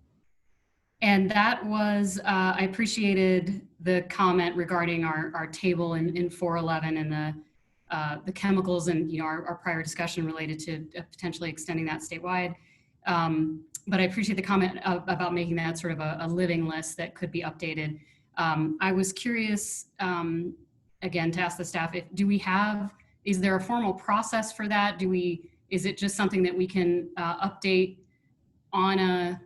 And that was, I appreciated the comment regarding our table in 411 and the chemicals and our prior discussion related to potentially extending that statewide. But I appreciate the comment about making that sort of a living list that could be updated. I was curious, again, to ask the staff, is there a formal process for that? Is it just something that we can update on a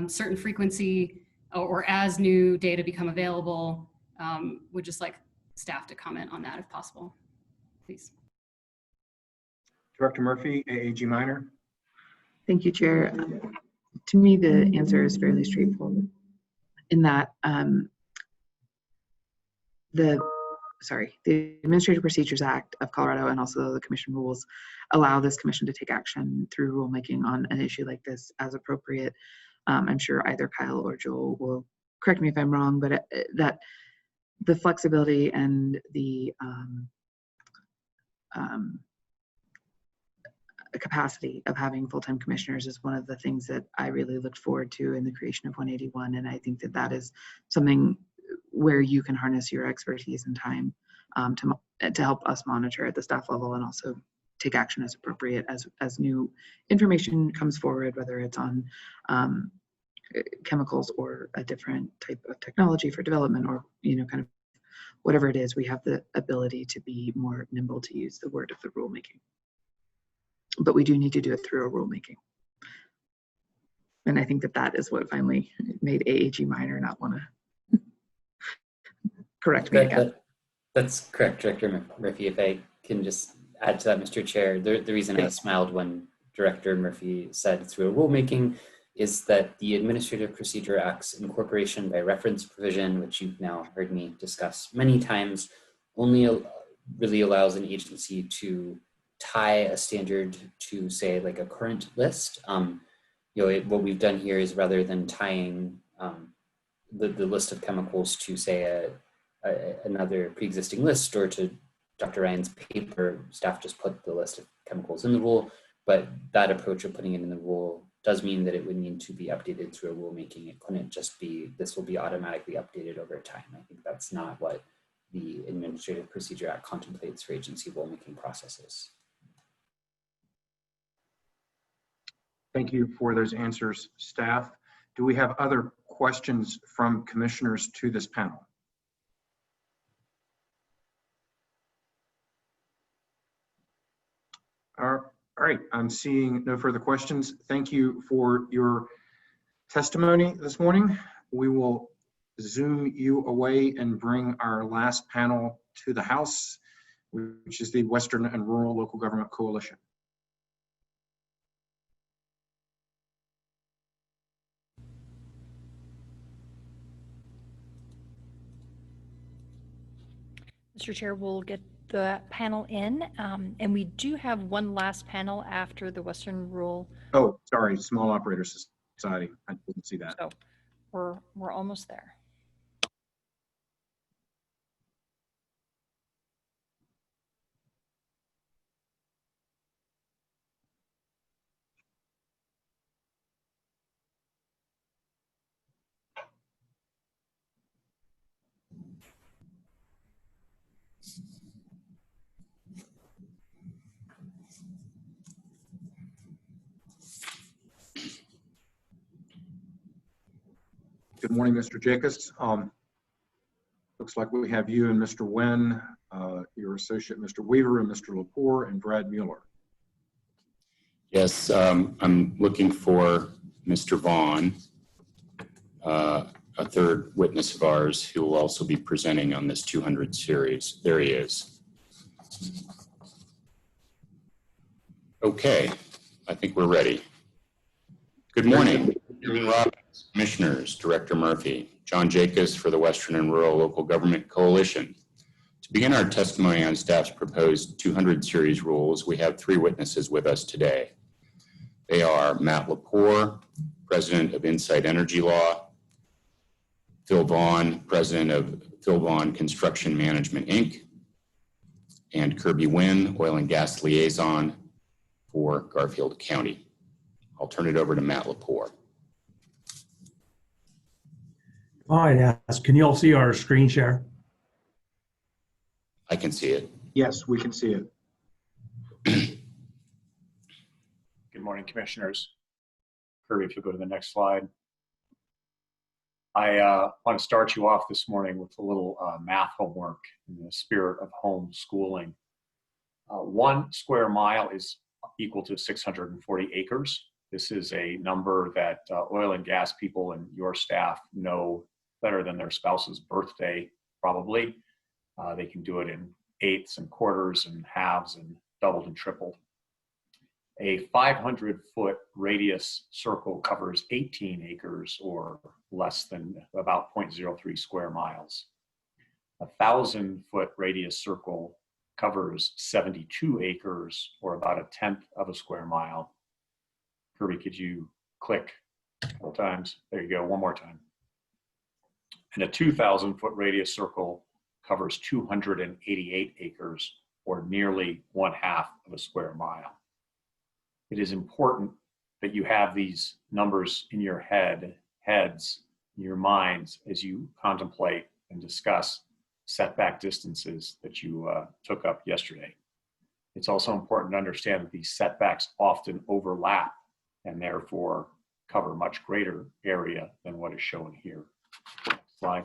certain frequency or as new data become available? Would just like staff to comment on that if possible, please. Director Murphy, AAG Minor. Thank you, Chair. To me, the answer is fairly straightforward in that the Administrative Procedures Act of Colorado and also the commission rules allow this commission to take action through rulemaking on an issue like this as appropriate. I'm sure either Kyle or Joel will correct me if I'm wrong, but that the flexibility and the capacity of having full-time commissioners is one of the things that I really looked forward to in the creation of 181. And I think that that is something where you can harness your expertise and time to help us monitor at the staff level and also take action as appropriate as new information comes forward, whether it's on chemicals or a different type of technology for development or, kind of whatever it is, we have the ability to be more nimble, to use the word of the rulemaking. But we do need to do it through a rulemaking. And I think that that is what finally made AAG Minor not want to correct me again. That's correct, Director Murphy. If I can just add to that, Mr. Chair, the reason I smiled when Director Murphy said through a rulemaking is that the Administrative Procedure Act's incorporation by reference provision, which you've now heard me discuss many times, only really allows an agency to tie a standard to, say, like a current list. What we've done here is, rather than tying the list of chemicals to, say, another pre-existing list or to Dr. Ryan's paper, staff just put the list of chemicals in the rule. But that approach of putting it in the rule does mean that it would need to be updated through a rulemaking. It couldn't just be, this will be automatically updated over time. I think that's not what the Administrative Procedure Act contemplates for agency rulemaking processes. Thank you for those answers, staff. Do we have other questions from commissioners to this panel? All right, I'm seeing no further questions. Thank you for your testimony this morning. We will zoom you away and bring our last panel to the House, which is the Western and Rural Local Government Coalition. Mr. Chair, we'll get the panel in, and we do have one last panel after the Western Rural. Oh, sorry, Small Operators Society. I didn't see that. So we're almost there. Good morning, Mr. Jacobs. Looks like we have you and Mr. Nguyen, your associate, Mr. Weaver, and Mr. Lepore, and Brad Mueller. Yes, I'm looking for Mr. Vaughn. a third witness of ours who will also be presenting on this 200 series. There he is. Okay, I think we're ready. Good morning, Chairman Robbins, Commissioners, Director Murphy, John Jacobs for the Western and Rural Local Government Coalition. To begin our testimony on staff's proposed 200 series rules, we have three witnesses with us today. They are Matt Lepore, President of Insight Energy Law, Phil Vaughn, President of Phil Vaughn Construction Management, Inc., and Kirby Wynn, Oil and Gas Liaison for Garfield County. I'll turn it over to Matt Lepore. All right, can you all see our screen share? I can see it. Yes, we can see it. Good morning, Commissioners. Kirby, if you'll go to the next slide. I want to start you off this morning with a little math homework in the spirit of homeschooling. 1 square mile is equal to 640 acres. This is a number that oil and gas people and your staff know better than their spouse's birthday, probably. They can do it in eighths and quarters and halves and doubled and tripled. A 500-foot radius circle covers 18 acres or less than about 0.03 square miles. A 1,000-foot radius circle covers 72 acres or about a tenth of a square mile. Kirby, could you click a couple times? There you go, one more time. And a 2,000-foot radius circle covers 288 acres or nearly 1/2 of a square mile. It is important that you have these numbers in your heads, in your minds, as you contemplate and discuss setback distances that you took up yesterday. It's also important to understand that these setbacks often overlap and therefore cover much greater area than what is shown here. Next slide.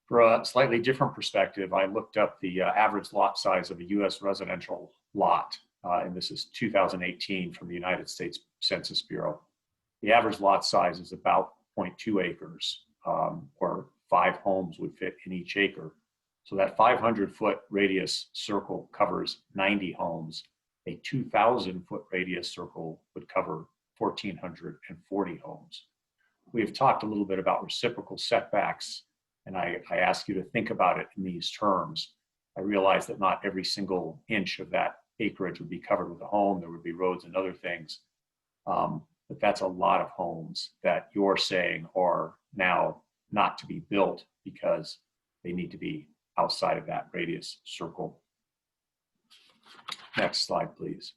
For a slightly different perspective, I looked up the average lot size of a U.S. residential lot, and this is 2018 from the United States Census Bureau. The average lot size is about 0.2 acres, or 5 homes would fit in each acre. So that 500-foot radius circle covers 90 homes. A 2,000-foot radius circle would cover 1,440 homes. We have talked a little bit about reciprocal setbacks, and I ask you to think about it in these terms. I realize that not every single inch of that acreage would be covered with a home. There would be roads and other things, but that's a lot of homes that you're saying are now not to be built because they need to be outside of that radius circle. Next slide, please.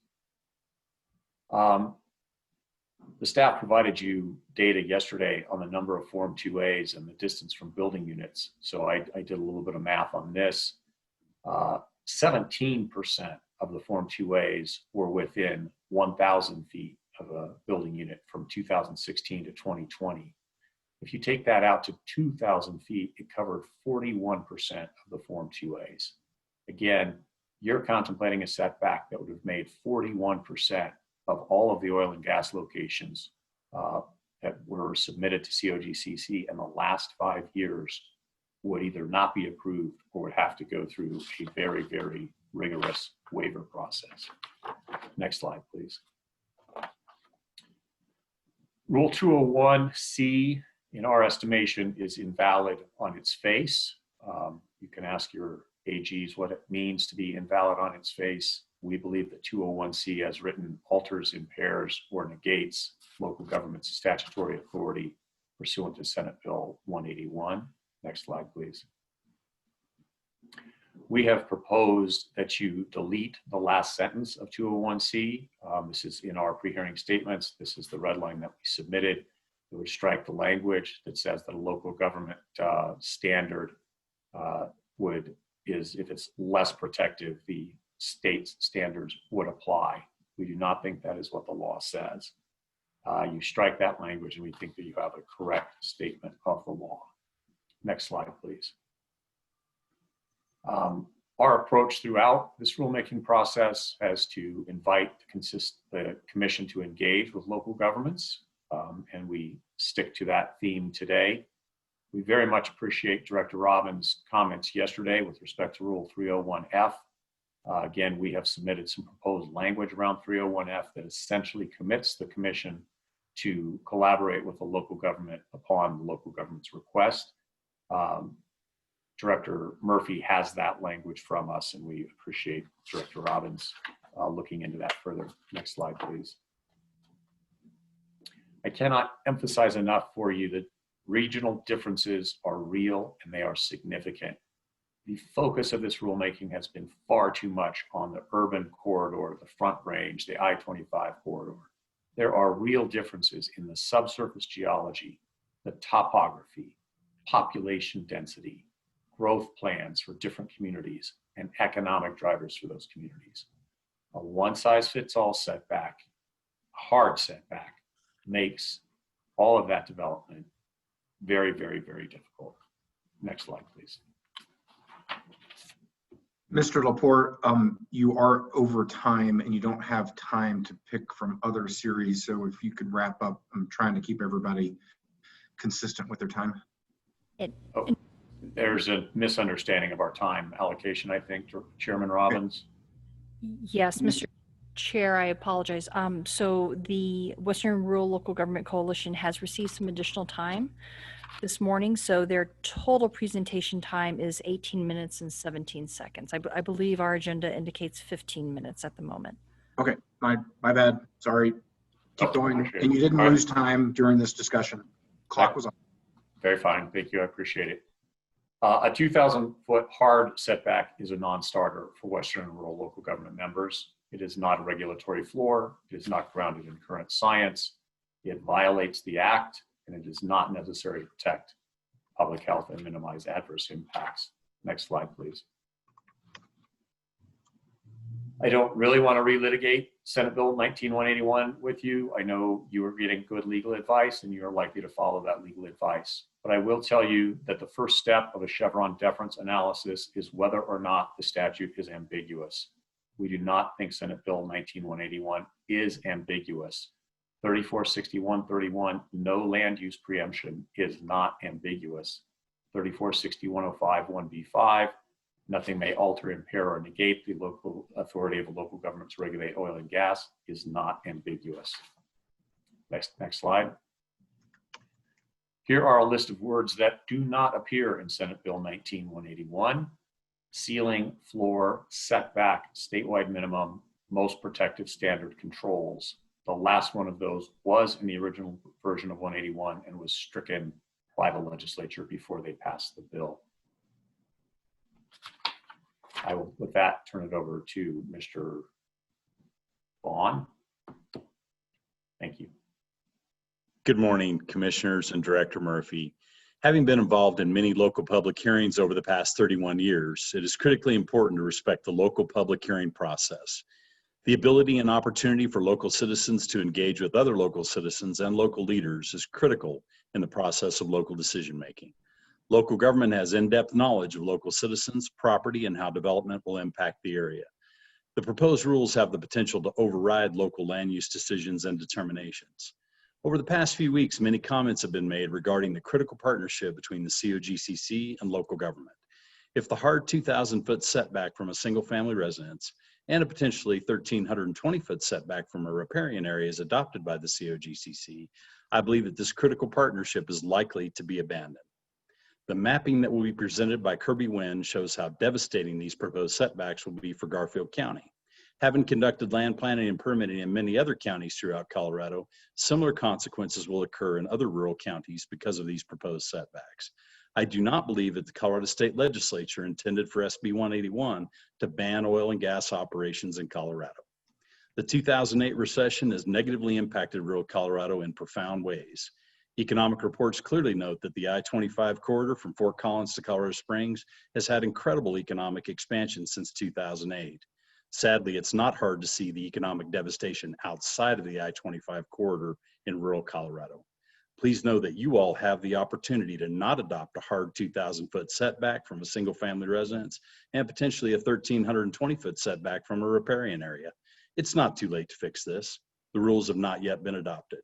The staff provided you data yesterday on the number of Form 2As and the distance from building units. So I did a little bit of math on this. 17% of the Form 2As were within 1,000 feet of a building unit from 2016 to 2020. If you take that out to 2,000 feet, it covered 41% of the Form 2As. Again, you're contemplating a setback that would have made 41% of all of the oil and gas locations that were submitted to COGCC in the last 5 years would either not be approved or would have to go through a very, very rigorous waiver process. Next slide, please. Rule 201C, in our estimation, is invalid on its face. You can ask your AGs what it means to be invalid on its face. We believe that 201C, as written, alters, impairs, or negates local government's statutory authority pursuant to Senate Bill 181. Next slide, please. We have proposed that you delete the last sentence of 201C. This is in our pre-hearing statements. This is the red line that we submitted. It would strike the language that says that a local government standard if it's less protective, the state's standards would apply. We do not think that is what the law says. You strike that language and we think that you have a correct statement of the law. Next slide, please. Our approach throughout this rulemaking process has to invite the Commission to engage with local governments and we stick to that theme today. We very much appreciate Director Robbins' comments yesterday with respect to Rule 301F. Again, we have submitted some proposed language around 301F that essentially commits the commission to collaborate with the local government upon the local government's request. Director Murphy has that language from us, and we appreciate Director Robbins looking into that further. Next slide, please. I cannot emphasize enough for you that regional differences are real and they are significant. The focus of this rulemaking has been far too much on the urban corridor, the Front Range, the I-25 corridor. There are real differences in the subsurface geology, the topography, population density, growth plans for different communities, and economic drivers for those communities. A one-size-fits-all setback, a hard setback, makes all of that development very, very, very difficult. Next slide, please. Mr. Laporte, you are over time and you don't have time to pick from other series. So if you could wrap up, I'm trying to keep everybody consistent with their time. There's a misunderstanding of our time allocation, I think, Chairman Robbins. Yes, Mr. Chair, I apologize. So the Western Rural Local Government Coalition has received some additional time this morning. So their total presentation time is 18 minutes and 17 seconds. I believe our agenda indicates 15 minutes at the moment. Okay, my bad. Sorry. Keep going. And you didn't lose time during this discussion. Clock was on. Very fine. Thank you. I appreciate it. A 2,000-foot hard setback is a non-starter for Western and rural local government members. It is not a regulatory floor. It is not grounded in current science. It violates the act, and it is not necessary to protect public health and minimize adverse impacts. Next slide, please. I don't really want to relitigate Senate Bill 19181 with you. I know you are getting good legal advice and you are likely to follow that legal advice. But I will tell you that the first step of a Chevron deference analysis is whether or not the statute is ambiguous. We do not think Senate Bill 19181 is ambiguous. 346131, no land use preemption, is not ambiguous. 346105 1B5, nothing may alter, impair, or negate the local authority of a local government to regulate oil and gas, is not ambiguous. Next slide. Here are a list of words that do not appear in Senate Bill 19181. Ceiling, floor, setback, statewide minimum, most protective standard controls. The last one of those was in the original version of 181 and was stricken by the legislature before they passed the bill. I will, with that, turn it over to Mr. Vaughn. Thank you. Good morning, Commissioners and Director Murphy. Having been involved in many local public hearings over the past 31 years, it is critically important to respect the local public hearing process. The ability and opportunity for local citizens to engage with other local citizens and local leaders is critical in the process of local decision-making. Local government has in-depth knowledge of local citizens, property, and how development will impact the area. The proposed rules have the potential to override local land use decisions and determinations. Over the past few weeks, many comments have been made regarding the critical partnership between the COGCC and local government. If the hard 2,000-foot setback from a single-family residence and a potentially 1,320-foot setback from a riparian area is adopted by the COGCC, I believe that this critical partnership is likely to be abandoned. The mapping that will be presented by Kirby Wynn shows how devastating these proposed setbacks will be for Garfield County. Having conducted land planning and permitting in many other counties throughout Colorado, similar consequences will occur in other rural counties because of these proposed setbacks. I do not believe that the Colorado State Legislature intended for SB 181 to ban oil and gas operations in Colorado. The 2008 recession has negatively impacted rural Colorado in profound ways. Economic reports clearly note that the I-25 corridor from Fort Collins to Colorado Springs has had incredible economic expansion since 2008. Sadly, it's not hard to see the economic devastation outside of the I-25 corridor in rural Colorado. Please know that you all have the opportunity to not adopt a hard 2,000-foot setback from a single-family residence and potentially a 1,320-foot setback from a riparian area. It's not too late to fix this. The rules have not yet been adopted.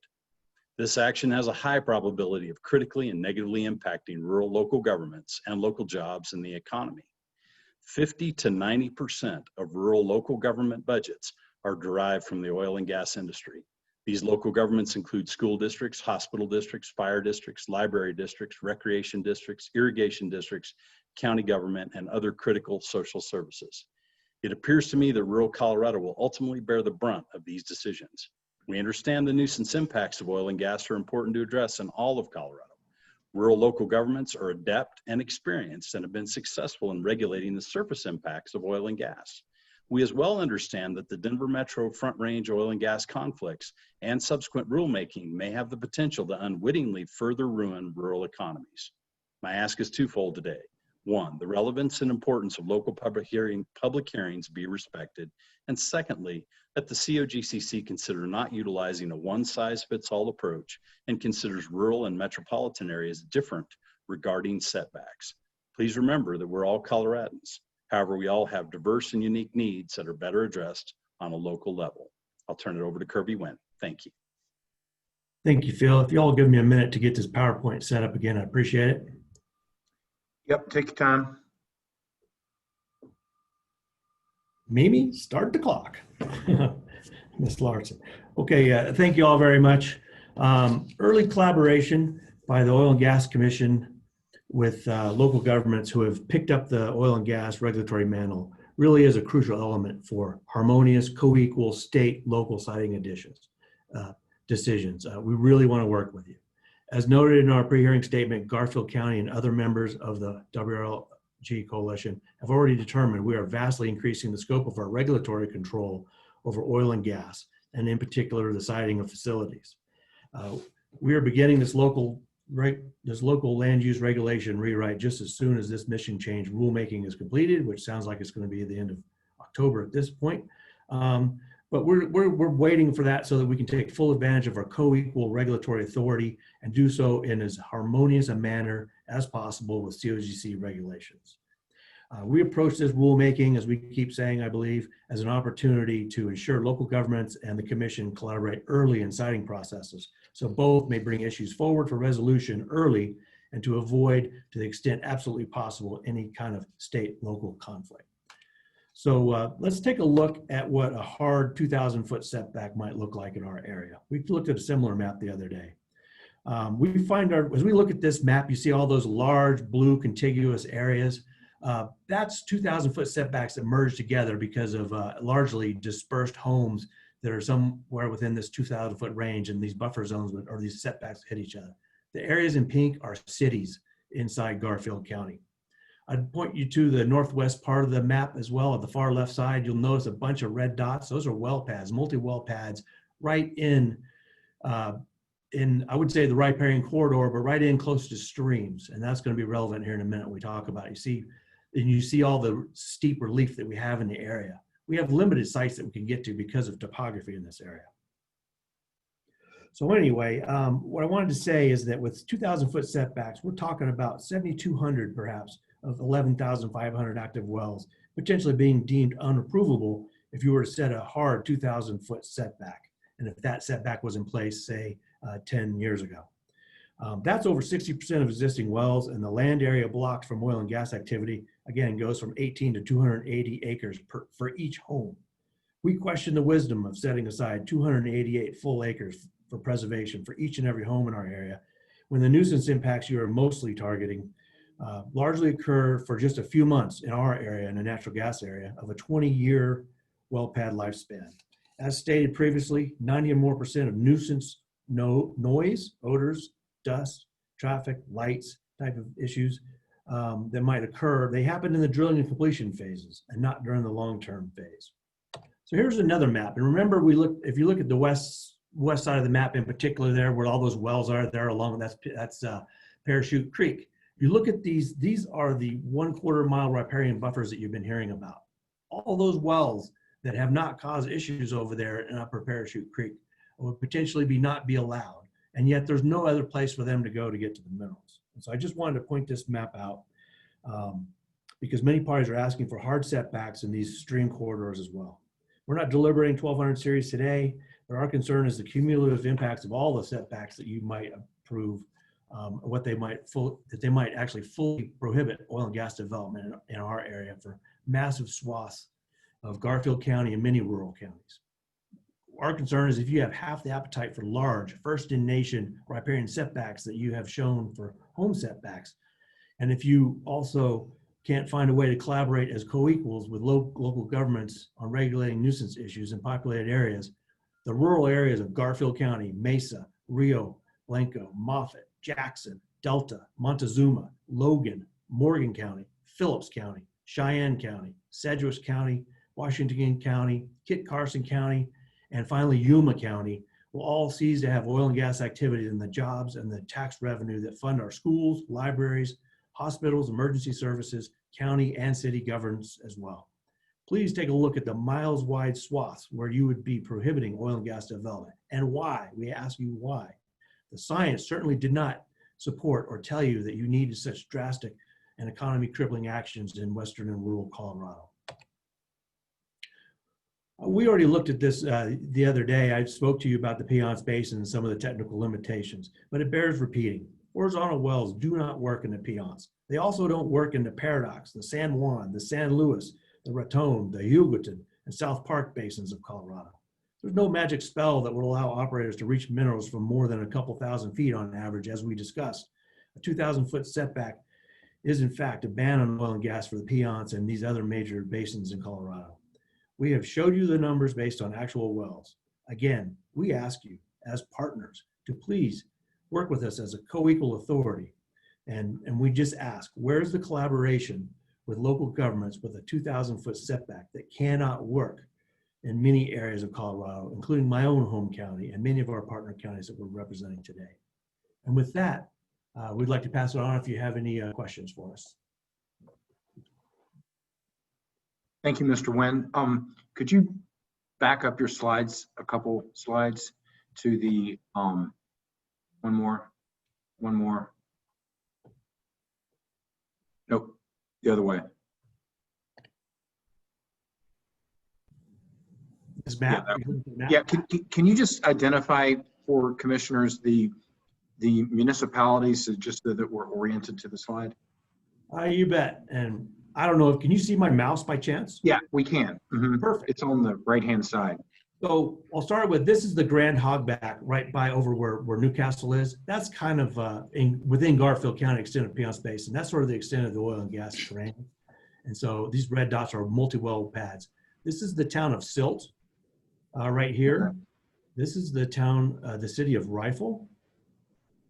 This action has a high probability of critically and negatively impacting rural local governments and local jobs in the economy. 50 to 90% of rural local government budgets are derived from the oil and gas industry. These local governments include school districts, hospital districts, fire districts, library districts, recreation districts, irrigation districts, county government, and other critical social services. It appears to me that rural Colorado will ultimately bear the brunt of these decisions. We understand the nuisance impacts of oil and gas are important to address in all of Colorado. Rural local governments are adept and experienced and have been successful in regulating the surface impacts of oil and gas. We as well understand that the Denver Metro Front Range oil and gas conflicts and subsequent rulemaking may have the potential to unwittingly further ruin rural economies. My ask is twofold today. One, the relevance and importance of local public hearings be respected. And secondly, that the COGCC consider not utilizing a one-size-fits-all approach and considers rural and metropolitan areas different regarding setbacks. Please remember that we're all Coloradans. However, we all have diverse and unique needs that are better addressed on a local level. I'll turn it over to Kirby Wynn. Thank you. Thank you, Phil. If you all give me a minute to get this PowerPoint set up again, I appreciate it. Yep, take your time. Mimi, start the clock. Ms. Larson. Okay, thank you all very much. Early collaboration by the Oil and Gas Commission with local governments who have picked up the oil and gas regulatory mantle really is a crucial element for harmonious, co-equal state-local siting decisions. We really want to work with you. As noted in our pre-hearing statement, Garfield County and other members of the WRLG Coalition have already determined we are vastly increasing the scope of our regulatory control over oil and gas, and in particular, the siting of facilities. We are beginning this local land use regulation rewrite just as soon as this mission change rulemaking is completed, which sounds like it's going to be at the end of October at this point. But we're waiting for that so that we can take full advantage of our co-equal regulatory authority and do so in as harmonious a manner as possible with COGC regulations. We approach this rulemaking, as we keep saying, I believe, as an opportunity to ensure local governments and the commission collaborate early in siting processes, so both may bring issues forward for resolution early and to avoid, to the extent absolutely possible, any kind of state-local conflict. So let's take a look at what a hard 2,000-foot setback might look like in our area. We looked at a similar map the other day. As we look at this map, you see all those large blue contiguous areas. That's 2,000-foot setbacks that merge together because of largely dispersed homes that are somewhere within this 2,000-foot range, and these buffer zones or these setbacks hit each other. The areas in pink are cities inside Garfield County. I'd point you to the northwest part of the map as well. At the far left side, you'll notice a bunch of red dots. Those are well pads, multi-well pads, right in I would say the riparian corridor, but right in close to streams. And that's going to be relevant here in a minute when we talk about it. You see all the steep relief that we have in the area. We have limited sites that we can get to because of topography in this area. So anyway, what I wanted to say is that with 2,000-foot setbacks, we're talking about 7,200 perhaps of 11,500 active wells, potentially being deemed unapprovable if you were to set a hard 2,000-foot setback. And if that setback was in place, say, 10 years ago. That's over 60% of existing wells, and the land area blocked from oil and gas activity, again, goes from 18 to 280 acres for each home. We question the wisdom of setting aside 288 full acres for preservation for each and every home in our area, when the nuisance impacts you are mostly targeting largely occur for just a few months in our area, in a natural gas area, of a 20-year well pad lifespan. As stated previously, 90% or more of nuisance noise, odors, dust, traffic, lights type of issues that might occur, they happen in the drilling and completion phases and not during the long-term phase. So here's another map. And remember, if you look at the west side of the map in particular there, where all those wells are there along, that's Parachute Creek. You look at these are the 1/4 mile riparian buffers that you've been hearing about. All those wells that have not caused issues over there in Upper Parachute Creek would potentially not be allowed. And yet there's no other place for them to go to get to the minerals. And so I just wanted to point this map out because many parties are asking for hard setbacks in these stream corridors as well. We're not deliberating 1200 series today, but our concern is the cumulative impacts of all the setbacks that you might approve, what they might that they might actually fully prohibit oil and gas development in our area for massive swaths of Garfield County and many rural counties. Our concern is if you have half the appetite for large, first-in-nation riparian setbacks that you have shown for home setbacks, and if you also can't find a way to collaborate as co-equals with local governments on regulating nuisance issues in populated areas, the rural areas of Garfield County, Mesa, Rio, Blanco, Moffett, Jackson, Delta, Montezuma, Logan, Morgan County, Phillips County, Cheyenne County, Sedgwick County, Washington County, Kit Carson County, and finally Yuma County will all cease to have oil and gas activities and the jobs and the tax revenue that fund our schools, libraries, hospitals, emergency services, county and city governments as well. Please take a look at the miles-wide swaths where you would be prohibiting oil and gas development and why. We ask you why. The science certainly did not support or tell you that you needed such drastic and economy-crippling actions in western and rural Colorado. We already looked at this the other day. I spoke to you about the Piceance Basin and some of the technical limitations, but it bears repeating. Horizontal wells do not work in the Piceance. They also don't work in the Paradox, the San Juan, the San Luis, the Raton, the Hugoton, and South Park basins of Colorado. There's no magic spell that will allow operators to reach minerals from more than a couple thousand feet on average, as we discussed. A 2,000-foot setback is in fact a ban on oil and gas for the Piceance and these other major basins in Colorado. We have showed you the numbers based on actual wells. Again, we ask you as partners to please work with us as a co-equal authority. And we just ask, where's the collaboration with local governments with a 2,000-foot setback that cannot work in many areas of Colorado, including my own home county and many of our partner counties that we're representing today. And with that, we'd like to pass it on if you have any questions for us. Thank you, Mr. Nguyen. Could you back up your slides, a couple slides to the, one more. Nope, the other way. This map? Yeah, can you just identify for commissioners the municipalities just so that we're oriented to the slide? You bet. And I don't know, can you see my mouse by chance? Yeah, we can. Perfect. It's on the right-hand side. So I'll start with, this is the Grand Hogback right by over where Newcastle is. That's kind of within Garfield County, extent of Piceance Basin. That's sort of the extent of the oil and gas terrain. And so these red dots are multi-well pads. This is the town of Silt right here. This is the town, the city of Rifle.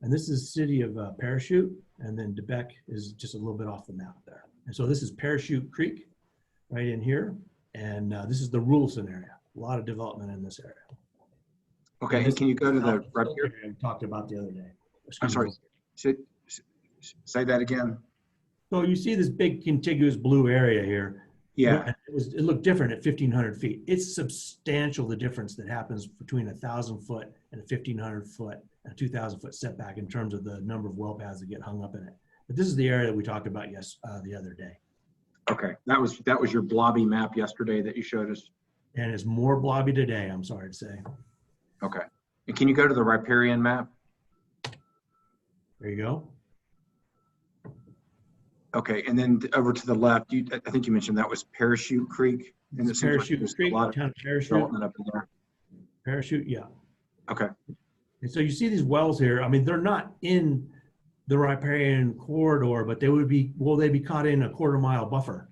And this is the city of Parachute. And then DeBeck is just a little bit off the map there. And so this is Parachute Creek right in here. And this is the Rulson area. A lot of development in this area. Okay, and can you go to the right here? We talked about the other day. I'm sorry, say that again. So you see this big contiguous blue area here. Yeah. It looked different at 1,500 feet. It's substantial, the difference that happens between a 1,000-foot and a 1,500-foot and a 2,000-foot setback in terms of the number of well paths that get hung up in it. But this is the area that we talked about the other day. Okay, that was your blobby map yesterday that you showed us. And it's more blobby today, I'm sorry to say. Okay, and can you go to the riparian map? There you go. Okay, and then over to the left, I think you mentioned that was Parachute Creek. And it seems Parachute like Creek, a lot town of of Parachute. development up in there. Parachute, yeah. Okay. And so you see these wells here. I mean, they're not in the riparian corridor, but they would be, will they be caught in a quarter-mile buffer?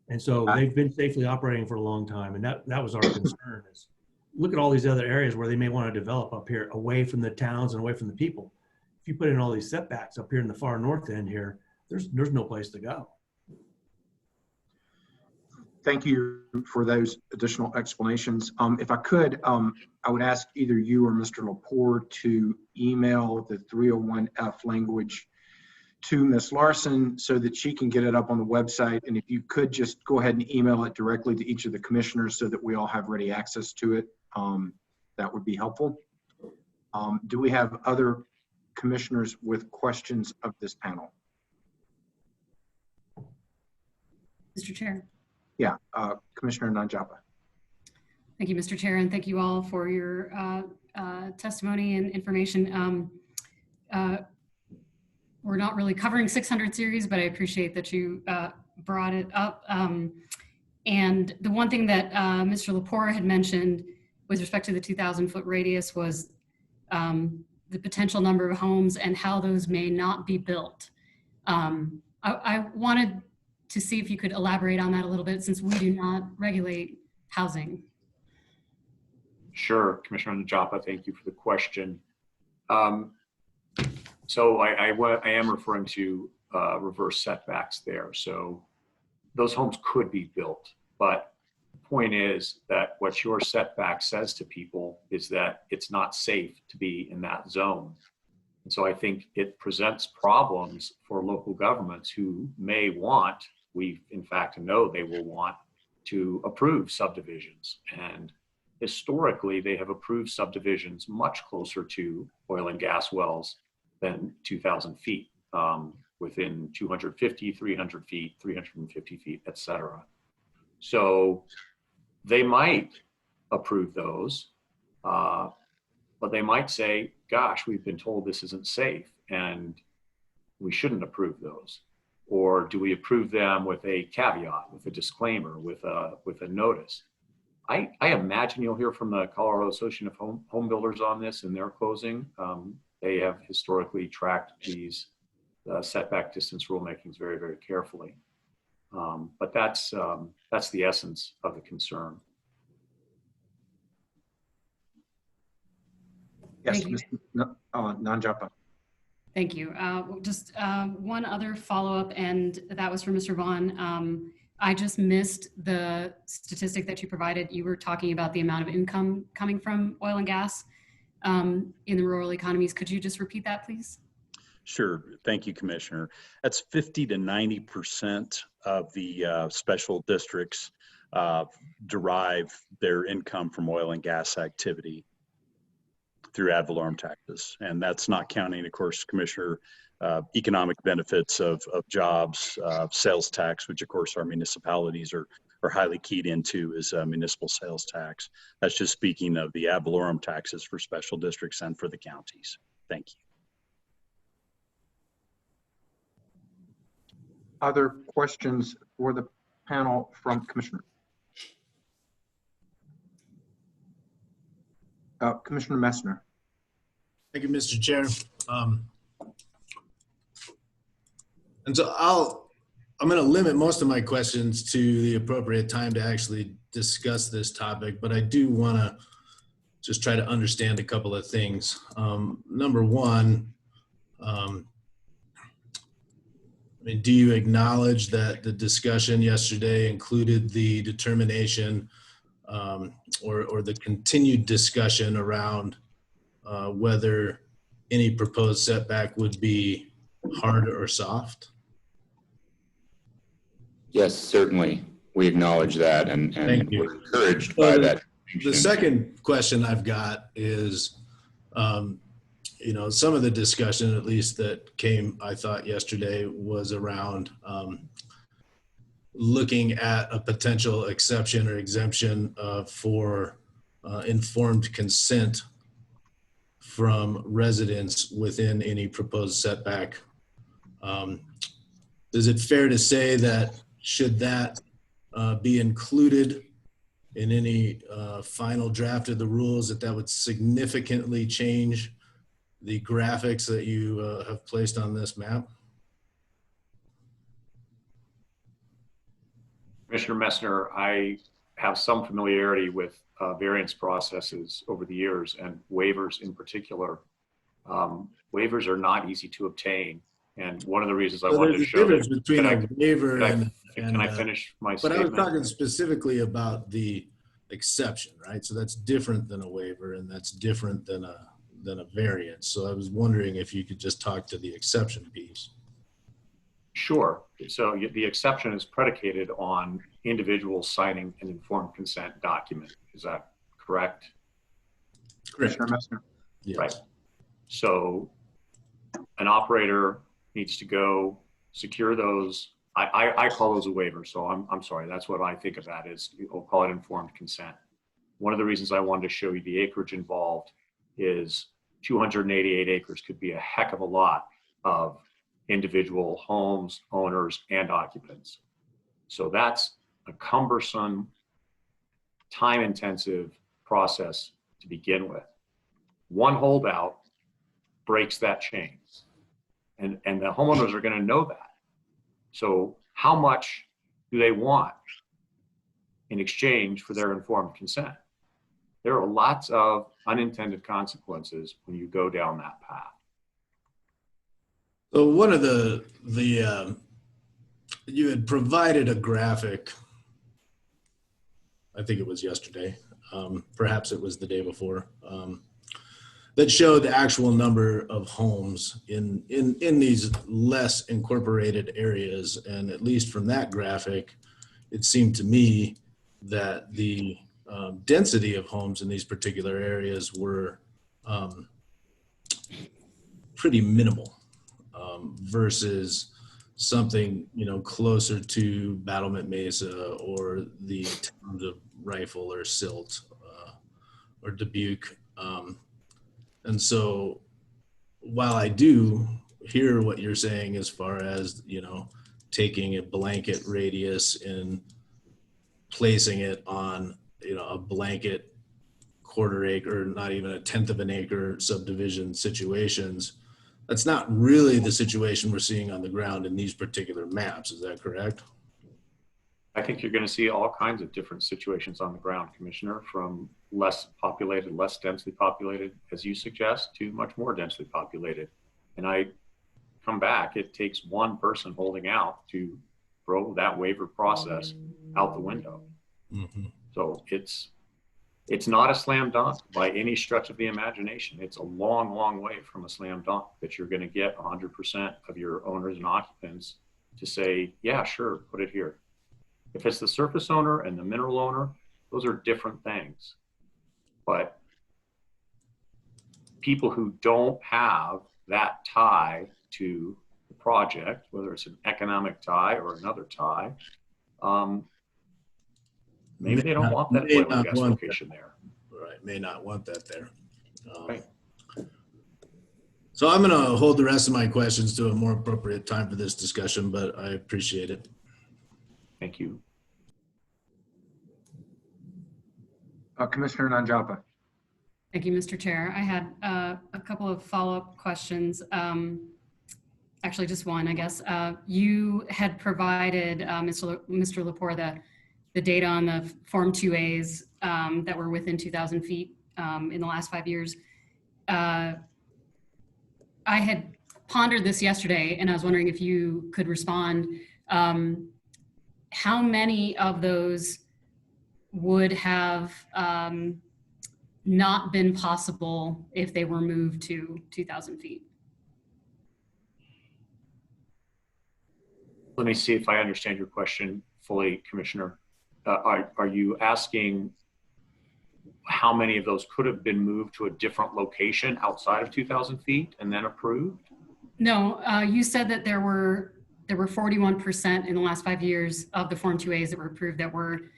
And so they've been safely operating for a long time. And that was our concern is look at all these other areas where they may want to develop up here away from the towns and away from the people. If you put in all these setbacks up here in the far north end here, there's no place to go. Thank you for those additional explanations. If I could, I would ask either you or Mr. Lepore to email the 301F language to Ms. Larson so that she can get it up on the website. And if you could just go ahead and email it directly to each of the commissioners so that we all have ready access to it, that would be helpful. Do we have other commissioners with questions of this panel? Mr. Chair. Yeah, Commissioner Nanjapa. Thank you, Mr. Chair, and thank you all for your testimony and information. We're not really covering 600 series, but I appreciate that you brought it up. And the one thing that Mr. Lepore had mentioned with respect to the 2,000-foot radius was the potential number of homes and how those may not be built. I wanted to see if you could elaborate on that a little bit, since we do not regulate housing. Sure, Commissioner Najapa, thank you for the question. So I am referring to reverse setbacks there. So those homes could be built, but the point is that what your setback says to people is that it's not safe to be in that zone. And so I think it presents problems for local governments who may want, we in fact know they will want to approve subdivisions. And historically, they have approved subdivisions much closer to oil and gas wells than 2,000 feet, within 250, 300 feet, 350 feet, et cetera. So they might approve those, but they might say, gosh, we've been told this isn't safe and we shouldn't approve those. Or do we approve them with a caveat, with a disclaimer, with a notice? I imagine you'll hear from the Colorado Association of Home Builders on this in their closing. They have historically tracked these setback distance rulemakings very, very carefully. But that's the essence of the concern. Yes, Mr. Nanjapa. Thank you. Just one other follow-up, and that was for Mr. Vaughn. I just missed the statistic that you provided. You were talking about the amount of income coming from oil and gas in the rural economies. Could you just repeat that, please? Sure. Thank you, Commissioner. That's 50 to 90% of the special districts derive their income from oil and gas activity through ad valorem taxes. And that's not counting, of course, Commissioner, economic benefits of jobs, sales tax, which of course our municipalities are highly keyed into is municipal sales tax. That's just speaking of the ad valorem taxes for special districts and for the counties. Thank you. Other questions for the panel from Commissioner? Commissioner Messner. Thank you, Mr. Chair. And so I'm going to limit most of my questions to the appropriate time to actually discuss this topic, but I do want to just try to understand a couple of things. Number one, do you acknowledge that the discussion yesterday included the determination or the continued discussion around whether any proposed setback would be hard or soft? Yes, certainly. We acknowledge that and we're encouraged by that. The second question I've got is, some of the discussion, at least that came, I thought, yesterday was around looking at a potential exception or exemption for informed consent from residents within any proposed setback. Is it fair to say that should that be included in any final draft of the rules, that would significantly change the graphics that you have placed on this map? Commissioner Messner, I have some familiarity with variance processes over the years, and waivers in particular. Waivers are not easy to obtain. And one of the reasons I wanted to show there's a difference between a waiver can I finish my but statement? I was talking specifically about the exception, right? So that's different than a waiver, and that's different than a variance. So I was wondering if you could just talk to the exception piece. Sure. So the exception is predicated on individuals signing an informed consent document. Is that correct? Correct. Yes. Right. So an operator needs to go secure those. I call those a waiver. So I'm sorry. That's what I think of that as. We'll call it informed consent. One of the reasons I wanted to show you the acreage involved is 288 acres could be a heck of a lot of individual homes, owners, and occupants. So that's a cumbersome, time-intensive process to begin with. One holdout breaks that chain, and the homeowners are going to know that. So how much do they want in exchange for their informed consent? There are lots of unintended consequences when you go down that path. So one of you had provided a graphic, I think it was yesterday, perhaps it was the day before, that showed the actual number of homes in these less incorporated areas. And at least from that graphic, it seemed to me that the density of homes in these particular areas were pretty minimal versus something, closer to Battlement Mesa or the towns of Rifle or Silt or Dubuque. And so while I do hear what you're saying as far as, taking a blanket radius and placing it on, a blanket quarter acre, not even a 1/10 of an acre subdivision situations, that's not really the situation we're seeing on the ground in these particular maps. Is that correct? I think you're going to see all kinds of different situations on the ground, Commissioner, from less populated, less densely populated, as you suggest, to much more densely populated. And I come back, it takes one person holding out to throw that waiver process out the window. Mm-hmm. So it's not a slam dunk by any stretch of the imagination. It's a long, long way from a slam dunk that you're going to get 100% of your owners and occupants to say, yeah, sure, put it here. If it's the surface owner and the mineral owner, those are different things. But people who don't have that tie to the project, whether it's an economic tie or another tie, maybe they don't want that oil and gas location there. Right, may not want that there. Right. So I'm going to hold the rest of my questions to a more appropriate time for this discussion, but I appreciate it. Thank you. Commissioner Nanjapa. Thank you, Mr. Chair. I had a couple of follow-up questions. Actually, just one, I guess. You had provided, Mr. Lepore, the data on the Form 2As that were within 2,000 feet in the last 5 years. I had pondered this yesterday, and I was wondering if you could respond. How many of those would have not been possible if they were moved to 2,000 feet? Let me see if I understand your question fully, Commissioner. Are you asking how many of those could have been moved to a different location outside of 2,000 feet and then approved? No, you said that there were 41% in the last 5 years of the Form 2As that were approved that were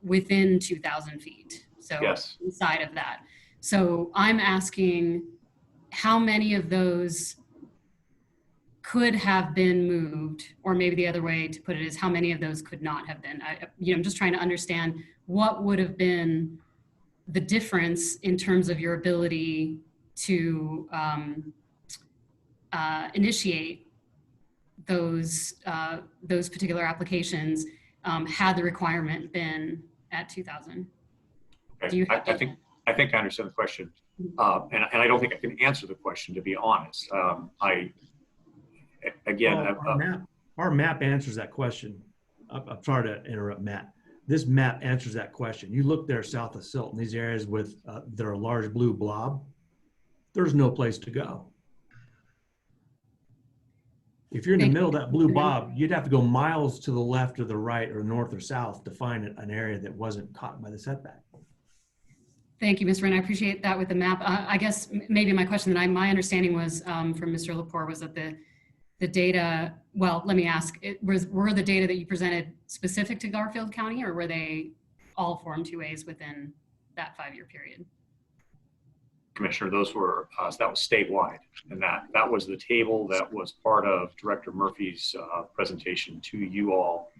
within 2,000 feet. So yes, inside of that. So I'm asking how many of those could have been moved, or maybe the other way to put it is how many of those could not have been. I'm just trying to understand what would have been the difference in terms of your ability to initiate those particular applications had the requirement been at 2,000. Okay. I think I understand the question, and I don't think I can answer the question, to be honest. Our map answers that question. I'm sorry to interrupt, Matt. This map answers that question. You look there south of Silt in these areas with that are a large blue blob, there's no place to go. If you're in the middle of that blue blob, you'd have to go miles to the left or the right or north or south to find an area that wasn't caught by the setback. Thank you, Mr. Wren. I appreciate that with the map. I guess maybe my question that my understanding was from Mr. Lepore was that the data, well, let me ask, were the data that you presented specific to Garfield County, or were they all Form 2As within that 5-year period? Commissioner, those were, that was statewide. And that was the table that was part of Director Murphy's presentation to you all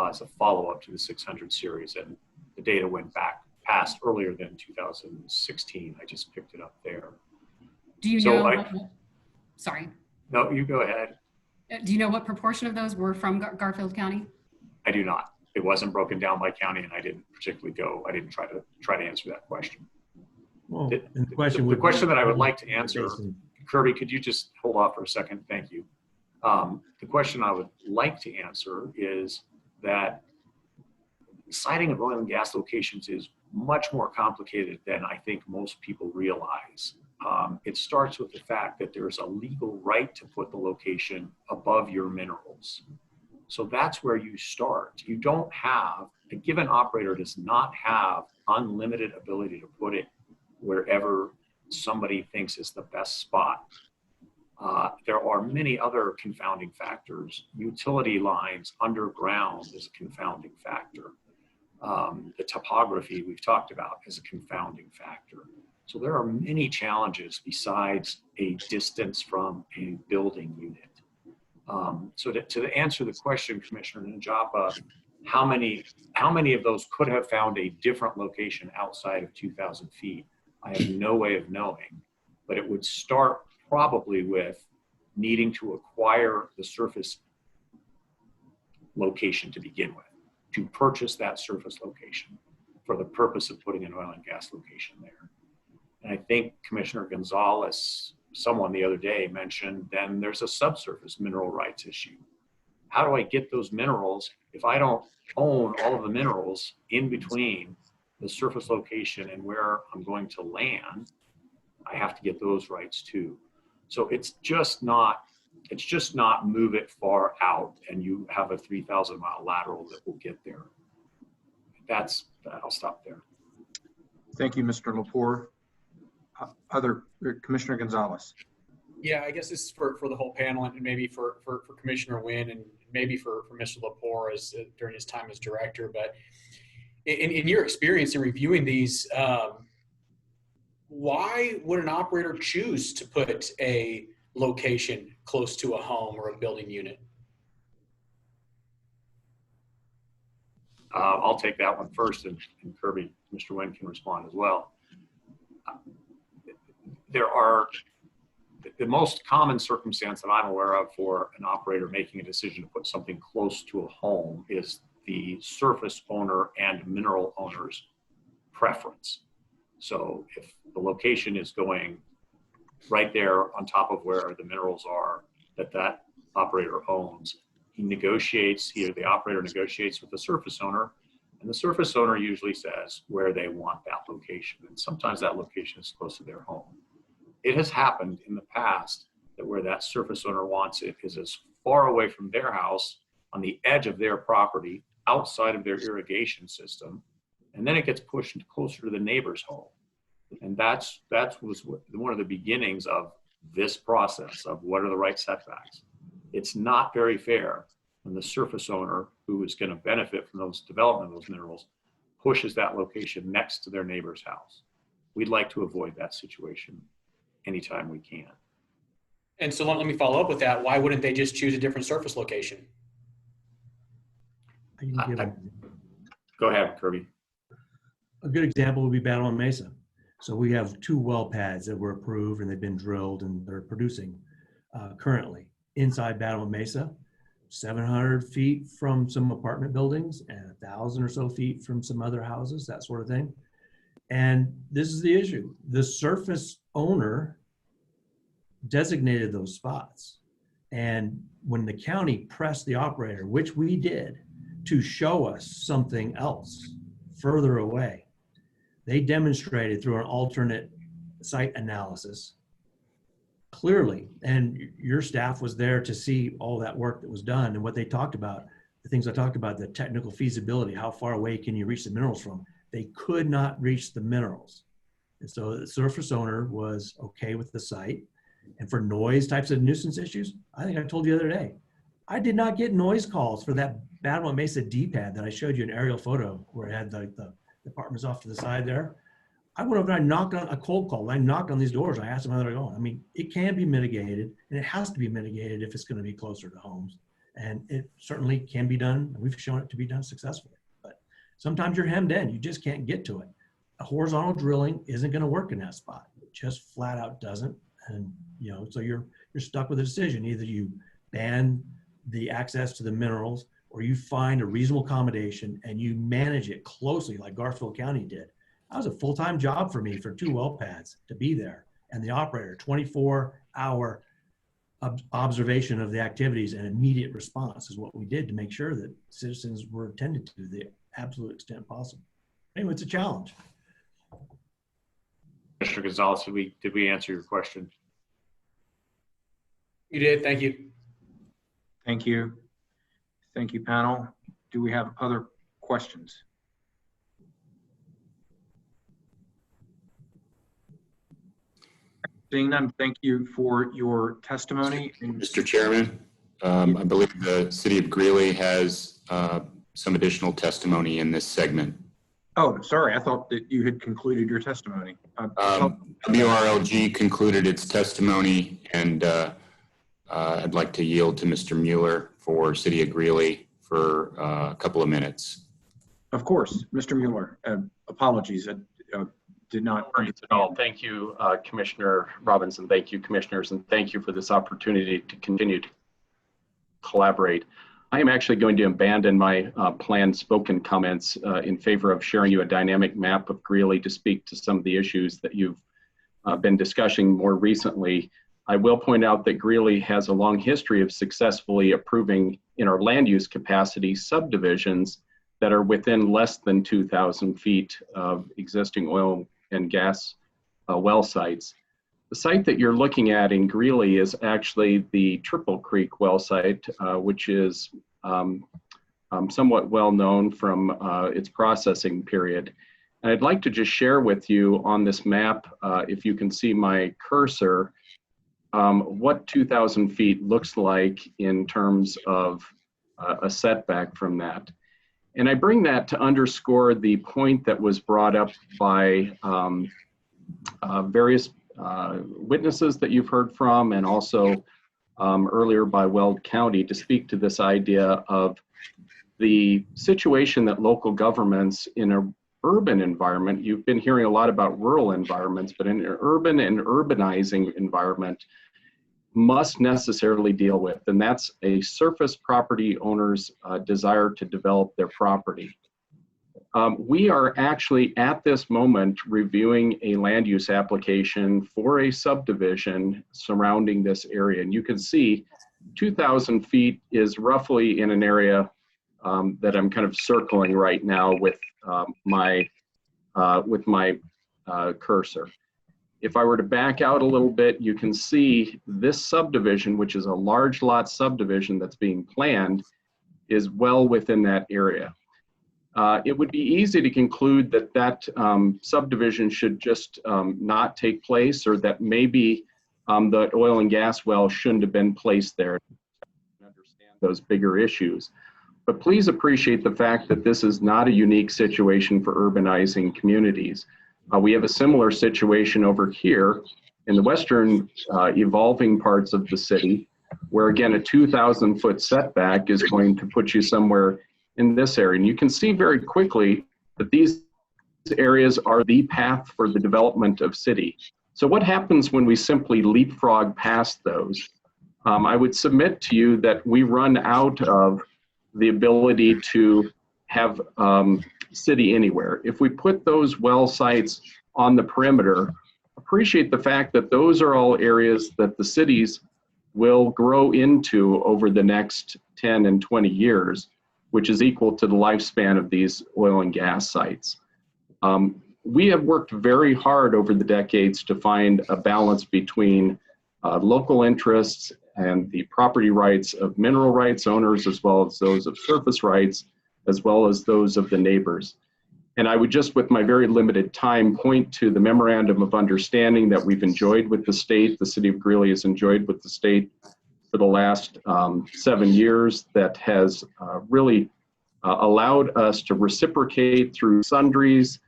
as a follow-up to the 600 series. And the data went back past earlier than 2016. I just picked it up there. Do you know, sorry. No, you go ahead. Do you know what proportion of those were from Garfield County? I do not. It wasn't broken down by county, and I didn't particularly I didn't try to answer that question. Well, the question that I would like to answer, Kirby, could you just hold off for a second? Thank you. The question I would like to answer is that siting of oil and gas locations is much more complicated than I think most people realize. It starts with the fact that there's a legal right to put the location above your minerals. So that's where you start. You don't have, a given operator does not have unlimited ability to put it wherever somebody thinks is the best spot. There are many other confounding factors. Utility lines underground is a confounding factor. The topography we've talked about is a confounding factor. So there are many challenges besides a distance from a building unit. So to answer the question, Commissioner Njapa, how many of those could have found a different location outside of 2,000 feet? I have no way of knowing, but it would start probably with needing to acquire the surface location to begin with, to purchase that surface location for the purpose of putting an oil and gas location there. And I think Commissioner Gonzalez, someone the other day mentioned, then there's a subsurface mineral rights issue. How do I get those minerals if I don't own all of the minerals in between the surface location and where I'm going to land? I have to get those rights too. So it's just not move it far out and you have a 3,000-mile lateral that will get there. I'll stop there. Thank you, Mr. Lepore. Commissioner Gonzalez. Yeah, I guess this is for the whole panel and maybe for Commissioner Wynn and maybe for Mr. Lepore during his time as director. But in your experience in reviewing these, why would an operator choose to put a location close to a home or a building unit? I'll take that one first, and Kirby, Mr. Wynn can respond as well. There are the most common circumstance that I'm aware of for an operator making a decision to put something close to a home is the surface owner and mineral owner's preference. So if the location is going right there on top of where the minerals are that operator owns, the operator negotiates with the surface owner, and the surface owner usually says where they want that location. And sometimes that location is close to their home. It has happened in the past that where that surface owner wants it is as far away from their house on the edge of their property, outside of their irrigation system, and then it gets pushed closer to the neighbor's home. And that was one of the beginnings of this process of what are the right setbacks. It's not very fair when the surface owner, who is going to benefit from those development of those minerals, pushes that location next to their neighbor's house. We'd like to avoid that situation anytime we can. And so let me follow up with that. Why wouldn't they just choose a different surface location? Go ahead, Kirby. A good example would be Battle on Mesa. So we have 2 well pads that were approved and they've been drilled and they're producing currently. Inside Battle on Mesa, 700 feet from some apartment buildings and 1,000 or so feet from some other houses, that sort of thing. And this is the issue. The surface owner designated those spots. And when the county pressed the operator, which we did, to show us something else further away, they demonstrated through an alternate site analysis clearly, and your staff was there to see all that work that was done and what they talked about, the things I talked about, the technical feasibility, how far away can you reach the minerals from? They could not reach the minerals. And so the surface owner was okay with the site. And for noise types of nuisance issues, I think I told you the other day, I did not get noise calls for that Battle on Mesa D-pad that I showed you an aerial photo where it had the apartments off to the side there. I went over and I knocked on a cold call. I knocked on these doors. I asked them how they're going. I mean, it can be mitigated, and it has to be mitigated if it's going to be closer to homes. And it certainly can be done. We've shown it to be done successfully. But sometimes you're hemmed in. You just can't get to it. A horizontal drilling isn't going to work in that spot. It just flat out doesn't. And so you're stuck with a decision. Either you ban the access to the minerals, or you find a reasonable accommodation and you manage it closely, like Garfield County did. That was a full-time job for me for 2 well pads to be there, and the operator, 24-hour observation of the activities and immediate response is what we did to make sure that citizens were attended to the absolute extent possible. Anyway, it's a challenge. Mr. Gonzalez, did we answer your question? You did. Thank you. Thank you. Thank you, panel. Do we have other questions? Seeing none, thank you for your testimony. Mr. Chairman, I believe the City of Greeley has some additional testimony in this segment. Oh, sorry. I thought that you had concluded your testimony. WRLG concluded its testimony, and I'd like to yield to Mr. Mueller for City of Greeley for a couple of minutes. Of course, Mr. Mueller. Apologies. I did not. At all. Thank you, Commissioner Robbins, and thank you, commissioners, and thank you for this opportunity to continue to collaborate. I am actually going to abandon my planned spoken comments in favor of sharing you a dynamic map of Greeley to speak to some of the issues that you've been discussing more recently. I will point out that Greeley has a long history of successfully approving, in our land use capacity, subdivisions that are within less than 2,000 feet of existing oil and gas well sites. The site that you're looking at in Greeley is actually the Triple Creek well site, which is somewhat well known from its processing period. And I'd like to just share with you on this map, if you can see my cursor, what 2,000 feet looks like in terms of a setback from that. And I bring that to underscore the point that was brought up by various witnesses that you've heard from, and also earlier by Weld County, to speak to this idea of the situation that local governments in an urban environment, you've been hearing a lot about rural environments, but in an urban and urbanizing environment, must necessarily deal with, and that's a surface property owner's desire to develop their property. We are actually at this moment reviewing a land use application for a subdivision surrounding this area, and you can see 2,000 feet is roughly in an area that I'm kind of circling right now with my cursor. If I were to back out a little bit, you can see this subdivision, which is a large lot subdivision that's being planned, is well within that area. It would be easy to conclude that that subdivision should just not take place, or that maybe the oil and gas well shouldn't have been placed there to understand those bigger issues. But please appreciate the fact that this is not a unique situation for urbanizing communities. We have a similar situation over here in the western evolving parts of the city, where again, a 2,000 foot setback is going to put you somewhere in this area. And you can see very quickly that these areas are the path for the development of city. So what happens when we simply leapfrog past those? I would submit to you that we run out of the ability to have city anywhere. If we put those well sites on the perimeter, appreciate the fact that those are all areas that the cities will grow into over the next 10 and 20 years, which is equal to the lifespan of these oil and gas sites. We have worked very hard over the decades to find a balance between local interests and the property rights of mineral rights owners, as well as those of surface rights, as well as those of the neighbors. And I would just, with my very limited time, point to the memorandum of understanding that we've enjoyed with the state, the city of Greeley has enjoyed with the state for the last 7 years, that has really allowed us to reciprocate through sundries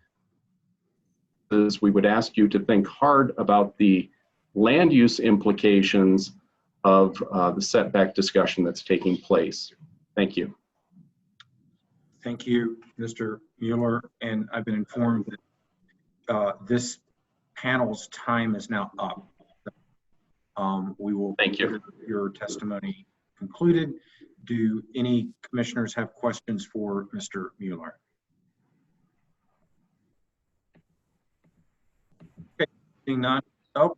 we would ask you to think hard about the land use implications of the setback discussion that's taking place. Thank you. Thank you, Mr. Mueller. And I've been informed that this panel's time is now up. We will thank you. Your testimony concluded. Do any commissioners have questions for Mr. Mueller? Okay, seeing none. Oh,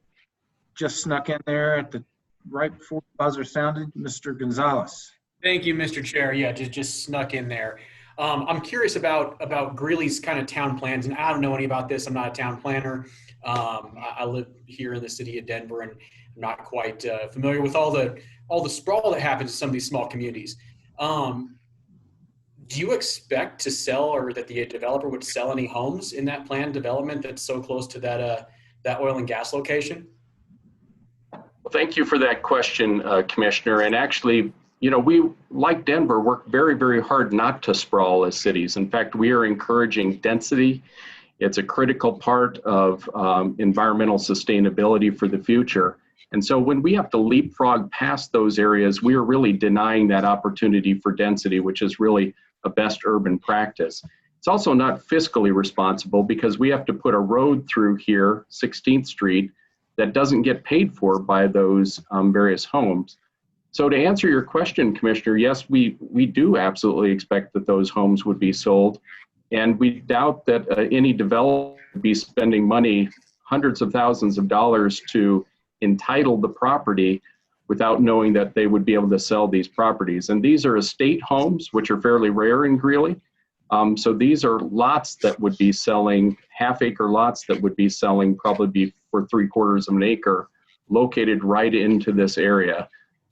just snuck in there at the right before the buzzer sounded, Mr. Gonzalez. Thank you, Mr. Chair. Yeah, just snuck in there. I'm curious about Greeley's kind of town plans, and I don't know any about this. I'm not a town planner. I live here in the city of Denver, and I'm not quite familiar with all the sprawl that happens in some of these small communities. Do you expect to sell, or that the developer would sell any homes in that planned development that's so close to that oil and gas location? Well, thank you for that question, Commissioner. And actually, you know, we, like Denver, work very, very hard not to sprawl as cities. In fact, we are encouraging density. It's a critical part of environmental sustainability for the future. And so when we have to leapfrog past those areas, we are really denying that opportunity for density, which is really a best urban practice. It's also not fiscally responsible because we have to put a road through here, 16th Street, that doesn't get paid for by those various homes. So to answer your question, Commissioner, yes, we do absolutely expect that those homes would be sold. And we doubt that any developer would be spending money, hundreds of thousands of dollars, to entitle the property without knowing that they would be able to sell these properties. And these are estate homes, which are fairly rare in Greeley. So these are lots that would be selling, half-acre lots that would be selling probably for 3/4 of an acre, located right into this area.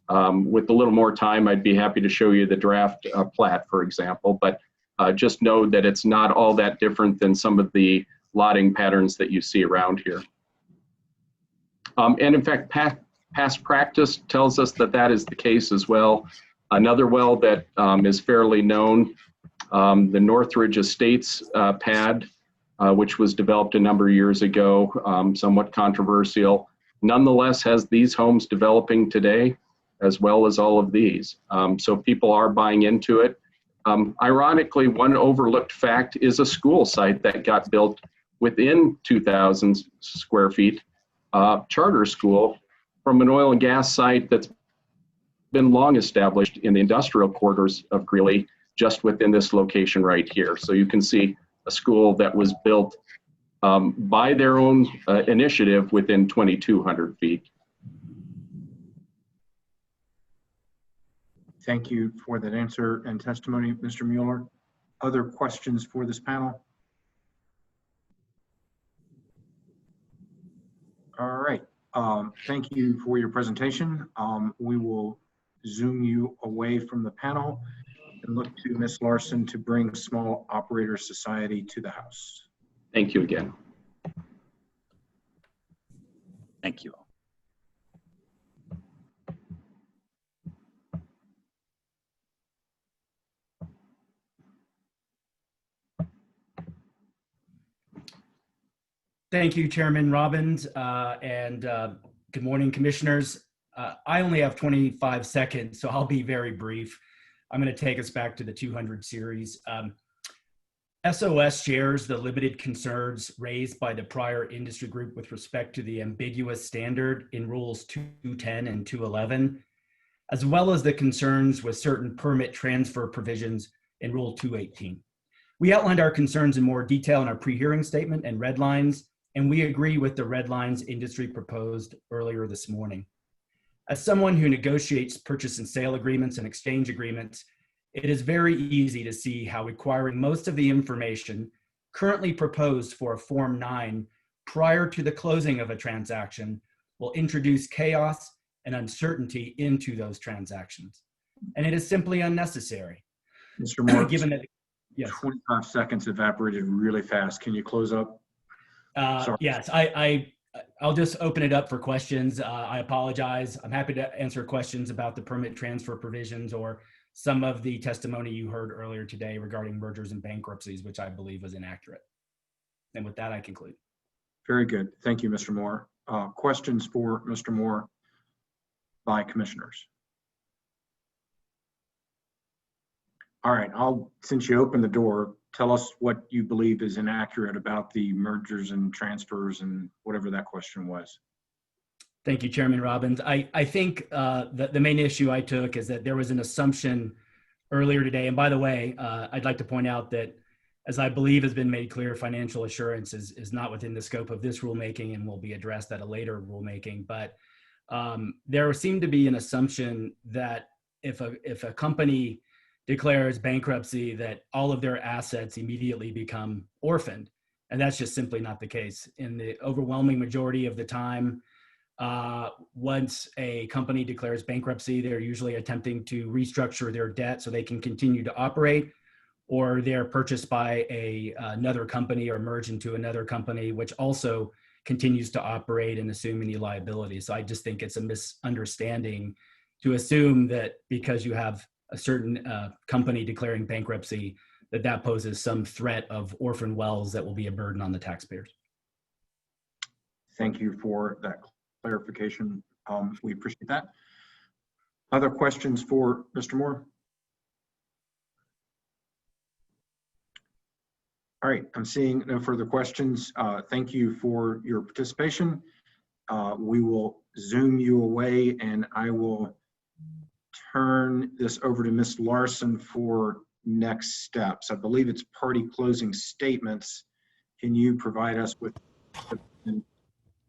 With a little more time, I'd be happy to show you the draft plat, for example, but just know that it's not all that different than some of the lotting patterns that you see around here. And in fact, past practice tells us that that is the case as well. Another well that is fairly known, the Northridge Estates pad, which was developed a number of years ago, somewhat controversial, nonetheless has these homes developing today, as well as all of these. So people are buying into it. Ironically, one overlooked fact is a school site that got built within 2,000 square feet, charter school from an oil and gas site that's been long established in the industrial quarters of Greeley, just within this location right here. So you can see a school that was built by their own initiative within 2,200 feet. Thank you for that answer and testimony, Mr. Mueller. Other questions for this panel? All right. Thank you for your presentation. We will zoom you away from the panel and look to Ms. Larson to bring Small Operator Society to the House. Thank you again. Thank you. Thank you, Chairman Robbins, and good morning, commissioners. I only have 25 seconds, so I'll be very brief. I'm going to take us back to the 200 series. SOS shares the limited concerns raised by the prior industry group with respect to the ambiguous standard in Rules 210 and 211, as well as the concerns with certain permit transfer provisions in Rule 218. We outlined our concerns in more detail in our pre-hearing statement and red lines, and we agree with the red lines industry proposed earlier this morning. As someone who negotiates purchase and sale agreements and exchange agreements, it is very easy to see how requiring most of the information currently proposed for a Form 9 prior to the closing of a transaction will introduce chaos and uncertainty into those transactions. And it is simply unnecessary. Mr. Moore, given that, yes. 25 seconds evaporated really fast. Can you close up? Yes, I'll just open it up for questions. I apologize. I'm happy to answer questions about the permit transfer provisions or some of the testimony you heard earlier today regarding mergers and bankruptcies, which I believe was inaccurate. And with that, I conclude. Very good. Thank you, Mr. Moore. Questions for Mr. Moore by commissioners? All right, since you opened the door, tell us what you believe is inaccurate about the mergers and transfers and whatever that question was. Thank you, Chairman Robbins. I think the main issue I took is that there was an assumption earlier today. And by the way, I'd like to point out that, as I believe has been made clear, financial assurance is not within the scope of this rulemaking and will be addressed at a later rulemaking. But there seemed to be an assumption that if a company declares bankruptcy, that all of their assets immediately become orphaned. And that's just simply not the case. In the overwhelming majority of the time, once a company declares bankruptcy, they're usually attempting to restructure their debt so they can continue to operate, or they're purchased by another company or merge into another company, which also continues to operate and assume any liability. So I just think it's a misunderstanding to assume that because you have a certain company declaring bankruptcy, that poses some threat of orphan wells that will be a burden on the taxpayers. Thank you for that clarification. We appreciate that. Other questions for Mr. Moore? All right, I'm seeing no further questions. Thank you for your participation. We will Zoom you away, and I will turn this over to Ms. Larson for next steps. I believe it's party closing statements. Can you provide us with,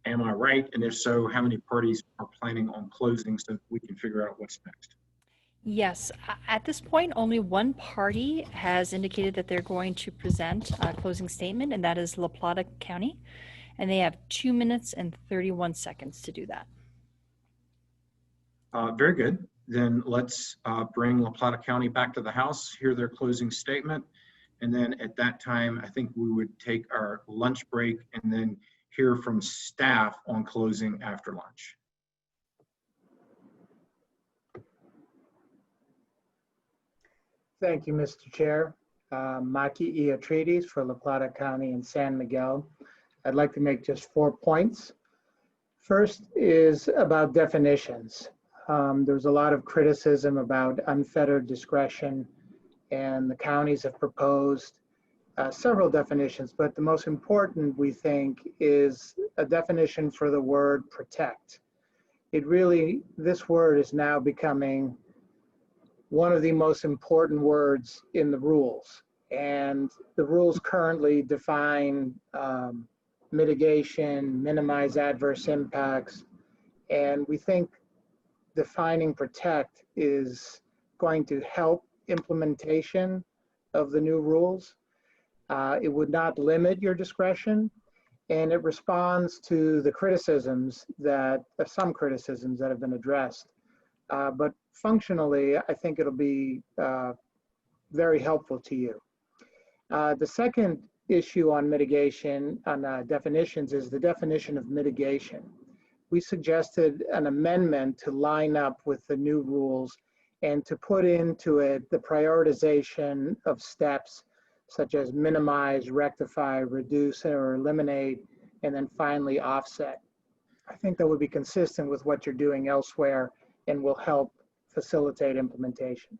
am I right? And if so, how many parties are planning on closing so we can figure out what's next? Yes, at this point, only one party has indicated that they're going to present a closing statement, and that is La Plata County. And they have 2 minutes and 31 seconds to do that. Very good. Then let's bring La Plata County back to the House, hear their closing statement. And then at that time, I think we would take our lunch break and then hear from staff on closing after lunch. Thank you, Mr. Chair. Maki Iatridis for La Plata County and San Miguel. I'd like to make just 4 points. First is about definitions. There's a lot of criticism about unfettered discretion, and the counties have proposed several definitions, but the most important, we think, is a definition for the word protect. This word is now becoming one of the most important words in the rules. And the rules currently define mitigation, minimize adverse impacts, and we think defining protect is going to help implementation of the new rules. It would not limit your discretion, and it responds to the criticisms that, some criticisms that have been addressed. But functionally, I think it'll be very helpful to you. The second issue on mitigation, on definitions, is the definition of mitigation. We suggested an amendment to line up with the new rules and to put into it the prioritization of steps such as minimize, rectify, reduce, or eliminate, and then finally offset. I think that would be consistent with what you're doing elsewhere and will help facilitate implementation.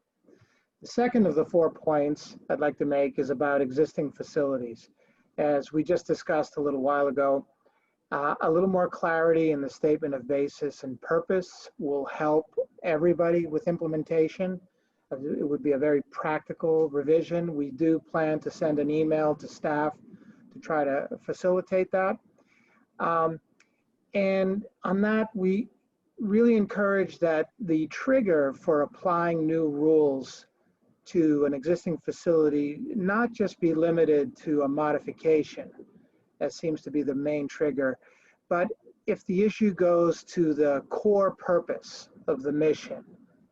The second of the 4 points I'd like to make is about existing facilities. As we just discussed a little while ago, a little more clarity in the statement of basis and purpose will help everybody with implementation. It would be a very practical revision. We do plan to send an email to staff to try to facilitate that. And on that, we really encourage that the trigger for applying new rules to an existing facility not just be limited to a modification, that seems to be the main trigger, but if the issue goes to the core purpose of the mission,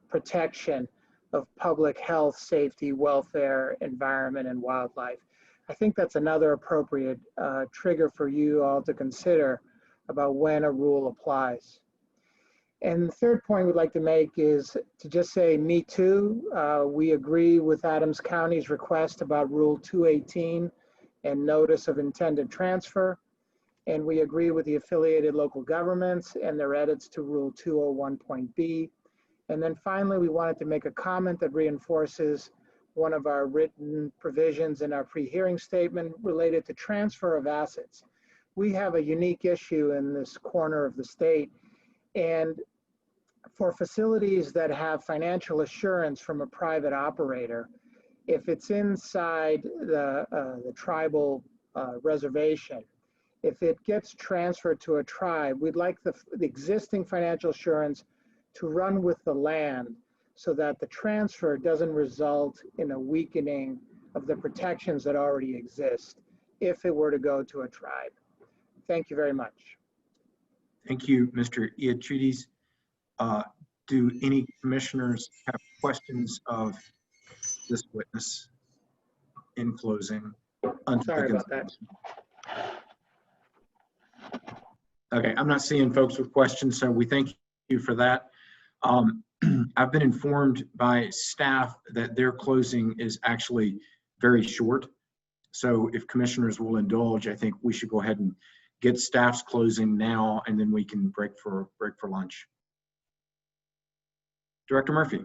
protection of public health, safety, welfare, environment, and wildlife, I think that's another appropriate trigger for you all to consider about when a rule applies. And the third point we'd like to make is to just say, me too. We agree with Adams County's request about Rule 218 and notice of intended transfer. And we agree with the affiliated local governments and their edits to Rule 201.b. And then finally, we wanted to make a comment that reinforces one of our written provisions in our pre-hearing statement related to transfer of assets. We have a unique issue in this corner of the state, and for facilities that have financial assurance from a private operator, if it's inside the tribal reservation, if it gets transferred to a tribe, we'd like the existing financial assurance to run with the land so that the transfer doesn't result in a weakening of the protections that already exist if it were to go to a tribe. Thank you very much. Thank you, Mr. Iotrides. Do any commissioners have questions of this witness in closing? Sorry about that. Okay, I'm not seeing folks with questions, so we thank you for that. I've been informed by staff that their closing is actually very short. So if commissioners will indulge, I think we should go ahead and get staff's closing now, and then we can break for lunch. Director Murphy.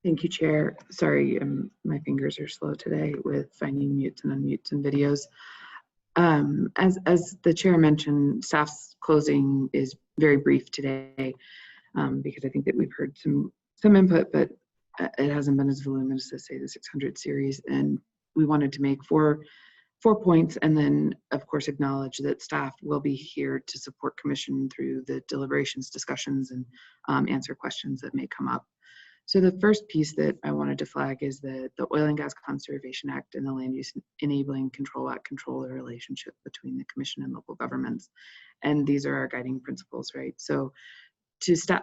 Thank you, Chair. Sorry, my fingers are slow today with finding mutes and unmutes and videos. As the Chair mentioned, staff's closing is very brief today because I think that we've heard some input, but it hasn't been as voluminous as, say, the 600 series. And we wanted to make four points, and then, of course, acknowledge that staff will be here to support Commission through the deliberations, discussions, and answer questions that may come up. So the first piece that I wanted to flag is that the Oil and Gas Conservation Act and the Land Use Enabling Control Act control the relationship between the Commission and local governments. And these are our guiding principles, right? So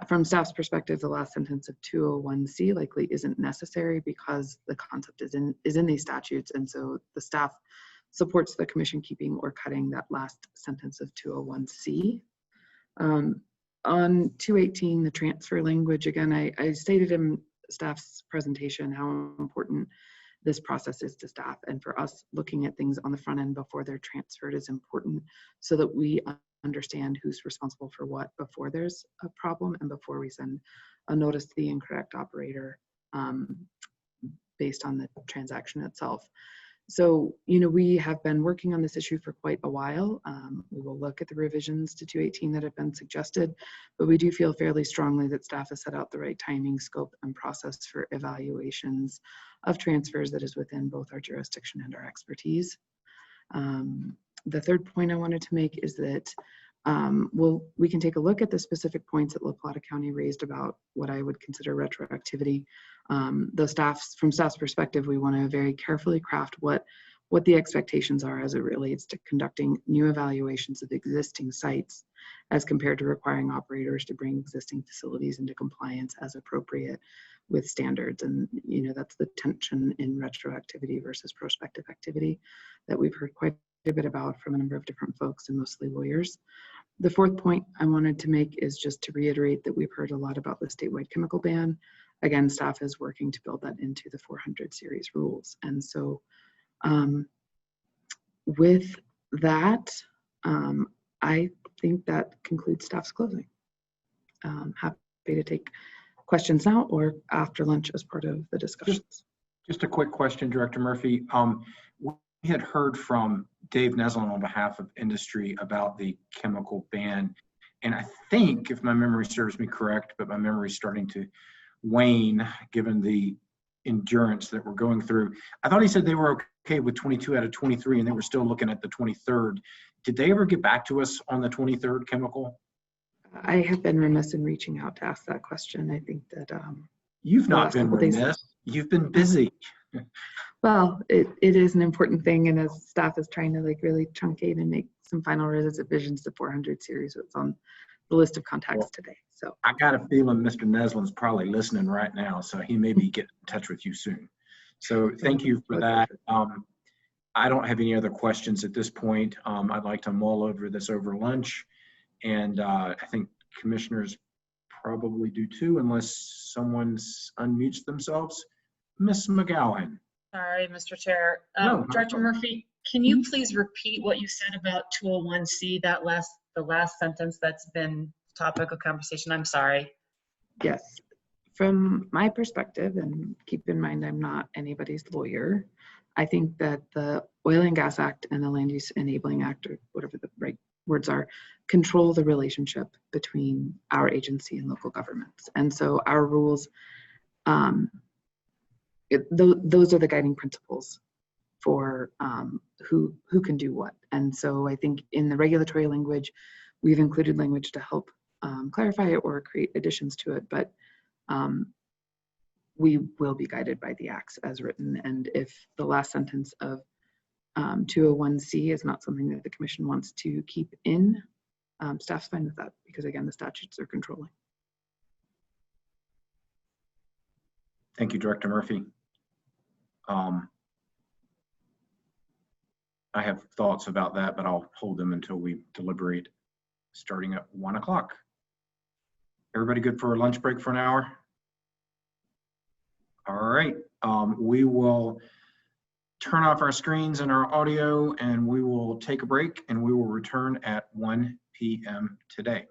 from staff's perspective, the last sentence of 201C likely isn't necessary because the concept is in these statutes. And so the staff supports the Commission keeping or cutting that last sentence of 201C. On 218, the transfer language, again, I stated in staff's presentation how important this process is to staff, and for us, looking at things on the front end before they're transferred is important so that we understand who's responsible for what before there's a problem and before we send a notice to the incorrect operator based on the transaction itself. So, we have been working on this issue for quite a while. We will look at the revisions to 218 that have been suggested, but we do feel fairly strongly that staff has set out the right timing, scope, and process for evaluations of transfers that is within both our jurisdiction and our expertise. The third point I wanted to make is that we can take a look at the specific points that La Plata County raised about what I would consider retroactivity. From staff's perspective, we want to very carefully craft what the expectations are as it relates to conducting new evaluations of existing sites as compared to requiring operators to bring existing facilities into compliance as appropriate with standards. And that's the tension in retroactivity versus prospective activity that we've heard quite a bit about from a number of different folks and mostly lawyers. The fourth point I wanted to make is just to reiterate that we've heard a lot about the statewide chemical ban. Again, staff is working to build that into the 400 series rules. And so with that, I think that concludes staff's closing. Happy to take questions now or after lunch as part of the discussions. Just a quick question, Director Murphy. We had heard from Dave Neslin on behalf of industry about the chemical ban. And I think, if my memory serves me correct, but my memory is starting to wane given the endurance that we're going through. I thought he said they were okay with 22 out of 23 and they were still looking at the 23rd. Did they ever get back to us on the 23rd chemical? I have been remiss in reaching out to ask that question. I think that you've not been remiss. You've been busy. Well, it is an important thing, and as staff is trying to really truncate and make some final revisions to 400 series, it's on the list of contacts today. So I got a feeling Mr. Neslin's probably listening right now, so he may be getting in touch with you soon. So thank you for that. I don't have any other questions at this point. I'd like to mull over this over lunch, and I think commissioners probably do too, unless someone unmutes themselves. Ms. McGowan. Sorry, Mr. Chair. No, Director Murphy, can you please repeat what you said about 201C, the last sentence that's been topic of conversation? I'm sorry. Yes. From my perspective, and keep in mind I'm not anybody's lawyer, I think that the Oil and Gas Act and the Land Use Enabling Act, or whatever the right words are, control the relationship between our agency and local governments. And so our rules, those are the guiding principles for who can do what. And so I think in the regulatory language, we've included language to help clarify it or create additions to it, but we will be guided by the acts as written. And if the last sentence of 201C is not something that the commission wants to keep in, staff's fine with that, because again, the statutes are controlling. Thank you, Director Murphy. I have thoughts about that, but I'll hold them until we deliberate starting at 1 o'clock. Everybody good for a lunch break for an hour? All right, we will turn off our screens and our audio, and we will take a break, and we will return at 1 p.m. today.